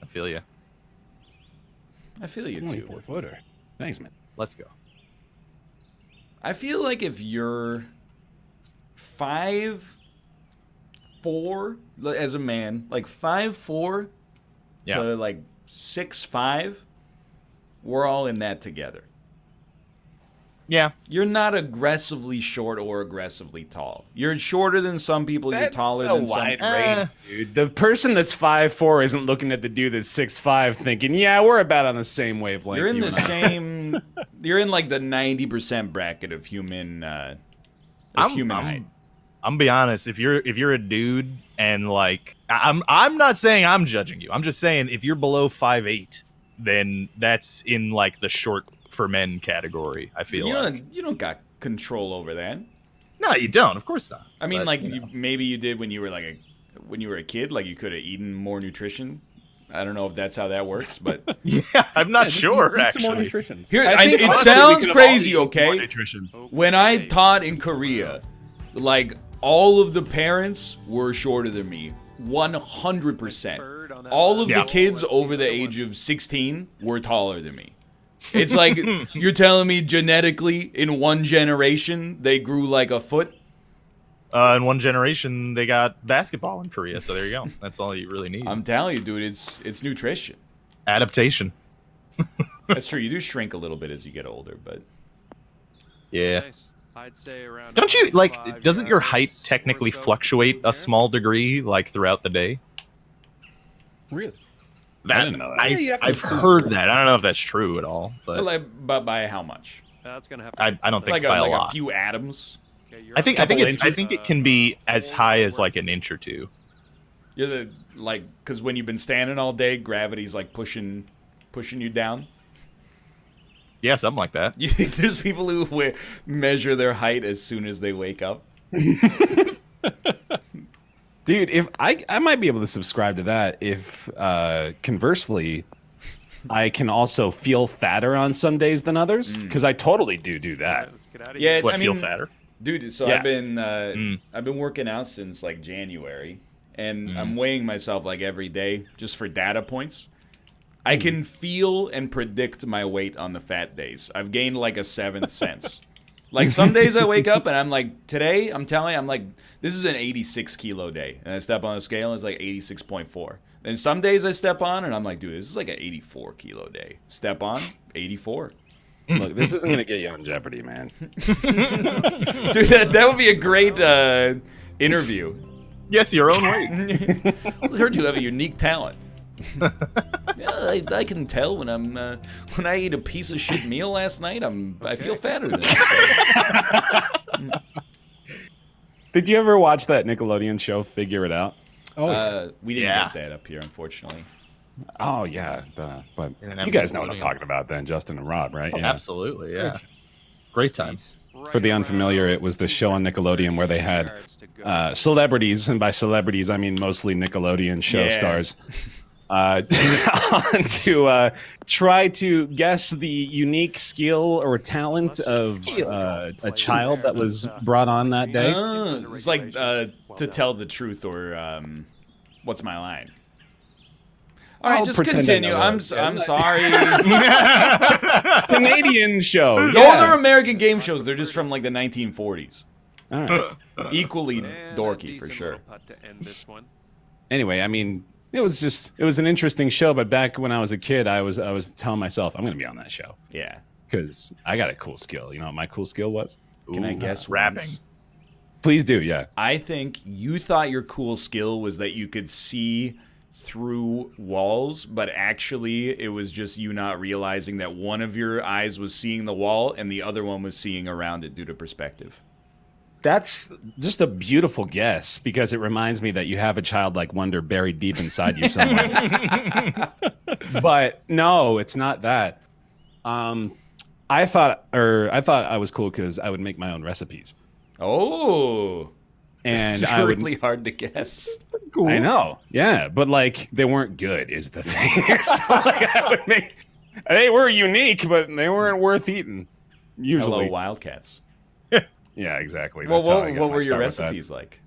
I feel you. I feel you, too. 24 footer. Thanks, man. Let's go. I feel like if you're 5'4" as a man, like 5'4" Yeah. to like 6'5", we're all in that together. Yeah. You're not aggressively short or aggressively tall. You're shorter than some people. You're taller than some. range, dude. The person that's 5'4" isn't looking at the dude that's 6'5", thinking, "Yeah, we're about on the same wavelength." You're in you the and I." same. You're in like the 90% bracket of human. Human height. I'm gonna be honest. If you're a dude and like I'm not saying I'm judging you. I'm just saying if you're below 5'8", then that's in like the short for men category. I feel like. You don't got control over that. No, you don't. Of course not. I mean, But, like you know. maybe you did when you were like when you were a kid. Like you could have eaten more nutrition. I don't know if that's how that works, but Yeah, I'm not sure. Eat some more Actually, nutrition. here I think it honestly, we sounds could have all crazy. eaten more Okay, nutrition. when I taught in Korea, like all of the parents were shorter than me, 100%. All of Yeah. the kids over the age of 16 were taller than me. It's like you're telling me genetically in one generation they grew like a foot. in one generation they got basketball in Korea, so there you go. That's all you really need. I'm telling you, dude, it's nutrition. Adaptation. That's true. You do shrink a little bit as you get older, but Yeah. Nice. I'd say around. Don't you like? 5 Doesn't your height yards technically or so fluctuate through a there. small degree, like throughout the day? Really? I didn't know that. Yeah, you have to I've assume. heard that. I don't know if that's true at all, but but by how much? That's gonna have to I get don't some- think Like by a like lot. a few atoms. Okay, you're I think up. it can be as high as like an inch or two. You're the like because when you've been standing all day, gravity's like pushing you down. Yeah, something like that. You think there's people who measure their height as soon as they wake up? Dude, if I might be able to subscribe to that if conversely I can also feel fatter on some days than others because I totally do All right, that. let's get out of Yeah, here. What, I feel mean, fatter? dude. So Yeah. I've been working out since like January, and Mm. I'm weighing myself like every day just for data points. I can feel and predict my weight on the fat days. I've gained like a seventh sense. Like some days I wake up and I'm like, today I'm telling you, I'm like, this is an 86 kilo day, and I step on the scale and it's like 86.4. And some days I step on and I'm like, dude, this is like an 84 kilo day. Step on 84. Look, this isn't gonna get you on Jeopardy, man. Dude, that would be a great interview. Yes, your own way. I heard you have a unique talent. Yeah, I can tell when when I ate a piece of shit meal last night. I feel fatter than that. Did you ever watch that Nickelodeon show, Figure It Out? Oh, We didn't get that up here, unfortunately. Oh yeah, but And you guys know what I'm Nickelodeon. talking about, then, Justin and Rob, right? Oh, absolutely, yeah. Great time. For the unfamiliar, it was the show on Nickelodeon where they had celebrities, and by celebrities I mean mostly Nickelodeon show Yeah. stars, to try to guess the unique skill or talent of a child that was brought on that day. It's like to tell the truth or what's my line? All right, I'll just pretend I continue. know I'm that. sorry. Canadian show. Those Yeah. are American game shows. They're just from like the 1940s. All right. Equally And a dorky for decent sure. little putt to end this one. Anyway, I mean, it was an interesting show. But back when I was a kid, I was telling myself I'm going to be on that show Yeah. because I got a cool skill. You know what my cool skill was? Can I guess rapping? once? Please do. Yeah. I think you thought your cool skill was that you could see through walls, but actually it was just you not realizing that one of your eyes was seeing the wall and the other one was seeing around it due to perspective. That's just a beautiful guess because it reminds me that you have a childlike wonder buried deep inside you somewhere. But no, it's not that. I thought I was cool because I would make my own recipes, Oh, and it's I would. really hard to guess. I know, yeah, but like they weren't good is the thing. So like I would make. They were unique, but they weren't worth eating. Usually, Hello, Wildcats. yeah, exactly. Well, That's how I got what my were your start with that. recipes like?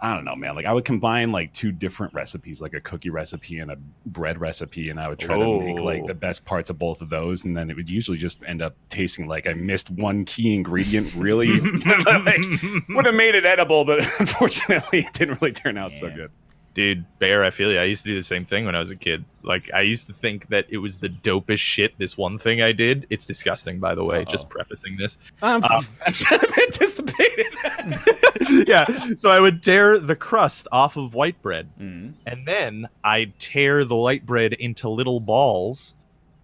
I don't know, man. Like I would combine like two different recipes, like a cookie recipe and a bread recipe, and I would try to make like the best parts of both of those, and then it would usually just end up tasting like I missed one key ingredient. Really, like, would have made it edible, but unfortunately, it didn't really turn out so Yeah. good. Dude, Bear, I feel you. I used to do the same thing when I was a kid. Like, I used to think that it was the dopest shit, this one thing I did. It's disgusting, by the way, just prefacing this. I kind of anticipated that. Yeah, so I would tear the crust off of white bread, Mm. and then I'd tear the white bread into little balls,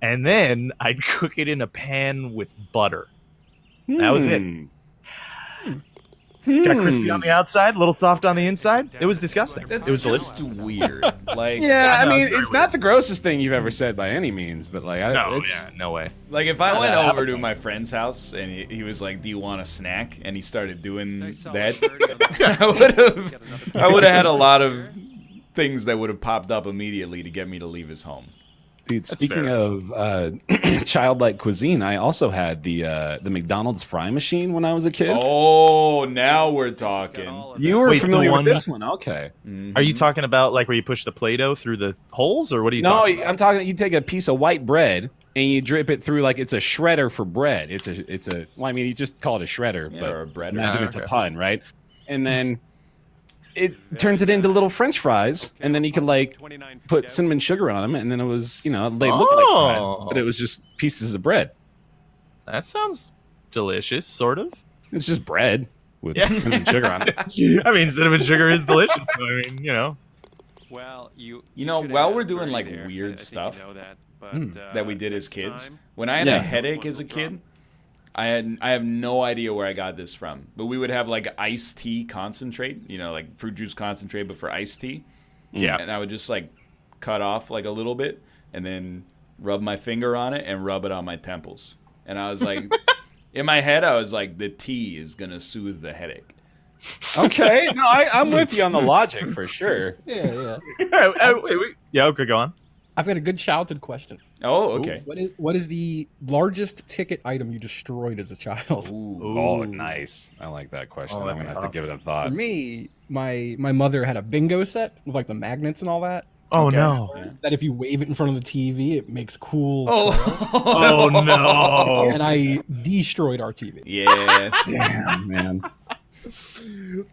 and then I'd cook it in a pan with butter. That was it. Got crispy on the outside, a little soft on the inside. It was disgusting. That's It was just delicious. weird. Like, Yeah, I no, mean, it's very it's not the grossest thing you've ever said by any means, but like, No, it's, yeah, no way. Like if I Not went that over to appetizing. my friend's house and he was like, "Do you want a snack?" and he started doing Nice solid that, birdie on the- I would have had a lot of things that would have popped up immediately to get me to leave his home. Dude, speaking fair. of childlike cuisine, I also had the McDonald's fry machine when I was a kid. Oh, now we're talking. You were Wait, the familiar one- with this one, okay? Are you talking about like where you push the Play-Doh through the holes, or what are you No, talking about? I'm talking. You take a piece of white bread and you drip it through like it's a shredder for bread. It's a. Well, I mean, you just call it a shredder, Yeah, but or a breader. imagine Ah, it's a okay. pun, right? And then it turns it into little French fries, and then you could like put cinnamon sugar on them, and then it was, you know, they look like fries, Oh. but it was just pieces of bread. That sounds delicious, sort of. It's just bread with Yeah. cinnamon sugar on it. I mean, cinnamon sugar is delicious. So, I mean, you know. Well, you know, could while have we're had doing, birdie like, there. weird I think stuff you know that, but, that we did as next kids. time- When I had Yeah. a headache as a kid, I have no idea where I got this from, but we would have like iced tea concentrate, you know, like fruit juice concentrate, but for iced tea. Yeah. And I would just like cut off like a little bit and then rub my finger on it and rub it on my temples. And I was like, in my head, I was like, the tea is gonna soothe the headache. Okay, no, I'm with you on the logic for sure. Yeah, yeah. Wait. Yeah, okay, go on. I've got a good childhood question. Oh, okay. What is the largest ticket item you destroyed as a child? Ooh. Oh, nice. I like that question. Oh, I'm that's gonna have to tough. give it a For thought. me, my mother had a bingo set with like the magnets and all that, Oh Okay. no. Yeah. That if you wave it in front of the TV, it makes cool. Oh. Oh no. And I destroyed our TV. Yeah. Damn, man.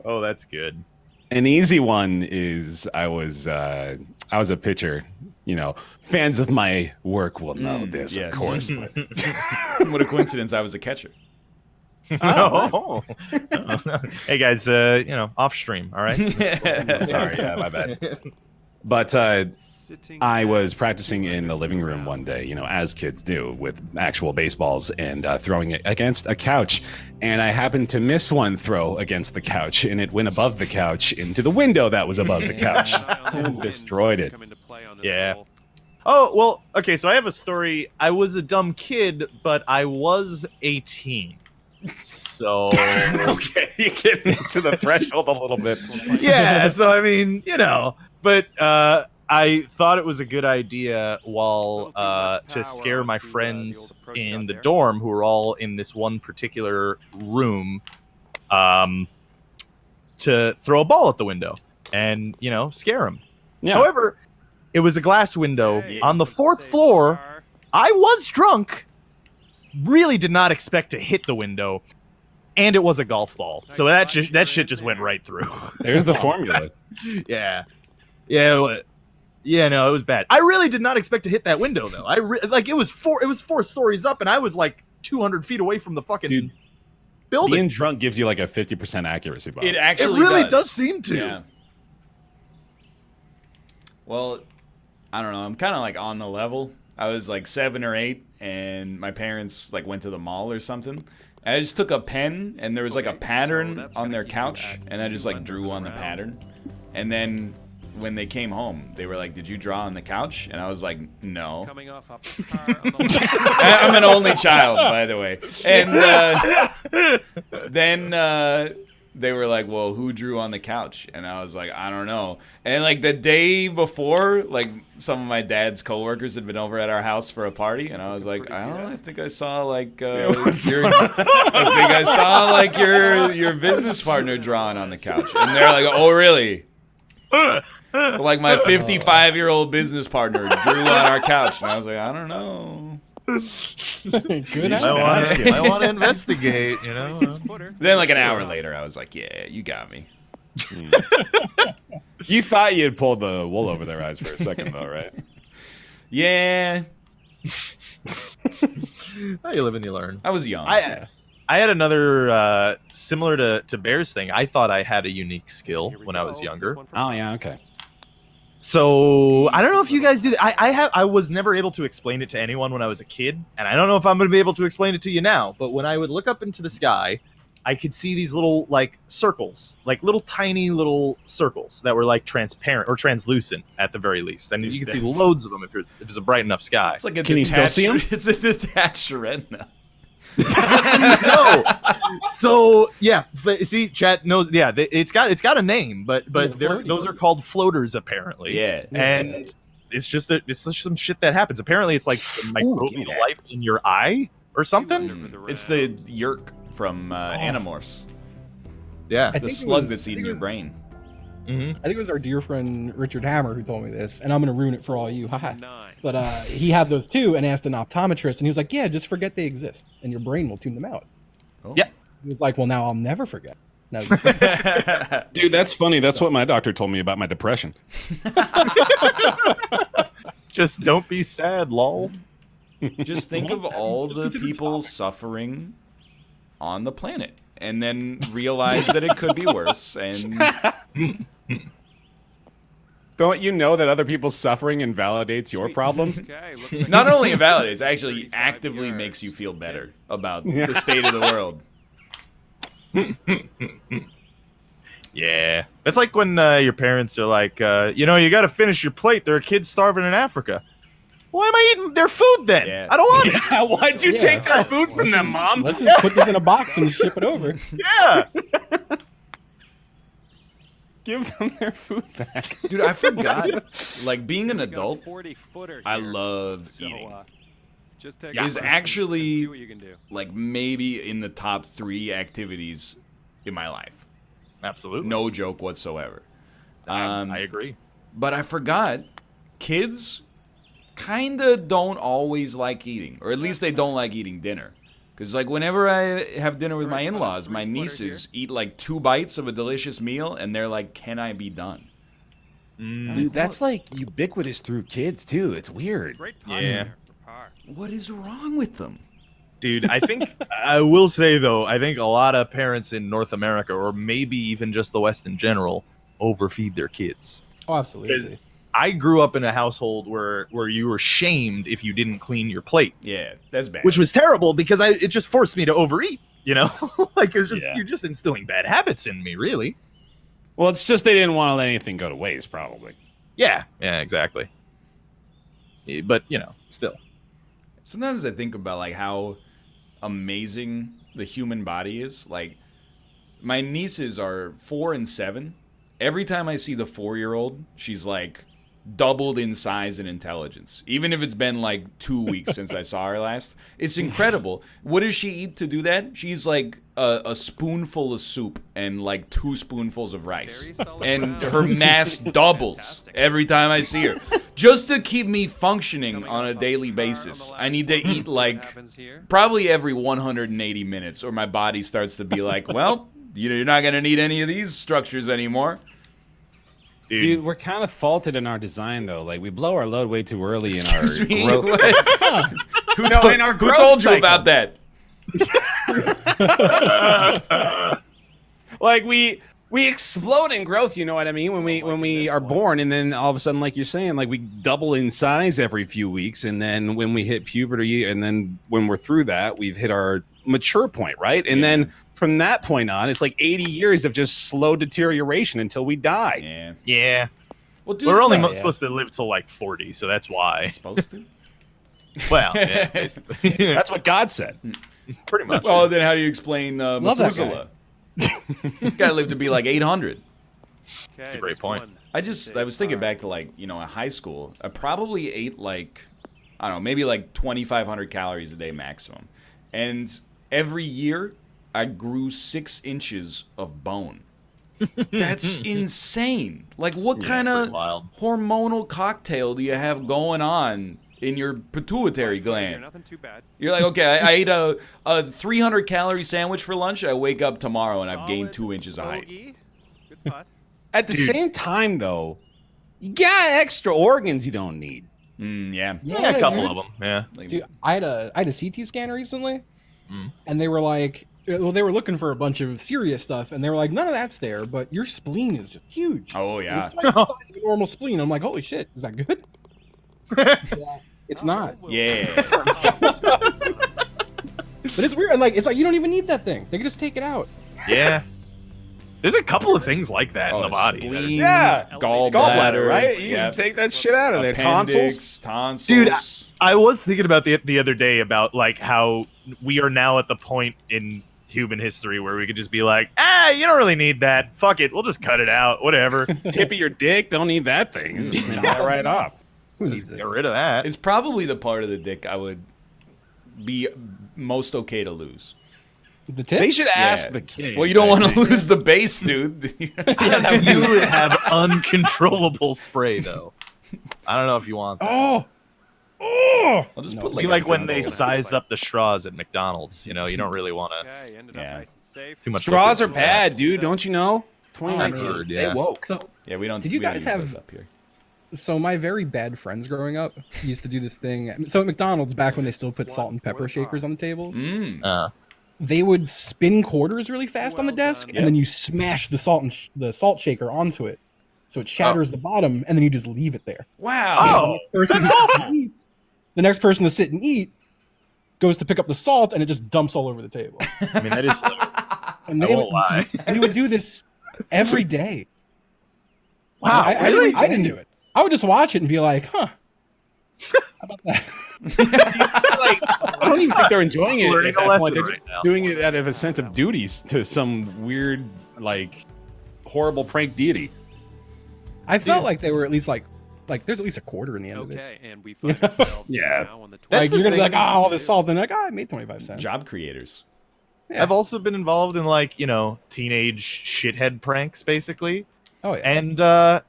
Oh, that's good. An easy one is I was a pitcher. You know, fans of my work will know this, yes. of course. But What a coincidence! I was a catcher. Oh. Hey guys, off stream, all right? sorry, yeah, my bad. But Sitting I was back, practicing in the living room one day, you know, as kids do, with actual baseballs and throwing it against a couch. And I happened to miss one throw against the couch, and it went above the couch into the window that was above the couch. And destroyed it. Yeah. Oh, well, okay, so I have a story. I was a dumb kid, but I was 18. So Okay, you get into the threshold a little bit. yeah, so I mean, but I thought it was a good idea while to scare my friends in the dorm who were all in this one particular room to throw a ball at the window and, scare them. Yeah. However, it was a glass window Hey, on the let's 4th say floor. car. I was drunk. Really did not expect to hit the window. And it was a golf ball. So that shit just went right through. There's the formula. Yeah. No, it was bad. I really did not expect to hit that window though. It was 4 stories up and I was like 200 feet away from the fucking Dude, building. Being drunk gives you like a 50% accuracy bump. It It actually really does seem to. Yeah. Well, I don't know. I'm kind of like on the level. I was like 7 or 8, and my parents like went to the mall or something. And I just took a pen, and there was like a pattern that's on gonna their keep you couch, active and I just like when drew they're on the around. pattern. And then when they came home, they were like, "Did you draw on the couch?" And I was like, "No." Coming off a car on the left. I'm an only child, by the way. And then they were like, "Well, who drew on the couch?" And I was like, "I don't know." And like the day before, like some of my dad's coworkers had been over at our house for a party, and I was like, "I don't know. I think I saw like I think I saw like your business partner drawing on the couch." And they're like, "Oh, really?" Like my 55-year-old business partner drew on our couch, and I was like, "I don't know." Good I want to investigate, His footer. Then like an hour later, I was like, "Yeah, you got me." You thought you had pulled the wool over their eyes for a second, though, right? Yeah, You live and you learn. I was young. I had another similar to Bear's thing. I thought I had a unique skill Here we when I go. was This younger. one from Oh, yeah, okay. So I don't know if you guys do that. I was never able to explain it to anyone when I was a kid, and I don't know if I'm going to be able to explain it to you now. But when I would look up into the sky, I could see these little like circles, like little tiny little circles that were like transparent or translucent at the very least, and you can see loads of them if it's a bright enough sky. It's like a Can you still see 'em? It's a detached retina. No. So yeah, see, chat knows. Yeah, it's got a name, but those are called floaters apparently. Yeah. And it's just some shit that happens. Apparently, it's like give me microbial that. life in your eye or something. It's the yerk from Animorphs. Yeah. I The think it slug was- that's I eating think it your was- brain. Mm-hmm. I think it was our dear friend Richard Hammer who told me this, and I'm gonna ruin it for all you. Haha. 9. But he had those too, and asked an optometrist, and he was like, "Yeah, just forget they exist, and your brain will tune them out." Oh. Yeah. He was like, "Well, now I'll never forget." Now you see. Dude, that's funny. That's what my doctor told me about my depression. Just don't be sad, lol. Just think of all Just the consider it people stopping. suffering on the planet, and then realize that it could be worse. And Don't you know that other people's suffering invalidates your problems? Okay, looks like not only invalidates, it actually 35 actively yards. makes you feel better about the state of the world. Yeah. That's like when your parents are like, you got to finish your plate. There are kids starving in Africa. Why am I eating their food then? Yeah. I don't want it. Yeah, why'd you Yeah. take their food from them, Mom? Let's just put this in a box and ship it over. Yeah. Give them their food back. Dude, I forgot. Like being an we got a adult 40-footer I here. love So, eating. just take Is a breath actually- and see what you can do. like maybe in the top 3 activities in my life. Absolutely. No joke whatsoever. I agree. But I forgot kids kinda don't always like eating, or at least they don't like eating dinner. Because, like, whenever I have dinner with my in-laws, my nieces eat, like, 2 bites of a delicious meal, and they're like, can I be done? Dude, that's like ubiquitous through kids too. It's weird. Great Yeah. there for par. What is wrong with them? Dude, I think I will say though, I think a lot of parents in North America, or maybe even just the West in general, overfeed their kids. Oh, absolutely. I grew up in a household where you were shamed if you didn't clean your plate, Yeah, that's bad. which was terrible because it just forced me to overeat. You know, like it's just Yeah. you're just instilling bad habits in me, really. Well, it's just they didn't want to let anything go to waste, probably. Yeah, exactly. But you know, still. Sometimes I think about, like, how amazing the human body is. Like, my nieces are 4 and 7. Every time I see the 4-year-old, she's like doubled in size and intelligence. Even if it's been like 2 weeks since I saw her last. It's incredible. What does she eat to do that? She's like a spoonful of soup and like 2 spoonfuls of rice. Very solid And ground. her mass doubles Fantastic. every time I see her. Just to keep me functioning Coming on a off daily the car on basis, the I need to last one. eat See what like happens here. probably every 180 minutes, or my body starts to be like, well, you're not going to need any of these structures anymore. Dude, we're kind of faulted in our design, though. Like, we blow our load way too early in our Excuse me? growth. What? Who, No, told- in our who growth told you cycle. about that? Like, we explode in growth, you know what I mean? When we are born, and then all of a sudden, like you're saying, like we double in size every few weeks, and then when we hit puberty, and then when we're through that, we've hit our mature point, right? And then from that point on, it's like 80 years of just slow deterioration until we die. Yeah. Yeah. Well, dude, We're only yeah. supposed to live till like 40, so that's why. supposed to? Well, yeah, basically. That's what God said. Pretty much. Well, then how do you explain Love that Methuselah? Gotta live to be like 800. Okay, a great this point. one. I was thinking back to, like, you know, in high school, I probably ate like, I don't know, maybe like 2,500 calories a day maximum. And every year I grew 6 inches of bone. That's insane. Like, what kind pretty of wild. hormonal cocktail do you have going on in your pituitary Figure gland? Nothing too bad. You're like, okay, I ate a 300 calorie sandwich for lunch. I wake up tomorrow and I've gained 2 inches of height. Bogey. Good putt. At the same time, though, you got extra organs you don't need. Yeah. Yeah, a couple of them. Yeah. Like, Dude, I had a CT scan recently, and they were like, well, they were looking for a bunch of serious stuff, and they were like, none of that's there, but your spleen is just huge. oh It's yeah. twice the size of a normal spleen. I'm like, holy shit, is that good? Yeah, it's not. Yeah. But it's weird, and like, it's like you don't even need that thing. They can just take it out. Yeah. There's a couple of things like that in the body. that are- Spleen, Yeah. gallbladder, right? You yeah, just take that shit out of there. appendix, Tonsils. tonsils. Dude, I was thinking about the other day about like how we are now at the point in human history where we could just be like, you don't really need that. Fuck it. We'll just cut it out. Whatever. Tip of your dick, don't need that thing. Just snap that right off. Who needs it? Get rid of that. It's probably the part of the dick I would be most okay to lose. The tip? They should ask Yeah. the kid. Well, you don't I want to think. lose the base, dude. You would have uncontrollable spray though. I don't know if you want that. Oh, I'll just No. put It'd like be a like when they pencil. sized up the straws at McDonald's. You know, you don't really want to. Okay, you ended Yeah. up nice and safe. Too much Straws are liquid too fast. bad, dude. Don't you know? 2019. heard, They yeah. woke. so Yeah, we don't. Did you we don't guys use have- those up here? So my very bad friends growing up used to do this thing. So at McDonald's, back when they still put salt and pepper shakers on the tables, they would spin quarters really fast on the Well desk, done. and then you smash the salt shaker onto it, so it shatters the bottom, and then you just leave it there. Wow. The next person to sit and eat goes to pick up the salt, and it just dumps all over the table. I mean, that is. And I they won't lie. we would do this every day. Wow, I didn't do it. I would just watch it and be like, huh. How about that? Like, I don't even think they're enjoying it. Learning At that a point. lesson They're right just now. doing it out of a sense of duties to some weird, like, horrible prank deity. I felt like they were at least like there's at least a quarter in the end of it. Okay, and we find ourselves Yeah. now on the That's Like the you're gonna be thing. like, all this salt, and like, I made 25 cents. Job creators. Yeah. I've also been involved in like teenage shithead pranks, basically, Oh yeah. and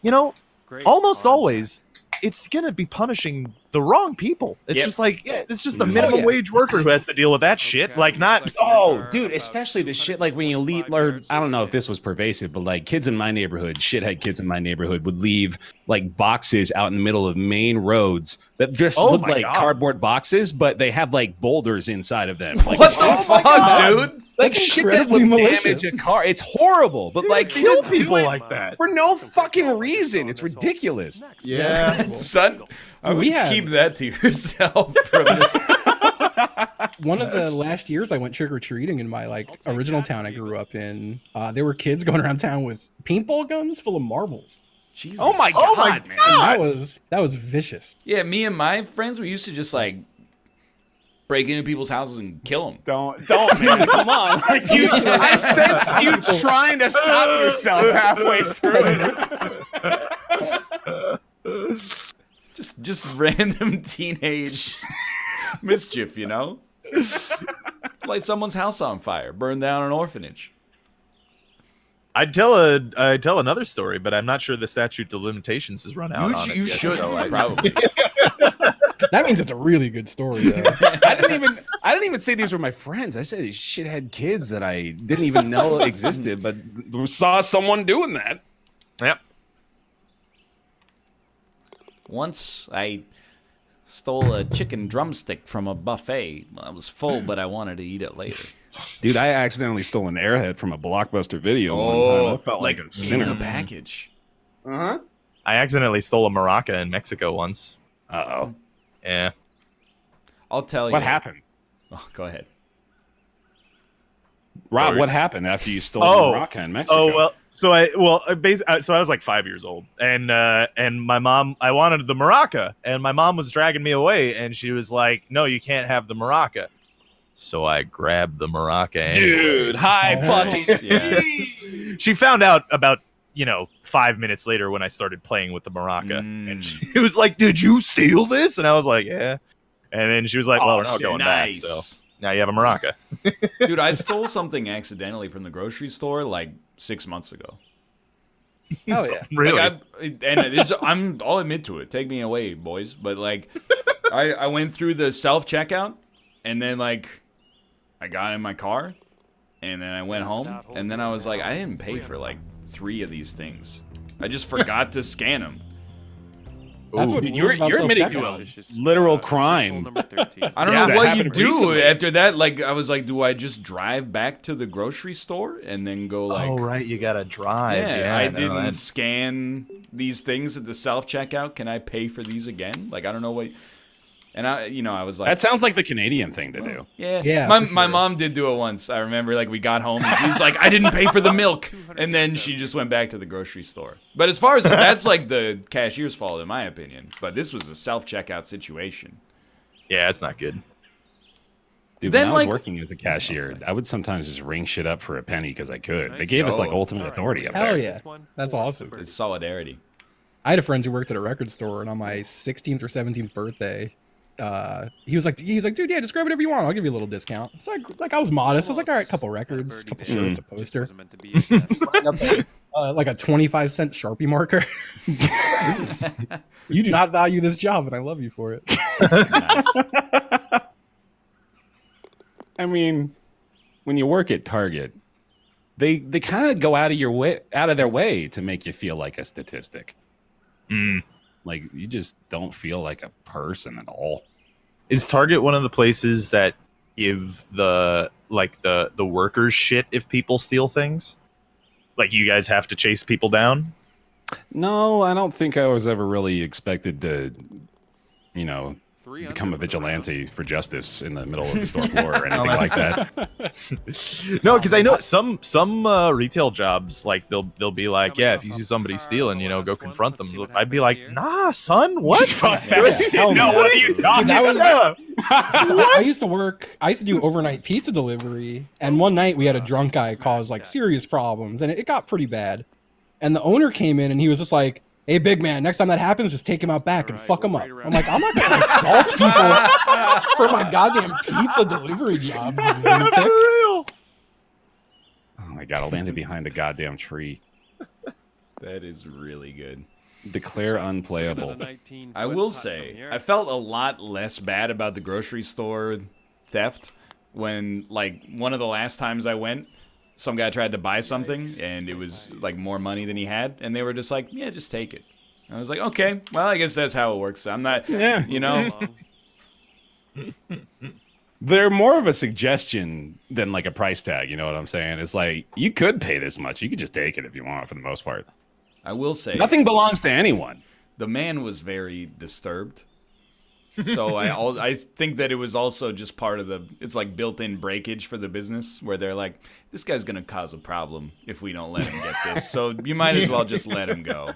you know, Great almost contact. always it's gonna be punishing the wrong people. It's Yep. just like, yeah, it's just the minimum wage worker who has to deal with that shit. Like, not. Oh, dude, especially the shit like when you leave, or I don't know if this was pervasive, but like kids in my neighborhood, shithead kids in my neighborhood would leave like boxes out in the middle of main roads that just Oh look my like God. cardboard boxes, but they have like boulders inside of them. Like, What the fuck, dude? like That's shit that would incredibly damage malicious. a car. It's horrible, but like kill kill people people like that. for no fucking reason. It's ridiculous. Yeah. Son, I would we had- keep that to yourself. From this. One of the last years I went trick-or-treating in my like original town I grew up in, there were kids going around town with paintball guns full of marbles. Jesus. Oh my Oh my god, man. And that was vicious. Yeah, me and my friends, we used to just like break into people's houses and kill them. Don't, man. Come on. Like I sensed you trying to stop yourself halfway through. Just random teenage mischief, you know? Light someone's house on fire, burn down an orphanage. I'd tell another story, but I'm not sure the statute of limitations has run out. on it You yet, should so I- probably. That means it's a really good story though. I didn't even say these were my friends. I said these shithead kids that I didn't even know existed, but saw someone doing that. Yep. Once I stole a chicken drumstick from a buffet. I was full, but I wanted to eat it later. Dude, I accidentally stole an airhead from a Blockbuster video one time. I felt like a in sinner. a package. Uh-huh. I accidentally stole a maraca in Mexico once. Uh-oh. Yeah. I'll tell you. What happened? Oh, go ahead. Rob, what happened after you stole Oh. the maraca in Mexico? Oh well, so I was like 5 years old, and my mom, I wanted the maraca, and my mom was dragging me away, and she was like, "No, you can't have the maraca." So I grabbed the maraca. Anyway. Dude, high fucking Yeah. She found out about 5 minutes later when I started playing with the maraca, and she was like, "Did you steal this?" And I was like, "Yeah." And then she was like, "Well, we're not going back, Nice. so now you have a maraca." Dude, I stole something accidentally from the grocery store like 6 months ago. Oh yeah. Really? Like I'll admit to it. Take me away, boys. But like, I went through the self checkout, and then like, I got in my car, and then I went home, and then I was like, I didn't pay for like 3 of these things. I just forgot to scan them. That's what Dude, rules about you're admitting self-checkout. to a literal crime. I don't Yeah, know that what you happened do recently. after that. Like, I was like, do I just drive back to the grocery store and then go like, oh right, you gotta drive. yeah, I didn't that's- scan these things at the self checkout. Can I pay for these again? Like, I don't know what. And I was like, That sounds like the Canadian thing to do. yeah, Yeah, My for my sure. mom did do it once. I remember, like, we got home and she's like, I didn't pay for the milk, and then she just went back to the grocery store. But as far as that's like the cashier's fault, in my opinion. But this was a self checkout situation. Yeah, it's not good. Dude, Then, when I was like- working as a cashier, I would sometimes just ring shit up for a penny because I could. They gave us like ultimate authority up Hell there. yeah. That's awesome. It's solidarity. I had a friend who worked at a record store, and on my 16th or 17th birthday, he was like, dude, yeah, just grab whatever you want. I'll give you a little discount. So I was modest. I was like, all right, couple records, couple shirts, a poster, like a 25-cent Sharpie marker. You do not value this job, and I love you for it. Nice. I mean, when you work at Target, they kind of go out of their way to make you feel like a statistic. Like you just don't feel like a person at all. Is Target one of the places that give the workers shit if people steal things? Like you guys have to chase people down? No, I don't think I was ever really expected to, become a vigilante for justice in the middle of the store floor or anything like that. No, because I know some retail jobs, like they'll be like, yeah, if you see somebody stealing, go confront them. I'd be like, nah, son, what? Fuck that shit. hell No, no. what are you talking That was- about? So I used to do overnight pizza delivery, and one night we had a drunk guy cause like serious problems, and it got pretty bad. And the owner came in, and he was just like, "Hey, big man, next time that happens, just take him out back and fuck him up." I'm like, I'm not gonna assault people for my goddamn pizza delivery job. You lunatic. Oh my god, I landed behind a goddamn tree. That is really good. Declare unplayable. I will say, I felt a lot less bad about the grocery store theft when, like, one of the last times I went, some guy tried to buy something, and it was, like, more money than he had, and they were just like, yeah, just take it. And I was like, okay, well, I guess that's how it works. I'm not, you know. They're more of a suggestion than like a price tag, you know what I'm saying? It's like, you could pay this much. You could just take it if you want, for the most part. I will say, nothing belongs to anyone. The man was very disturbed. So I think that it was also just part of the, it's like built-in breakage for the business, where they're like, this guy's going to cause a problem if we don't let him get this. So you might as well just let him go.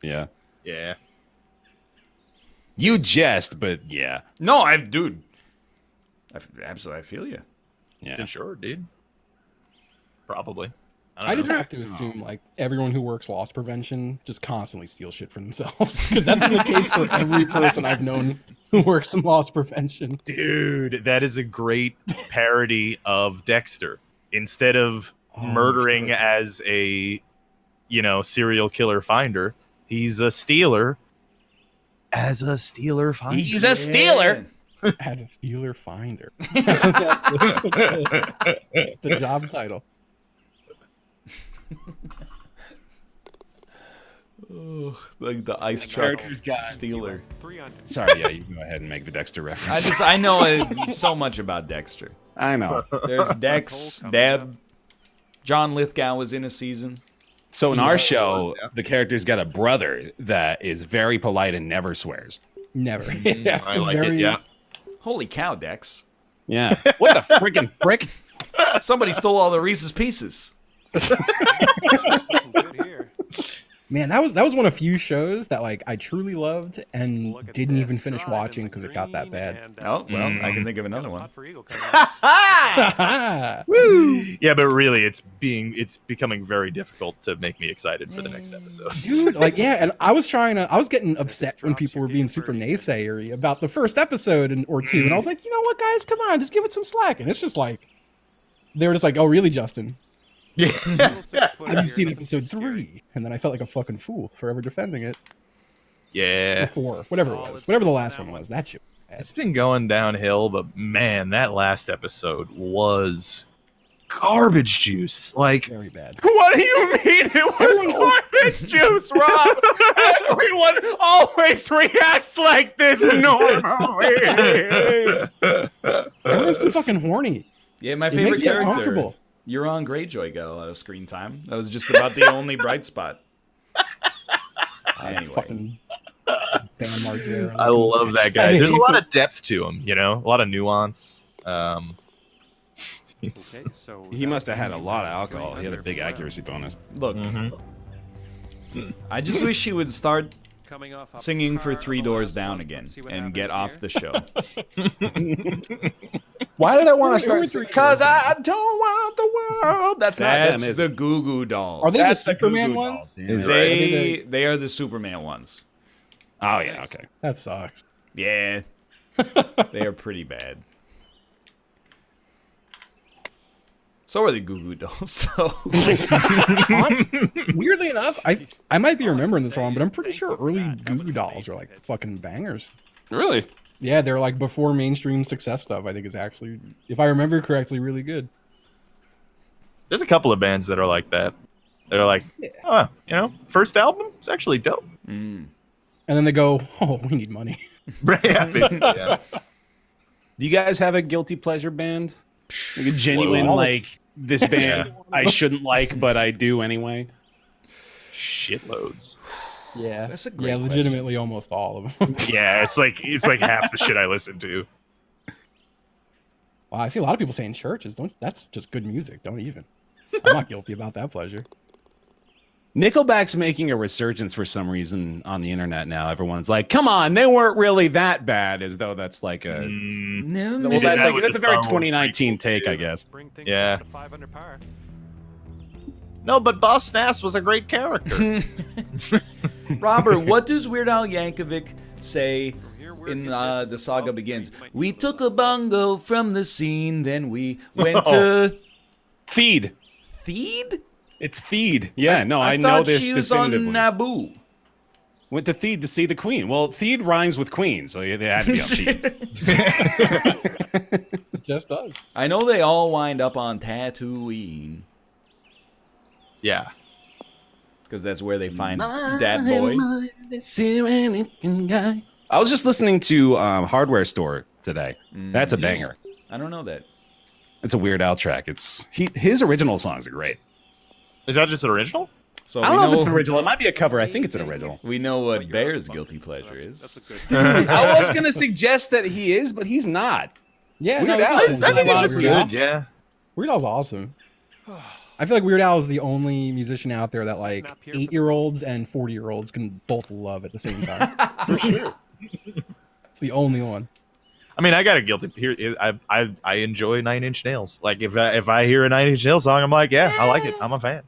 Yeah. Yeah. You jest, but yeah. No, dude. Absolutely, I feel you. Yeah. It's insured, dude. Probably. I just have to assume, like, everyone who works loss prevention just constantly steals shit for themselves. Because that's been the case for every person I've known who works in loss prevention. Dude, that is a great parody of Dexter. Instead of murdering as a, serial killer finder, he's a stealer as a stealer finder. He's a stealer. As a stealer finder. That's the job title. Like the ice truck stealer. Sorry, yeah, you go ahead and make the Dexter reference. I know so much about Dexter. I know. There's Dex, Deb, John Lithgow was in a season. So in our show, the character's got a brother that is very polite and never swears. Never. I like it, yeah. Holy cow, Dex. Yeah. What the friggin' frick? Somebody stole all the Reese's Pieces. Man, that was one of few shows that like I truly loved and didn't even finish watching because it got that bad. Oh, well, I can think of another one. Woo! Yeah, but really, it's becoming very difficult to make me excited for the next episode. Dude, like, yeah, and I was getting upset when people were being super naysayery about the first episode or two, and I was like, you know what, guys, come on, just give it some slack. And it's just like, they were just like, oh, really, Justin? Yeah. Have you seen episode 3? And then I felt like a fucking fool forever defending it. Yeah. Or 4, whatever it was. Whatever the last one was. That shit. It's been going downhill, but man, that last episode was garbage juice. Like, very bad. What do you mean it was garbage juice, Rob? Everyone always reacts like this normally. Everyone's so fucking horny. Yeah, my It favorite makes me character. uncomfortable. Euron Greyjoy got a lot of screen time. That was just about the only bright spot. Anyway. Fucking Bam Margera. I love that guy. There's a lot of depth to him, a lot of nuance. He must have had a lot of alcohol. He had a big accuracy bonus. Look, I just wish he would start singing for Three Doors Down again and get off the show. Why did I want to start? Because I don't want the world. That's the Goo Goo Dolls. Are they That's the the Goo Goo Superman Dolls. ones? They are the Superman ones. Oh yeah, okay. That sucks. Yeah, they are pretty bad. So are the Goo Goo Dolls, though. Weirdly enough, I might be remembering this wrong, but I'm pretty sure early Goo Goo Dolls are like fucking bangers. Really? Yeah, they're like before mainstream success stuff. I think is actually, if I remember correctly, really good. There's a couple of bands that are like that. They're like, first album, it's actually dope. And then they go, oh, we need money. Yeah, basically, yeah. Do you guys have a guilty pleasure band? Like a genuine, like, this band I shouldn't like, but I do anyway? Shitloads. Yeah, That's a great legitimately almost all of them. Yeah, it's like half the shit I listen to. Wow, I see a lot of people saying churches. That's just good music. Don't even. I'm not guilty about that pleasure. Nickelback's making a resurgence for some reason on the internet now. Everyone's like, "Come on, they weren't really that bad," as though that's like a well, that's a very 2019 take, I guess. Yeah. No, but Boss Nass was a great character. Robert, what does Weird Al Yankovic say in The Saga Begins? We took a bongo from the scene, then we went to... Feed. Feed? It's Feed. Yeah, I know thought this she was on definitively. Naboo. Went to Theed to see the Queen. Well, Theed rhymes with Queen, so they had to be on Theed. It just does. I know they all wind up on Tatooine Yeah. because that's where they find Dat Boy. I was just listening to Hardware Store today. That's a banger. I don't know that. It's a Weird Al track. His original songs are great. Is that just an original? So I don't know if it's an original. It might be a cover. I think it's an original. We know what Bear's guilty pleasure is. That's a good. I was gonna suggest that he is, but he's not. Yeah, Weird no, Al this is- is- I think it's Weird just Al. good. Yeah. Weird Al's awesome. I feel like Weird Al is the only musician out there that like Snap here for 8-year-olds and 40-year-olds can both love at the same time. For sure. It's the only one. I mean, I got a guilty. Here, I enjoy Nine Inch Nails. Like if I hear a Nine Inch Nails song, I'm like, yeah, I like it. I'm a fan.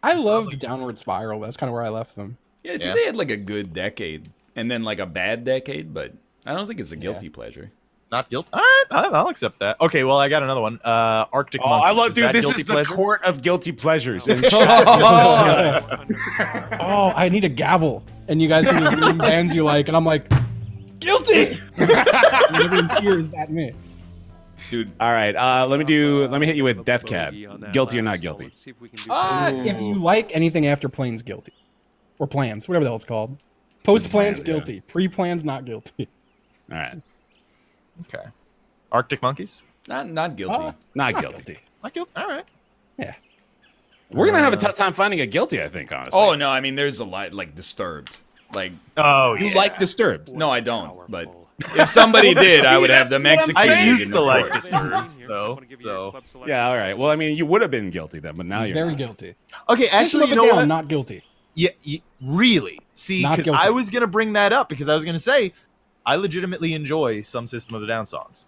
I loved Downward Spiral. That's kind of where I left them. Yeah, I think Yeah. they had like a good decade and then like a bad decade, but I don't think it's a guilty pleasure. Not guilty. All right, I'll accept that. Okay, well, I got another one. Arctic Oh, Monkeys. I love, Is dude. that This guilty is the pleasure? court of guilty pleasures. And Oh, I need a gavel. And you guys can just name bands you like, and I'm like, guilty! And everyone cheers at me. Dude, all right, let me hit you with Death Cab. Guilty or not guilty? Let's see if we can do If you like anything after Planes, guilty. Or Plans, whatever the hell it's called. Post-Plans, Plans, guilty. Pre-Plans, not guilty. All right, Okay. Arctic Monkeys. not guilty. not guilty. Not guilty. All right. We're gonna have a tough time finding a guilty, I think. Honestly. Oh no, I mean there's a lot like Disturbed. Like Oh, you like Disturbed? no, I don't. But if somebody did, I would have them That's what I'm executed. I used in to the like court. Disturbed, though. So Yeah. All right. Well, I mean, you would have been guilty then, but now you're Very not. guilty. okay, actually, Look you it know down, what? not guilty. Yeah, really. See, Not because guilty. I was gonna bring that up because I was gonna say I legitimately enjoy some System of a Down songs.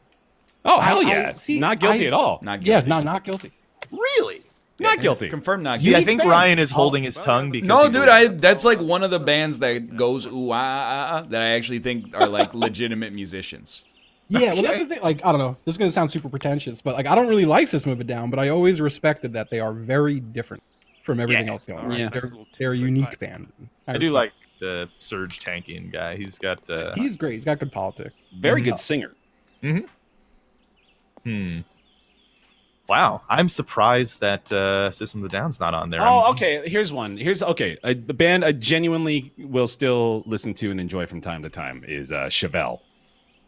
Oh hell I- yeah! see, not guilty I- at all. Not Yeah, guilty. not guilty. Really? Not guilty. Confirm not See, guilty. I think fan. Ryan is holding his tongue because No, he dude, believes- that's like one of the bands that goes ooh ah ah ah that I actually think are like legitimate musicians. Yeah, well, that's the thing. Like, I don't know. This is gonna sound super pretentious, but like, I don't really like System of a Down, but I always respected that they are very different from everything else going on. Yeah. They're a unique band. I do like the Surge Tankian guy. He's got. He's great. He's got good politics. Very good singer. Wow, I'm surprised that System of a Down's not on there. Oh, okay. Here's one. The band I genuinely will still listen to and enjoy from time to time is Chevelle.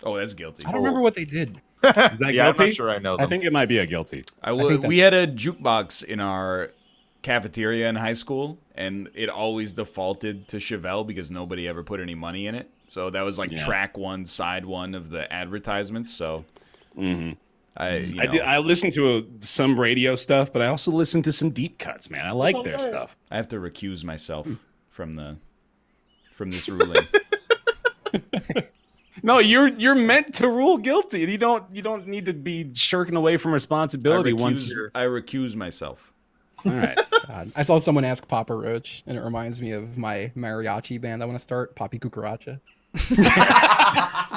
Oh, that's guilty. I don't remember what they did. Is that yeah, I'm guilty? not sure I know them. I think it might be a guilty. We had a jukebox in our cafeteria in high school, and it always defaulted to Chevelle because nobody ever put any money in it. So that was like track one, side one of the advertisements. So I listened to some radio stuff, but I also listened to some deep cuts. Man, I like their stuff. I have to recuse myself from this ruling. No, you're meant to rule guilty. You don't need to be shirking away from responsibility once you're. I recuse myself. All right. God. I saw someone ask Papa Roach, and it reminds me of my mariachi band I want to start, Papi Cucaracha.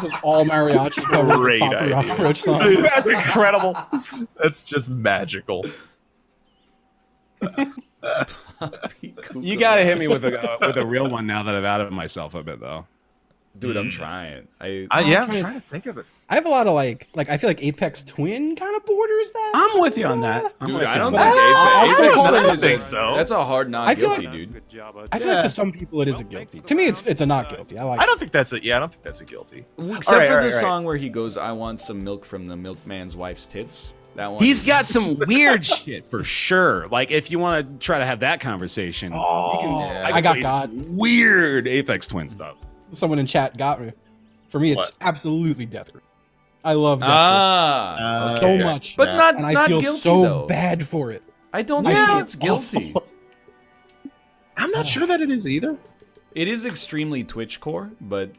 Just all mariachi covers Great of Papa idea. Roach songs. That's incredible. That's just magical. You gotta hit me with a real one now that I've outed myself a bit though. Dude, I'm trying. I'm trying to- trying to think of it. I have a lot of like I feel like Apex Twin kind of borders that. I'm with you on that. Dude, I don't But think I'll Apex still call Twin it- is think so. That's a hard not I feel guilty, like- dude. Good job. I feel like to some people it is a guilty. To me, it's a not guilty. I like. I don't think that's a. Yeah, I don't think that's a guilty. Except All right, for all the right, all right. song where he goes, "I want some milk from the milkman's wife's tits." That one. He's got some weird shit for sure. Like if you want to try to have that conversation, you can, I got God. weird Apex Twin stuff. Someone in chat got me. For me, it's What? absolutely Death Grip. I love Death Ah, Grip okay. so much, But not and I not feel guilty so though. bad for it. I don't I think feel it's guilty. awful. I'm not sure that it is either. It is extremely Twitch core, but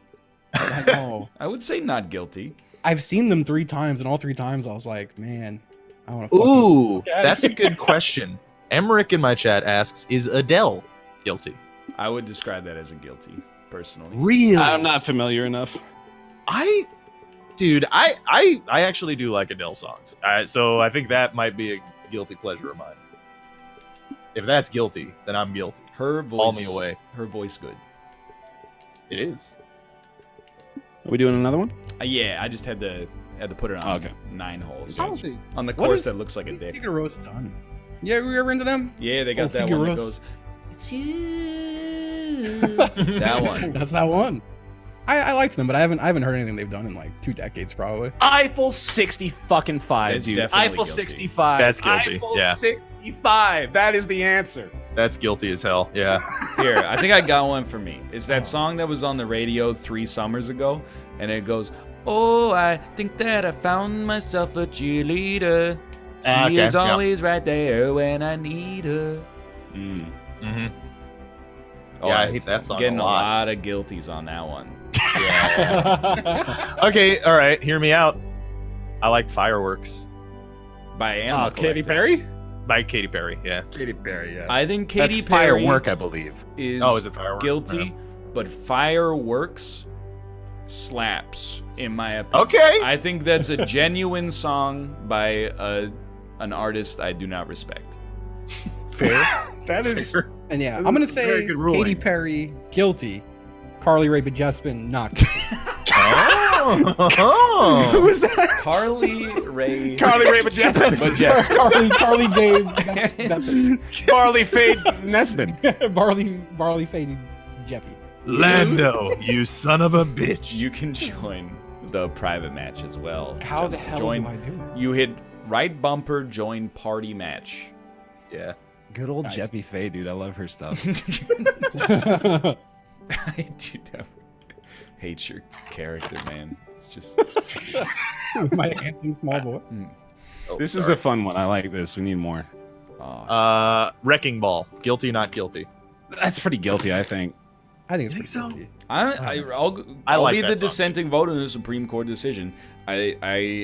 I know. I would say not guilty. I've seen them 3 times, and all 3 times I was like, man, I want to. Ooh, that's a good question. Emmerich in my chat asks, "Is Adele guilty?" I would describe that as a guilty, personally. Really? I'm not familiar enough. I actually do like Adele songs. So I think that might be a guilty pleasure of mine. If that's guilty, then I'm guilty. Her voice. Call me away. Her voice good. It is. Are we doing another one? Yeah, I just had to put it on Oh, okay. 9 holes. How is it? On the What course is- that looks like a What's dick. Sigur done? Yeah, we ever into them? Yeah, they got Oh, that one that Sigur goes, it's you. That one. That's that one. I liked them, but I haven't heard anything they've done in like 2 decades probably. Eiffel 60 fucking 5, It's dude. definitely Eiffel guilty. 65. That's guilty, Eiffel yeah. 65. That is the answer. That's guilty as hell. Yeah. Here, I think I got one for me. It's that song that was on the radio 3 summers ago, and it goes, oh, I think that I found myself a cheerleader. She Okay, is yeah. always right there when I need her. Mm-hmm. Oh, Yeah, I hate that song Getting a a lot. lot of guilties on that one. Okay, all right. Hear me out. I like Fireworks By Animal Katy Collective. Perry? by Katy Perry. Yeah. Katy Perry, yeah. I think That's Katy Perry Firework, I believe. is, Oh, is it Firework? guilty, Yeah. but Fireworks slaps, in my opinion. Okay. I think that's a genuine song by an artist I do not respect. Fair. That is. And yeah, That's I'm gonna a very say good ruling. Katy Perry guilty, Carly Rae Jepsen not guilty. Oh. Who was that? Carly Rae. Carly Rae Jepsen. Carly J. Jepsen. Barley Fade Nesbin. Barley faded Jeppy. Lando, you son of a bitch. You can join the private match as well. How the Just hell join, do I do it? You hit right bumper, join party match. Yeah. Good old Nice. Jeppy Faye, dude. I love her stuff. I do not hate your character, man. It's just My handsome small boy. Oh, This is sorry. a fun one. I like this. We need more. Wrecking Ball. Guilty, not guilty. That's pretty guilty, I think. I think it's Think pretty so? guilty. I'll like be that the song. dissenting vote in the Supreme Court decision. I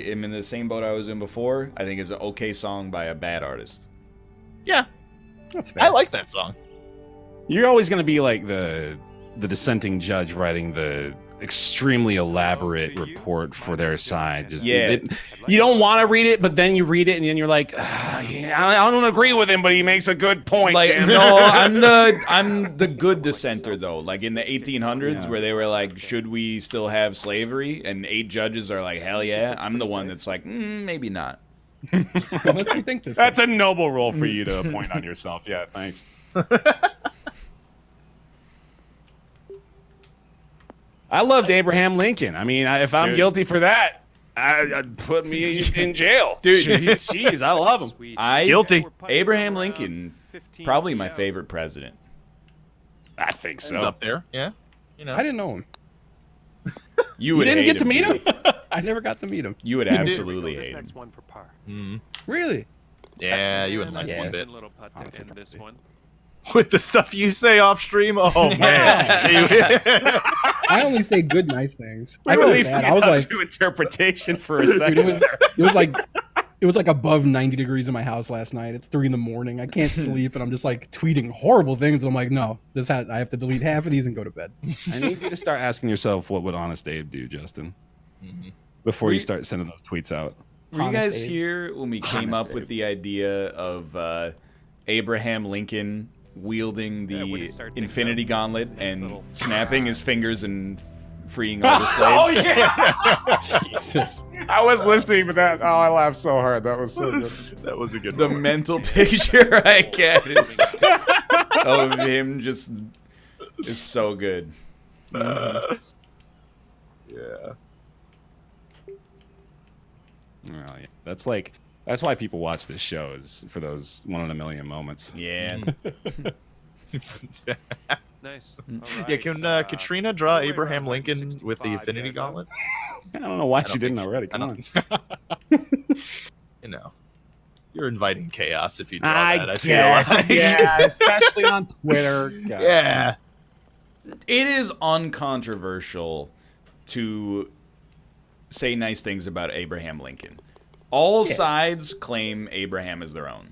am in the same boat I was in before. I think it's an okay song by a bad artist. Yeah. That's fair. I like that song. You're always going to be like the dissenting judge writing the extremely elaborate report for their side. Just Yeah. you don't want to read it, but then you read it and then you're like, yeah, I don't agree with him, but he makes a good point. Like damn it." no, I'm the good dissenter though. Like in the 1800s, Yeah. where they were like, should we still have slavery? And 8 judges are like, hell yeah. I'm the one that's like, maybe not. Let's rethink this. That's a noble role for you to appoint on yourself. Yeah, thanks. I loved Abraham Lincoln. I mean, if I'm Dude. guilty for that, I'd put me in jail. Dude. Jeez, I love him. Sweet. Guilty. Abraham Lincoln, 15 probably my PM. favorite president. I think so. He's up there. Yeah. You know. I didn't know him. You would didn't hate get to meet dude. him? I never got to meet him. You would Here we absolutely go, this hate him. next one for par. Mhm. Really? Yeah, you would And like a it a bit. decent little putt to Honestly, end this one. With the stuff you say off stream. Oh man. I only say good, nice things. I I felt really bad. I was like, to interpretation for a dude, second. it was like above 90 degrees in my house last night. It's 3 a.m. I can't sleep, and I'm just like tweeting horrible things. And I'm like, no, I have to delete half of these and go to bed. I need you to start asking yourself, what would Honest Abe do, Justin? Mhm. Before We- you start sending those tweets out. Were you Honest guys Abe. here when we came Honest up with Abe. the idea of Abraham Lincoln wielding Yeah, way the to start things Infinity out. Gauntlet Nice and little- snapping his fingers and freeing all the Oh, slaves? yeah! Jesus. I was listening, but I laughed so hard. That was so good. That was a good The one. mental picture I get is of him just is so good. Yeah. Well, yeah. That's why people watch this show, is for those 1 in a million moments. Yeah. Nice. Yeah, can Katrina draw Abraham Lincoln with the Infinity Gauntlet? I don't know why I don't she didn't think- already. I Come on. don't- You know, you're inviting chaos if you draw that. I feel guess, like. yeah, especially on Twitter. God. Yeah. It is uncontroversial to say nice things about Abraham Lincoln. All sides claim Abraham as their own.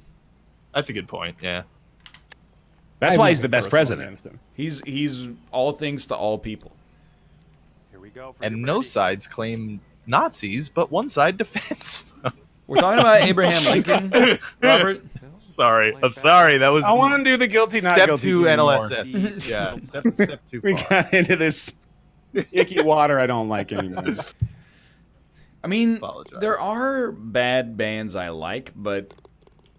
That's a good point. Yeah. That's I have why he's nothing the best personal president. against him. He's all things to all people. Here we go. for And your no birdie. sides claim Nazis, but one side defends them. We're talking about Abraham Lincoln, Robert. Sorry. I'm sorry. That was I want to do the guilty, not step guilty. 2 anymore. NLSS. Yeah. Step 2. We got into this Icky water, I don't like anymore. I mean, Apologize. there are bad bands I like, but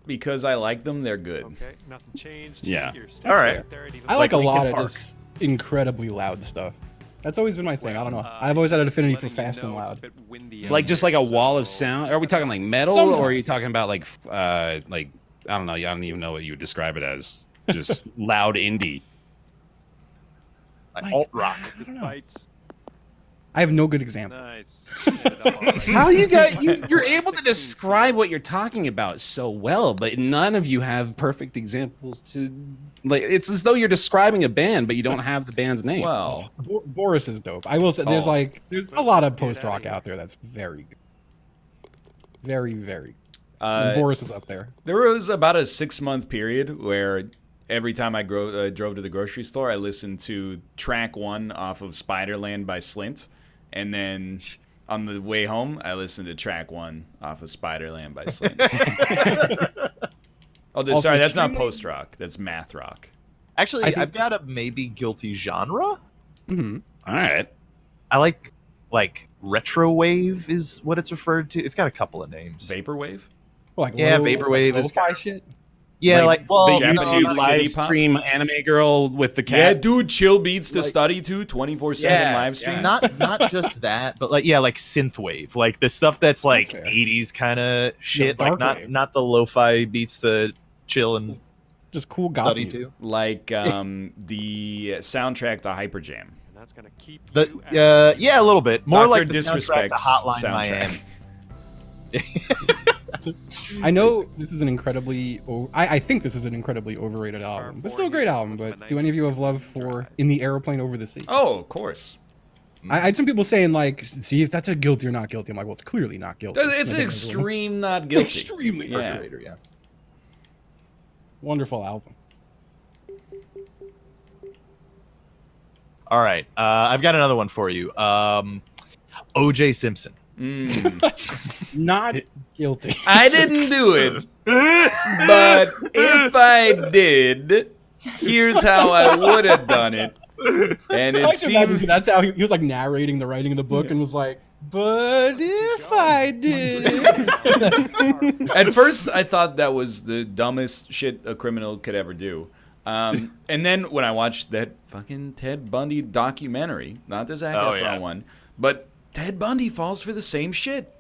because I like them, they're good. Okay, nothing changed. Yeah. You're All right. right there and even I like a Linkin lot of Park. just incredibly loud stuff. That's always been my thing. I don't know. Well, I've always had an just affinity for letting you fast and know it's a loud. bit windy Like out just like a there, wall of so- sound. Are we talking like metal, or are you Sometimes. talking about like I don't know. I don't even know what you would describe it as. Just loud indie. Alt rock. I Just don't know. bites. I have no good example. Nice. Set it up already. How you got you're able to 16 describe what you're talking about so well, but none of you have perfect examples to like. It's as though you're describing a band, but you don't have the band's name. Well, Boris is dope. I will say there's Oh. there's a lot of Get post rock outta here. out there that's very good. Very, very good. uh, And Boris is up there. there was about a 6-month period where every time I drove to the grocery store, I listened to track 1 off of Spiderland by Slint, and then on the way home, I listened to track 1 off of Spiderland by Slint. Also sorry, that's not extremely- post rock. That's math rock. Actually, I think- I've got a maybe guilty genre. Hmm. All right. I like retro wave is what it's referred to. It's got a couple of names. Vaporwave. Like Yeah, vaporwave is lo-fi kinda- shit. Yeah, Like like well, The the Japanese YouTube city live pop? stream anime girl with the Yeah, cat. dude, chill beats to Like- study to 24/7 Yeah, live stream. yeah. not just that, but like like synthwave, like the stuff that's like fair. 80s kind of shit, dark like wave. not the lo-fi beats to chill and Just cool goth study music. to. Like the soundtrack to Hyperjam. And that's gonna keep But you out. yeah, a little bit more Dr. like the soundtrack to Disrespect's Hotline soundtrack. Miami. I know this is an incredibly, I think this is an incredibly overrated album, but still a great album. But do any of you have love for In the Aeroplane Over the Sea? Oh, of course. I had some people saying like, see if that's a guilty or not guilty. I'm like, well, it's clearly not guilty. It's an Like, extreme not guilty. extremely Yeah. Operator, yeah. wonderful album. All right, I've got another one for you. O.J. Simpson. Mm. Not guilty. I didn't do it, but if I did, here's how I would have done it. And I it like to imagine seems that's how he was like narrating the writing of the book and was like, but if I did. at first I thought that was the dumbest shit a criminal could ever do. And then when I watched that fucking Ted Bundy documentary, not the Zac Oh, Efron yeah. one, but Ted Bundy falls for the same shit.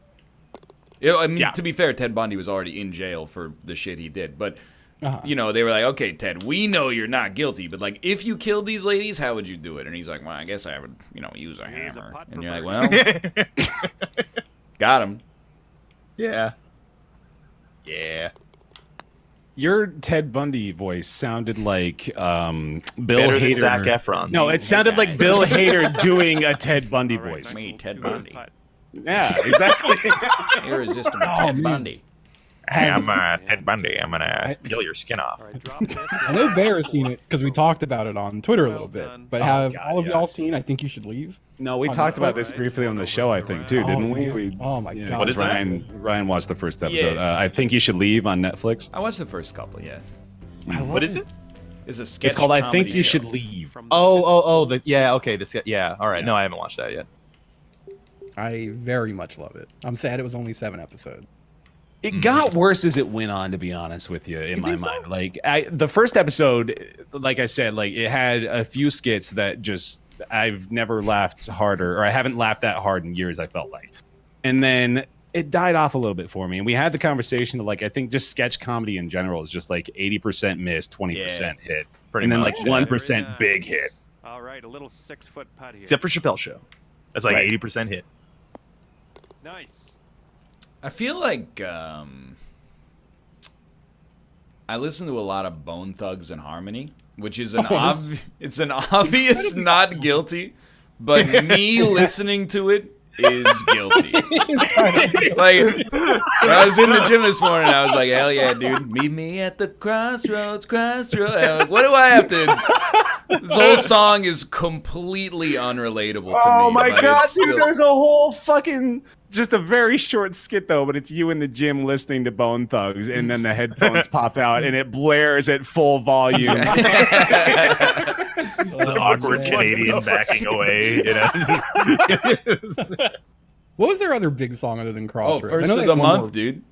You know, I mean, Yeah. to be fair, Ted Bundy was already in jail for the shit he did, but Uh-huh. you know, they were like, okay, Ted, we know you're not guilty, but like, if you killed these ladies, how would you do it? And he's like, well, I guess I would, use a Use a hammer. pot And you're like, perversion. well, got him. Yeah. Yeah. Your Ted Bundy voice sounded like Bill Better than Hader. Zac Efron. No, it sounded like Bill Hader doing a Ted Bundy All right, voice. nice Me, little Ted two-foot Bundy. putt. Yeah, exactly. Irresistible Oh, Ted man. Bundy. Hey, I'm Ted Bundy. I'm gonna peel your skin off. All right, drop this. I know Bear has seen it because we talked about it on Twitter a little bit. But Oh, have God, all of yeah. y'all seen I Think You Should Leave? No, we On talked about Netflix? this briefly on the show, I think, too, Oh, didn't did we? you? Oh my God. What is that? Ryan watched the first episode. Yeah. I think you should leave on Netflix. I watched the first couple, yeah. What is it? It's a sketch It's called I Think comedy You show. Should Leave. From the Oh, yeah, okay, yeah, all right. Yeah. No, I haven't watched that yet. I very much love it. I'm sad it was only 7 episodes. It got worse as it went on, to be honest with you, in my think so? mind. Like the first episode, like I said, like it had a few skits that just I've never laughed harder, or I haven't laughed that hard in years. I felt like, and then it died off a little bit for me. And we had the conversation of like I think just sketch comedy in general is just like 80% miss, 20% hit, Pretty and then much. like yeah. 1% Very big nice. hit. All right, a little 6-foot putt here. Except for Chappelle Show. That's like Right. 80% hit. Nice. I feel like I listen to a lot of Bone Thugs and Harmony, which is an it's an obvious not guilty, but me listening to it is guilty. Like when I was in the gym this morning, I was like, hell yeah, dude, meet me at the crossroads. Like, what do I have to? This whole song is completely unrelatable to me. Oh my but god, it's dude! still- There's a whole fucking just a very short skit though, but it's you in the gym listening to Bone Thugs, and then the headphones pop out and it blares at full volume. The awkward Canadian backing away. You know. What was their other big song other than Oh, Crossroads? I first know of they the had one month, more- dude.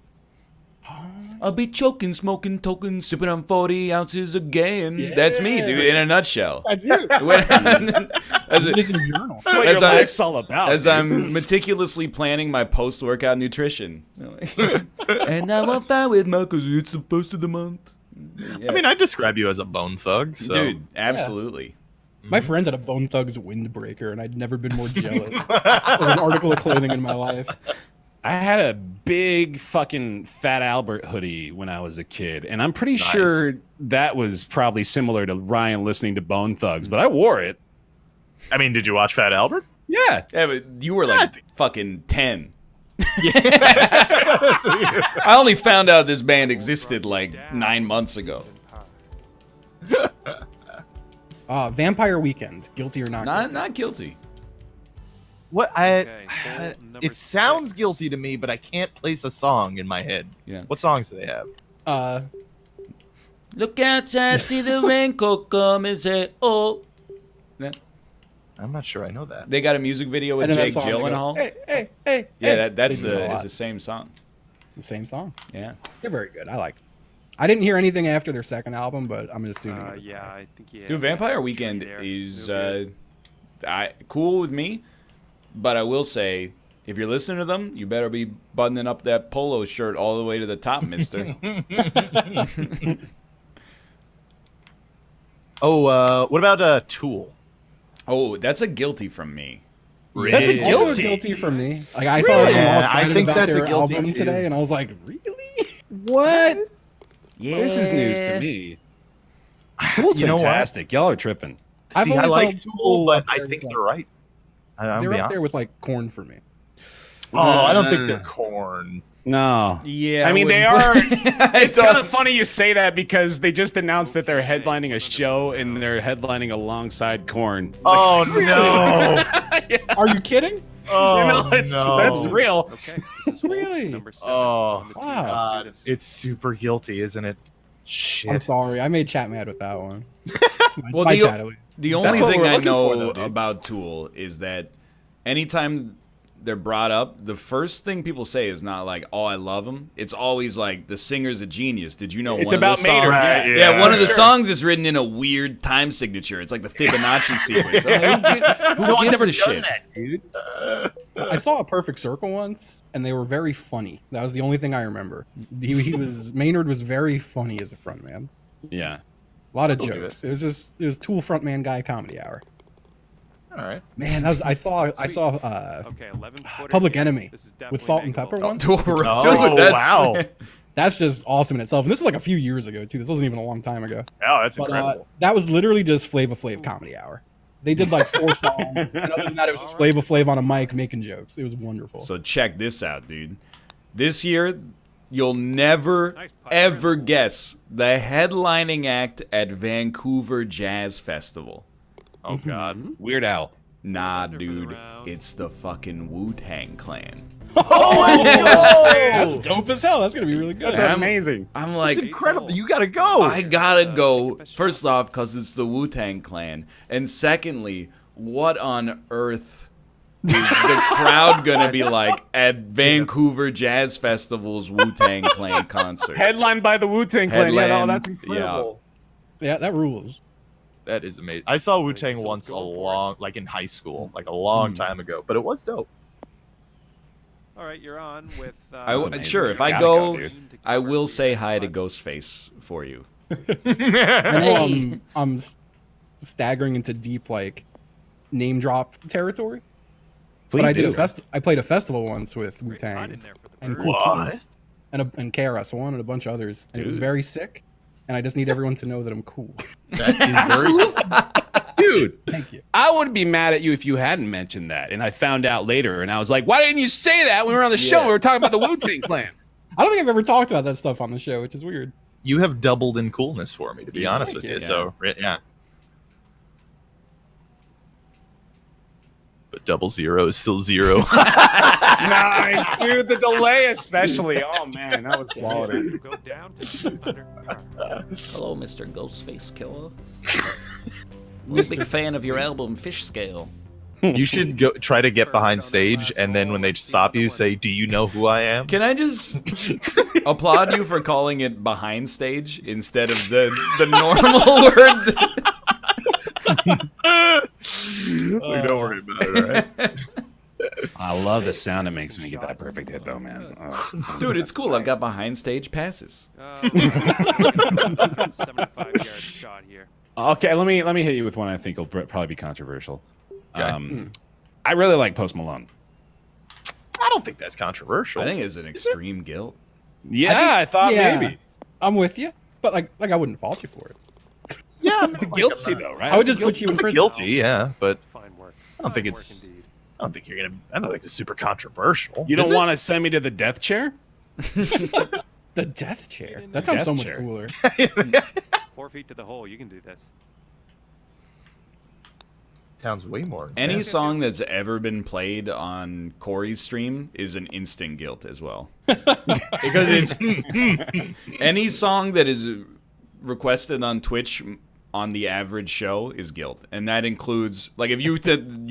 I'll be choking, smoking, token, sipping on 40 ounces again. That's me, dude, in a nutshell. That's you. as, it- Citizen Journal. That's what As your I- life's all about. as dude. I'm meticulously planning my post-workout nutrition. And now I'm fine with my, because it's the first of the month. Yeah. I mean, I describe you as a bone thug, so. Dude, absolutely. My friend had a Bone Thugs windbreaker, and I'd never been more jealous of an article of clothing in my life. I had a big fucking Fat Albert hoodie when I was a kid, and I'm pretty sure that was probably similar to Ryan listening to Bone Thugs, but I wore it. I mean, did you watch Fat Albert? Yeah. Yeah, but you were like fucking 10. I only found out this band existed like 9 months ago. Vampire Weekend, guilty or not? guilty? Not guilty. What Okay, bold number it sounds 6. guilty to me, but I can't place a song in my head. Yeah. What songs do they have? Look outside, see the raincoat come and say, oh. Yeah. I'm not sure I know that. They got a music video with And then that Jake song, they go, Gyllenhaal. Hey. Yeah, that's They do that a it's lot. the same song. The same song. Yeah. They're very good. I like them. I didn't hear anything after their second album, but I'm assuming. it was Yeah, fine. I think yeah. Dude, Vampire Weekend is cool with me, but I will say, if you're listening to them, you better be buttoning up that polo shirt all the way to the top, mister. Oh, what about Tool? Oh, that's a guilty from me. That's a Really? also guilty from me. Like I saw them Yeah, all I excited think about that's a their guilty album too. today, and I was like, really? What? Yeah. This is news to me. Tool's You know what? fantastic. Y'all are tripping. I've See, I always like held Tool, Tool but up I there think with, they're right. I'll They're be up honest. there with like Corn for me. Oh, I don't think they're corn. No. Yeah. I mean, they wouldn't- are. It's kind of funny you say that because they just announced that they're headlining a show and they're headlining alongside Korn. Oh no! Are you kidding? Oh You know, that's real. Okay. this is bold Really? Number 7 Oh, on the team. wow. Let's God, do this. it's super guilty, isn't it? Shit. I'm sorry. I made chat mad with that one. Well, My the- chat, at least. The That's only what thing we're I looking know for, though, dude. about Tool is that anytime they're brought up, the first thing people say is not like, "Oh, I love him." It's always like, "The singer's a genius." Did you know It's one about of the songs? Maynard. Right, Yeah, one of the sure. songs is written in a weird time signature. It's like the Fibonacci sequence. I'm like, who gives a shit? dude. I saw a Perfect Circle once, and they were very funny. That was the only thing I remember. He was Maynard was very funny as a frontman. Yeah. A lot of Believe jokes. It was Tool frontman guy comedy hour. All right. Man, that was I saw Okay, 11 footer. Public yeah. Enemy This is definitely with Salt and making Pepper all- once. Dude, Oh, that's wow. That's just awesome in itself. And this was like a few years ago too. This wasn't even a long time ago. Oh, that's But incredible. that was literally just Flava Flav comedy hour. They did like 4 songs, and other than that, it was just Flava Flav on a mic making jokes. It was wonderful. So check this out, dude. This year, you'll never, Nice pipe. ever guess the headlining act at Vancouver Jazz Festival. Oh God. Weird Al. Nah, Thunder for the dude. round. It's the fucking Wu-Tang Clan. That's dope as hell. That's gonna be really good. That's I'm- amazing. I'm It's like, incredible. You gotta go. I gotta go, first off, because it's the Wu-Tang Clan. And secondly, what on earth is the crowd gonna be like at Vancouver Jazz Festival's Wu-Tang Clan concert? Headlined by the Wu-Tang Clan. Yeah, no, Headland, that's incredible. Yeah, that rules. That is amazing. I saw Wu Tang Someone's once going for it. like in high school, like a long time ago, but it was dope. All right, you're on with. amazing. Sure, if I Gotta go, go, dude. I will say hi to Ghostface for you. I know I'm staggering into deep like name drop territory. Please but I do. I played a festival once with Wu Great cut Tang in there for the and bird. Cool What? Kid and KRS-One and a bunch of others. And it was Dude. very sick. And I just need everyone to know that I'm cool. That is very. Dude, Thank you. I would be mad at you if you hadn't mentioned that. And I found out later, and I was like, why didn't you say that when we were on the show? Yeah. We were talking about the Wu-Tang Clan. I don't think I've ever talked about that stuff on the show, which is weird. You have doubled in coolness for me, to be Yeah, honest thank with you. you. Yeah. So yeah. But 00 is still 0. Nice, dude. The delay, especially. Oh man, that was quality. Go down to under par. Hello, Mr. Ghostface Killer. I'm a big fan of your album Fish Scale. You should go try to get behind stage, and then when they stop you, say, "Do you know who I am?" Can I just applaud you for calling it behind stage instead of the normal word? Don't worry about it, right? I love the sound it makes when you get that perfect hit, though, man. Oh, Dude, it's cool. I've got behind stage passes. 75-yard shot here. Okay, let me hit you with one I think will probably be controversial. Okay. I really like Post Malone. I don't think that's controversial. I think it's an extreme guilt. Yeah, I thought maybe. I'm with you, but like I wouldn't fault you for it. Yeah, It's a guilty though, right? I would It's a just put you in it's prison. guilty, yeah, but It's fine work. I don't think Fine it's- work indeed. I don't think you're gonna. I don't think it's super controversial. You don't want to send me to the death chair? The death chair. That sounds so Death much chair. cooler. 4 feet to the hole. You can do this. Sounds way more. Any intense. song that's ever been played on Corey's stream is an instant guilt as well. Because it's any song that is requested on Twitch on the average show is guilt. And that includes, like, if you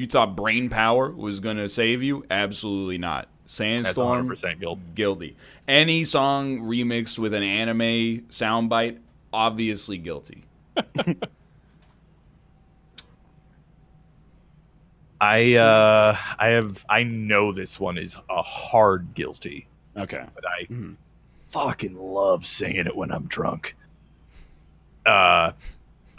thought Brain Power was going to save you, absolutely not. That's Sandstorm, 100% guilt. guilty. Any song remixed with an anime soundbite, obviously guilty. I know this one is a hard guilty, Okay. but I fucking love singing it when I'm drunk. I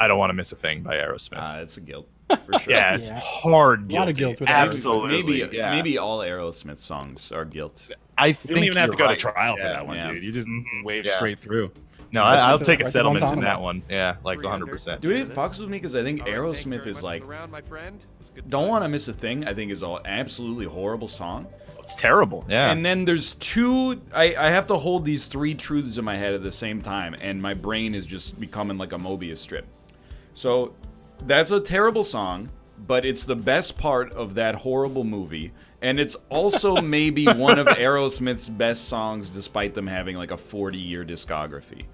don't want to miss a thing by Aerosmith. It's a guilt for sure. Yeah, it's Yeah. hard guilty. A lot of guilt with Aerosmith. Absolutely. Maybe all Aerosmith songs are guilt. I You think don't even have to you're go right. to trial for Yeah. that one, Yeah. dude. You just wave Yeah. straight through. No, That's I'll what take a the- settlement that's in what I'm that one. Yeah, like 100%. Dude, it fucks with me because I think All right, thank you Aerosmith very is much like, for the round, my friend. It was a good Don't time. Want to Miss a Thing, I think is an absolutely horrible song. It's terrible. Yeah. And then there's two, I have to hold these three truths in my head at the same time, and my brain is just becoming like a Mobius strip. So that's a terrible song, but it's the best part of that horrible movie. And it's also maybe one of Aerosmith's best songs, despite them having like a 40-year discography.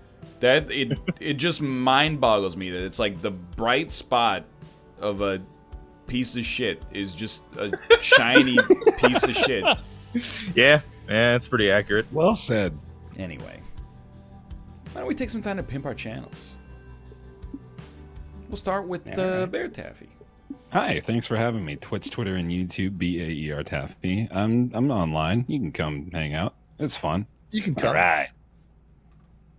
That it just mind boggles me that it's like the bright spot of a piece of shit is just a shiny piece of shit. yeah, that's pretty accurate. Well said. Anyway, why don't we take some time to pimp our channels? We'll start with Bear Taffy. Hi, thanks for having me. Twitch, Twitter, and YouTube, BAER Taffy. I'm online. You can come hang out. It's fun. You can All right.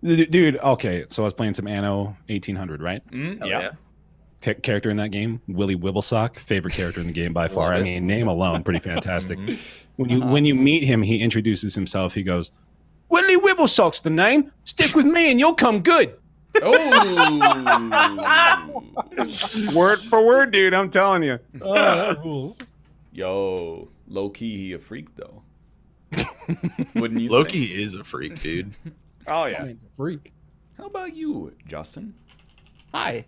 Dude, okay, so I was playing some Anno 1800, right? Yeah. Character in that game, Willie Wibblesock, favorite character in the game by far. I mean, name alone, pretty fantastic. When you meet him, he introduces himself. He goes, "Willie Wibblesock's the name. Stick with me, and you'll come good." Oh. Word for word, dude. I'm telling you. Oh, that rules. Yo, low key, he a freak though. Wouldn't you? Loki say? is a freak, dude. Oh I yeah. mean, it's a freak. How about you, Justin? Hi,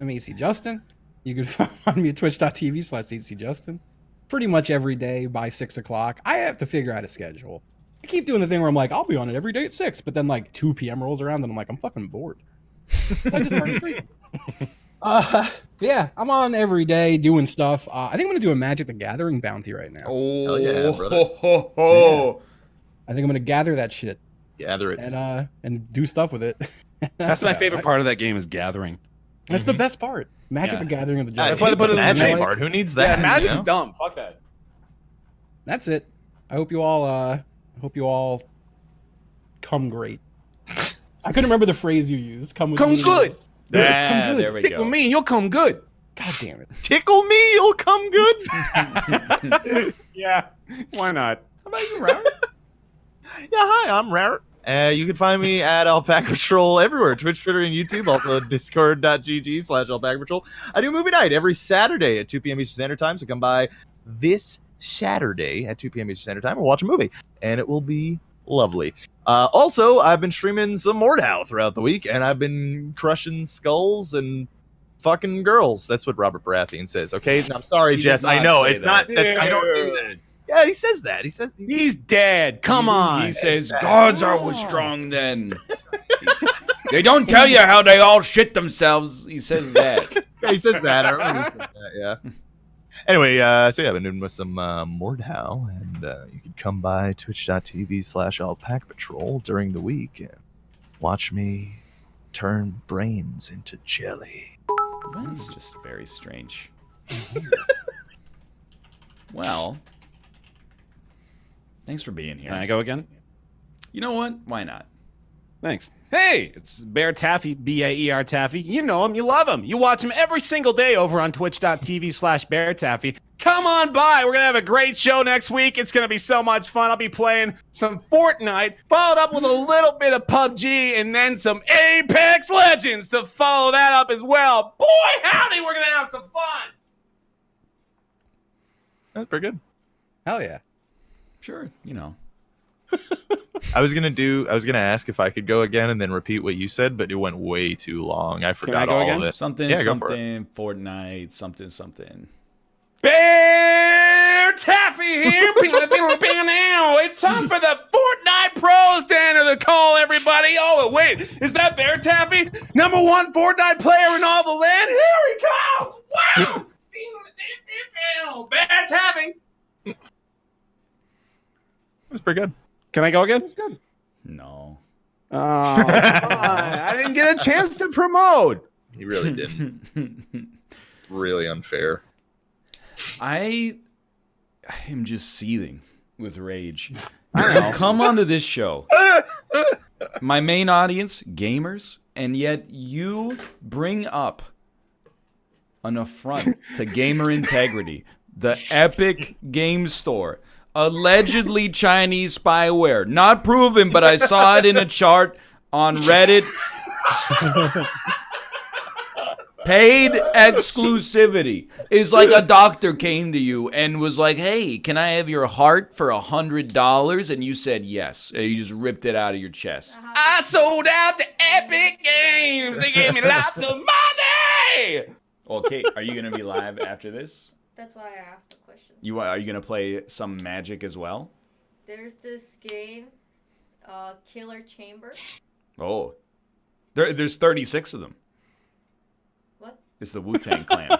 I'm AC Justin. You can find me at twitch.tv/ACJustin. Pretty much every day by 6 o'clock. I have to figure out a schedule. I keep doing the thing where I'm like, I'll be on it every day at 6, but then like 2 p.m. rolls around and I'm like, I'm fucking bored. I just started streaming. Yeah, I'm on every day doing stuff. I think I'm gonna do a Magic the Gathering bounty right now. Oh, Hell yeah, brother. ho, ho. I think I'm gonna gather that shit Gather it. and do stuff with it. That's my favorite part of that game is gathering. That's the best part. Magic Yeah. the Gathering of the I That's why they hate put the it in the magic middle. part. Who needs that? Yeah, magic's you know? dumb. Fuck that. That's it. I hope you all come great. I couldn't remember the phrase you used. Come with Come me. good. Ah, good. there we Stick go. with me, and you'll come good. God damn it. Tickle me, you'll come good. Yeah. Why not? How about you, Robert? Yeah, hi, I'm Rare. You can find me at Alpaca Patrol everywhere, Twitch, Twitter, and YouTube. Also, discord.gg/Alpaca Patrol. I do movie night every Saturday at 2 p.m. Eastern Standard Time, so come by this Saturday at 2 p.m. Eastern Standard Time and watch a movie, and it will be lovely. Also, I've been streaming some Mordhau throughout the week, and I've been crushing skulls and fucking girls. That's what Robert Baratheon says. Okay, I'm sorry, He Jess. does I not know say it's that. not. That's, I don't do that. Yeah, he says that. He says He's dead. Come on. He says, gods are was strong then. They don't tell you how they all shit themselves. He says that. Yeah, he says that. I remember he said that. Yeah. Anyway, so yeah, I've been doing with some Mordhau, and you can come by twitch.tv/alpac patrol during the week and watch me turn brains into jelly. That's just very strange. Well, thanks for being here. Can I go again? You know what? Why not? Thanks. Hey, it's Bear Taffy, B-A-E-R Taffy. You know him, you love him. You watch him every single day over on twitch.tv/Bear Taffy. Come on by. We're going to have a great show next week. It's going to be so much fun. I'll be playing some Fortnite, followed up with a little bit of PUBG, and then some Apex Legends to follow that up as well. Boy, howdy, we're going to have some fun. That's pretty good. Hell yeah. Sure, you know. I was gonna ask if I could go again and then repeat what you said, but it went way too long. I forgot go all again? of it. Something, Yeah, go for something, Fortnite, something, something. Bear Taffy here. Now it's time for the Fortnite Pros to enter the call, everybody. Oh, wait. Is that Bear Taffy? #1 Fortnite player in all the land? Here he comes. Wow. Bear Taffy. That's pretty good. Can I go again? That's good. No. Oh, come on. I didn't get a chance to promote. He really didn't. Really unfair. I am just seething with rage. I come onto this show, my main audience, gamers, and yet you bring up an affront to gamer integrity. The Epic Game Store, allegedly Chinese spyware, not proven, but I saw it in a chart on Reddit. Paid exclusivity is like a doctor came to you and was like, hey, can I have your heart for $100? And you said yes. And you just ripped it out of your chest. I sold out to Epic Games. They gave me lots of money. Okay, are you going to be live after this? That's why I asked the question. Are you going to play some Magic as well? There's this game, Killer Chamber. Oh, there's 36 of them. What? It's the Wu-Tang Clan.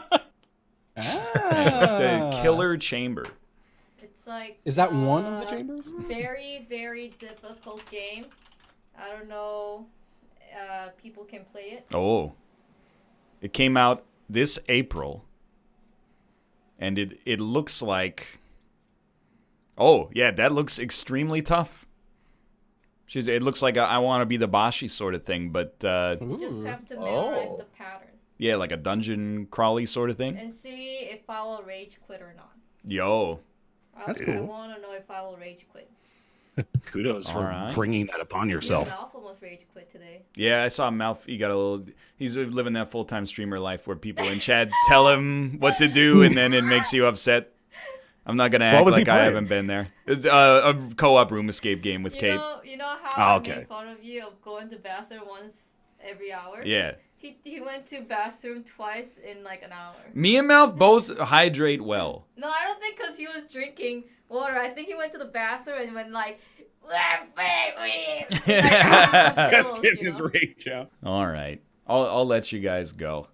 The Killer Chamber. It's like. Is that one of the chambers? Very, very difficult game. I don't know. People can play it. Oh. It came out this April. And it looks like... Oh, yeah, that looks extremely tough. It looks like a I want to be the Bashi sort of thing, but... You just have to memorize the pattern. Yeah, like a dungeon crawly sort of thing. And see if I will rage quit or not. Yo. That's I cool. want to know if I will rage quit. Kudos for Alright. bringing that upon yourself. Ralph almost rage quit today. Yeah, I saw Malf. He's living that full-time streamer life where people in chat tell him what to do, and then it makes you upset. I'm not gonna act was he like I playing? haven't been there. It's a co-op room escape game with Kate. You know how okay. I made fun of you of going to bathroom once every hour? Yeah. He went to bathroom twice in like an hour. Me and Malf both hydrate well. No, I don't think because he was drinking water. I think he went to the bathroom and went like, let's play with. Just getting his rage out. All right, I'll let you guys go.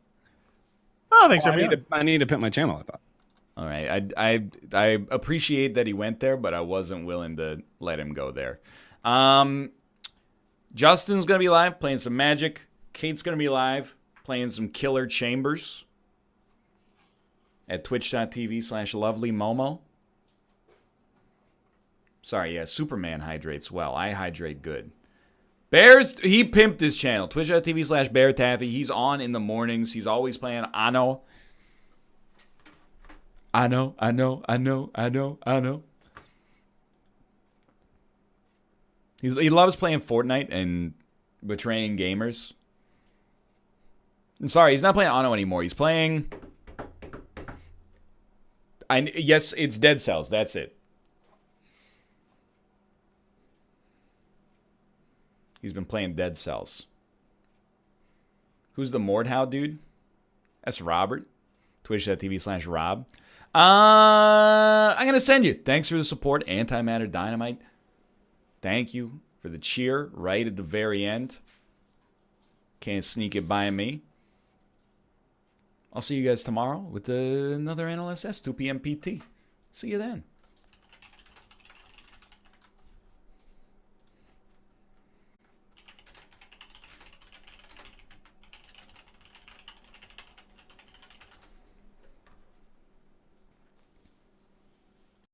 Oh, thanks, I everybody. need to pit my channel, I thought. All right, I appreciate that he went there, but I wasn't willing to let him go there. Justin's gonna be live playing some Magic. Kate's gonna be live playing some Killer Chambers at twitch.tv/lovelymomo. Sorry, yeah, Superman hydrates well. I hydrate good. Bears, he pimped his channel. Twitch.tv/BearTaffy. He's on in the mornings. He's always playing Anno. I know. He loves playing Fortnite and betraying gamers. And sorry, he's not playing Anno anymore. He's playing... Yes, it's Dead Cells. That's it. He's been playing Dead Cells. Who's the Mordhau dude? That's Robert. Twitch.tv/Rob. I'm going to send you. Thanks for the support, Antimatter Dynamite. Thank you for the cheer right at the very end. Can't sneak it by me. I'll see you guys tomorrow with another NLSS, 2 p.m. PT. See you then.